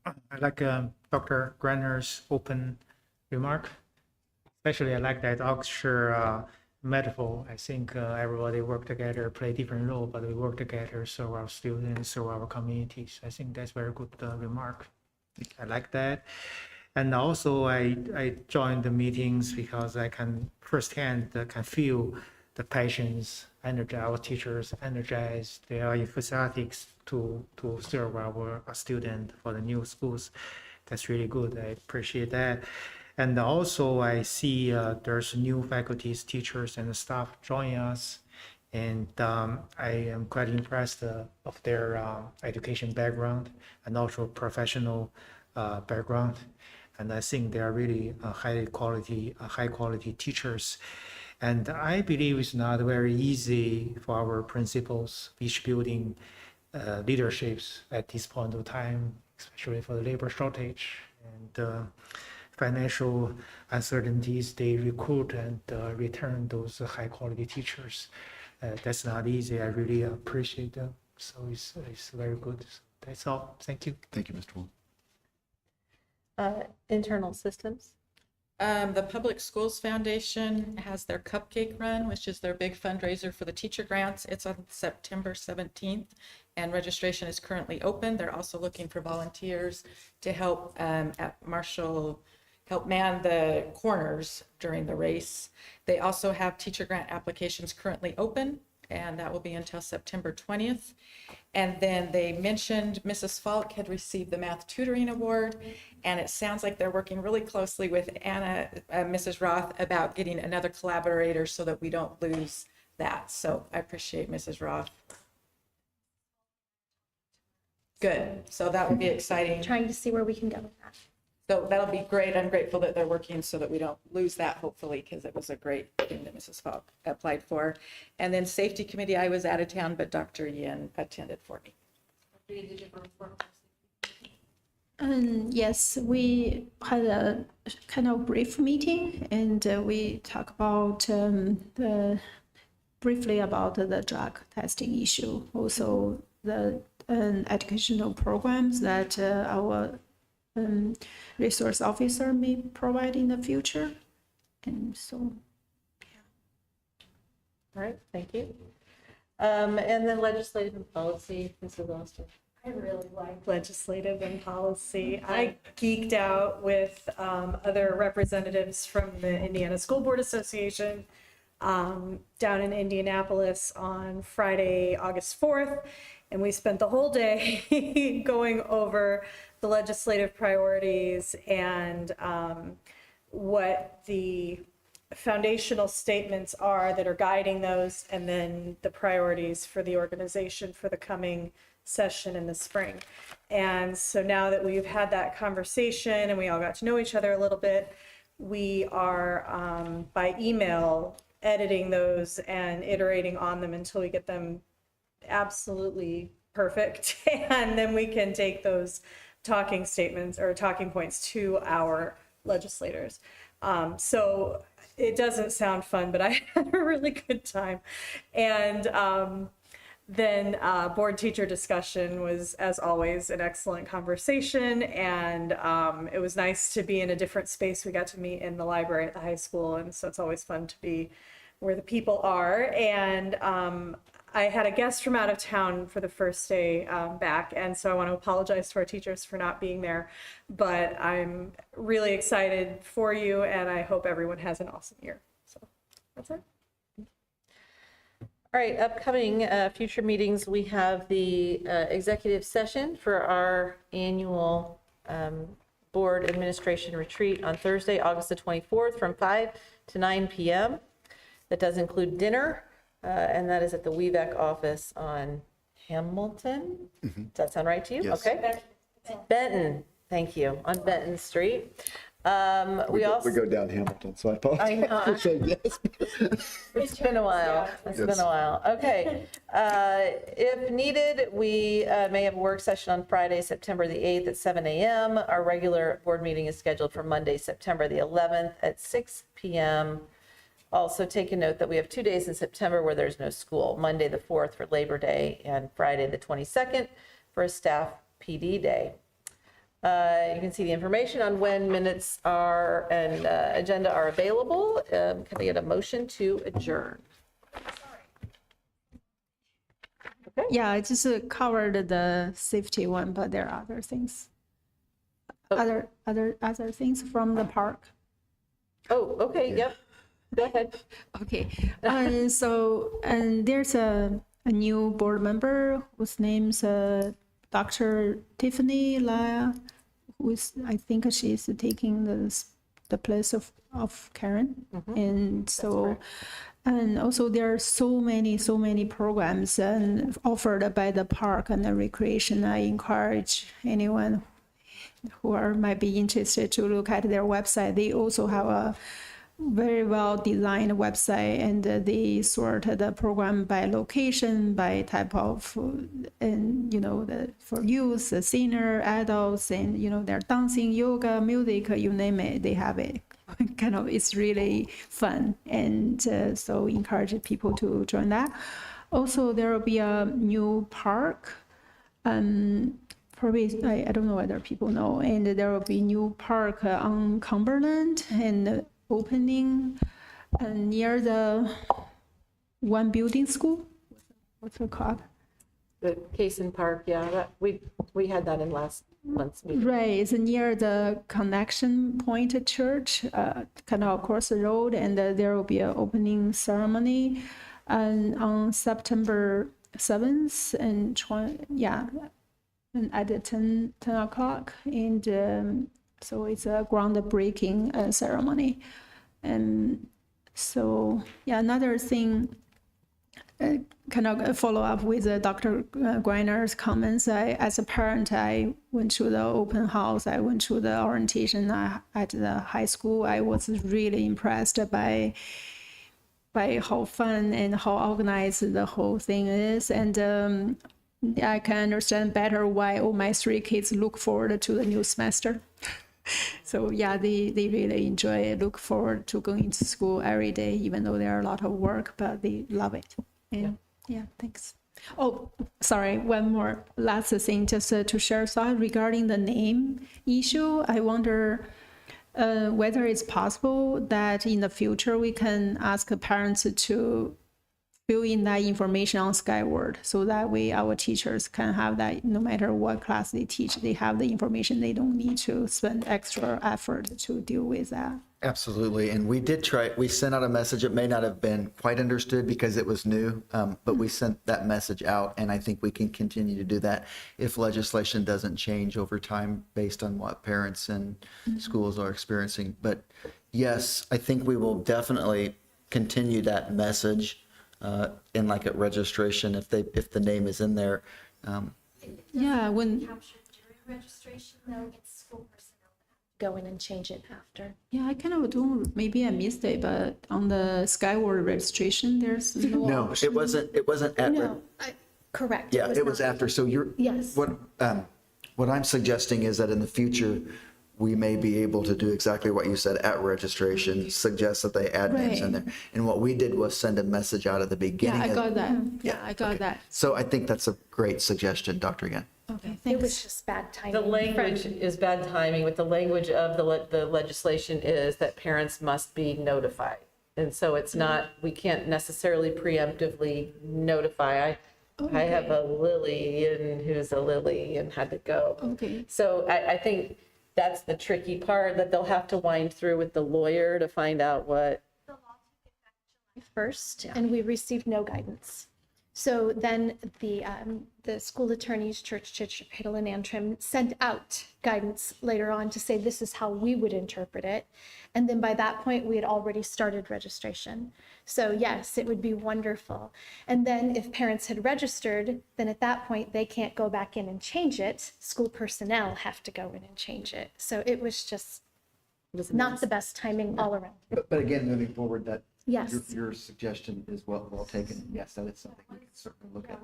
I like Dr. Granner's open remark. Especially I like that Oxford metaphor. I think everybody work together, play different role, but we work together, serve our students, serve our communities. I think that's very good remark. I like that. And also I joined the meetings because I can firsthand can feel the passions, energy, our teachers energized. They are enthusiastic to serve our student for the new schools. That's really good. I appreciate that. And also I see there's new faculties, teachers, and staff joining us. And I am quite impressed of their education background and also professional background. And I think they are really high quality teachers. And I believe it's not very easy for our principals, each building leaderships at this point of time, especially for the labor shortage and financial uncertainties. They recruit and return those high quality teachers. That's not easy. I really appreciate them. So it's very good. That's all. Thank you. Thank you, Mr. Wong. Internal systems. The Public Schools Foundation has their Cupcake Run, which is their big fundraiser for the teacher grants. It's on September 17th, and registration is currently open. They're also looking for volunteers to help help man the corners during the race. They also have teacher grant applications currently open, and that will be until September 20th. And then they mentioned Mrs. Falk had received the Math Tutoring Award, and it sounds like they're working really closely with Mrs. Roth, about getting another collaborator so that we don't lose that. So I appreciate Mrs. Roth. Good. So that will be exciting. Trying to see where we can go with that. So that'll be great. I'm grateful that they're working so that we don't lose that, hopefully, because it was a great thing that Mrs. Falk applied for. And then Safety Committee, I was out of town, but Dr. Yin attended for me. Yes, we had a kind of brief meeting, and we talked about briefly about the drug testing issue, also the educational programs that our resource officer may provide in the future. And so, All right, thank you. And then legislative and policy, Mrs. Austin. I really like legislative and policy. I geeked out with other representatives from the Indiana School Board Association down in Indianapolis on Friday, August 4th. And we spent the whole day going over the legislative priorities and what the foundational statements are that are guiding those, and then the priorities for the organization for the coming session in the spring. And so now that we've had that conversation and we all got to know each other a little bit, we are by email editing those and iterating on them until we get them absolutely perfect. And then we can take those talking statements or talking points to our legislators. So it doesn't sound fun, but I had a really good time. And then board teacher discussion was, as always, an excellent conversation. And it was nice to be in a different space. We got to meet in the library at the high school. And so it's always fun to be where the people are. And I had a guest from out of town for the first day back, and so I want to apologize to our teachers for not being there, but I'm really excited for you, and I hope everyone has an awesome year. So that's it. All right, upcoming future meetings, we have the executive session for our annual board administration retreat on Thursday, August the 24th from 5 to 9 p.m. That does include dinner. And that is at the WEVAC office on Hamilton. Does that sound right to you? Yes. Okay. Benton, thank you, on Benton Street. We go down Hamilton, so I apologize. I know. for saying yes. It's been a while. It's been a while. Okay. If needed, we may have a work session on Friday, September the 8th at 7 a.m. Our regular board meeting is scheduled for Monday, September the 11th at 6 p.m. Also, take a note that we have 2 days in September where there's no school, Monday the 4th for Labor Day and Friday the 22nd for a staff PD day. You can see the information on when minutes are and agenda are available. Can I get a motion to adjourn? Okay. yeah, I just covered the safety one, but there are other things. Other things from the park. Oh, okay, yep. Go ahead. Okay, and there's a new board member whose name's Dr. Tiffany Laya, I think she's taking the place of Karen. And so, and also there are so many programs offered by the park and the recreation. I encourage anyone who might be interested to look at their website. They also have a very well designed website, and they sort the program by location, by type of, and for youth, senior, adults, and they're dancing, yoga, music, you name it, they have it. Kind of, it's really fun, and so encourage people to join that. Also, there will be a new park probably, I don't know whether people know, and there will be new park on Cumberland and opening near the one building school. What's it called? The Cason Park, yeah, that, we had that in last month's meeting. Right, it's near the Connection Point Church, kind of across the road, and there will be an opening ceremony on September 7th and at 10 o'clock. And so it's a groundbreaking ceremony. And so, yeah, another thing, kind of follow up with Dr. Greiner's comments. As a parent, I went to the open house. I went to the orientation at the high school. I was really impressed by how fun and how organized the whole thing is. And I can understand better why all my 3 kids look forward to the new semester. So yeah, they really look forward to going to school every day, even though there are a lot of work, but they love it. And yeah, thanks. Oh, sorry, one more last thing, just to share thought regarding the name issue. I wonder whether it's possible that in the future we can ask parents to fill in that information on Skyward, so that way our teachers can have that no matter what class they teach, they have the information. They don't need to spend extra effort to deal with that. Absolutely. And we sent out a message. It may not have been quite understood because it was new, but we sent that message out, and I think we can continue to do that if legislation doesn't change over time based on what parents and schools are experiencing. But yes, I think we will definitely continue that message in like at registration if the name is in there. Yeah, when Captured during registration, though, it's school personnel that have to go in and change it after. yeah, I kind of don't. Maybe I missed it, but on the Skyward registration, there's no. No, option. it wasn't at. No, correct. Yeah, it was not. after. So Yes. What I'm suggesting is that in the future, we may be able to do exactly what you said at registration, suggest that they add names in there. And what we did was send a message out at the beginning. Yeah, I got that. Yeah, I got that. So I think that's a great suggestion, Dr. Yan. Okay, It thanks. was just bad timing. The language is bad timing, but the language of the legislation is that parents must be notified. And so it's not, we can't necessarily preemptively notify. I have a Lily and who's a Lily and had to go. Okay. So I think that's the tricky part, that they'll have to wind through with the lawyer to find out what. First, and we received no guidance. So then the school attorneys, Church, Hittle, and Antrim sent out guidance later on to say this is how we would interpret it. And then by that point, we had already started registration. So yes, it would be wonderful. And then if parents had registered, then at that point, they can't go back in and change it. School personnel have to go in and change it. So it was just not the best timing all around. But again, moving forward, that Yes. your suggestion is well taken. Yes, that is something we can certainly look at.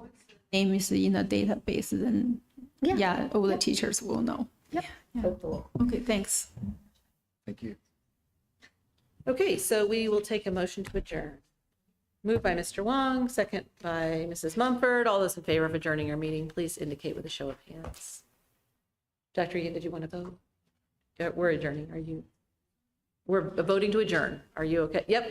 Name is in a database, then yeah, all the teachers will know. Yep. Hopefully. Okay, thanks. Thank you. Okay, so we will take a motion to adjourn. Moved by Mr. Wong, second by Mrs. Mumford. All those in favor of adjourning our meeting, please indicate with a show of hands. Dr. Yin, did you want to vote? We're adjourning. Are you? We're voting to adjourn. Are you okay? Yep.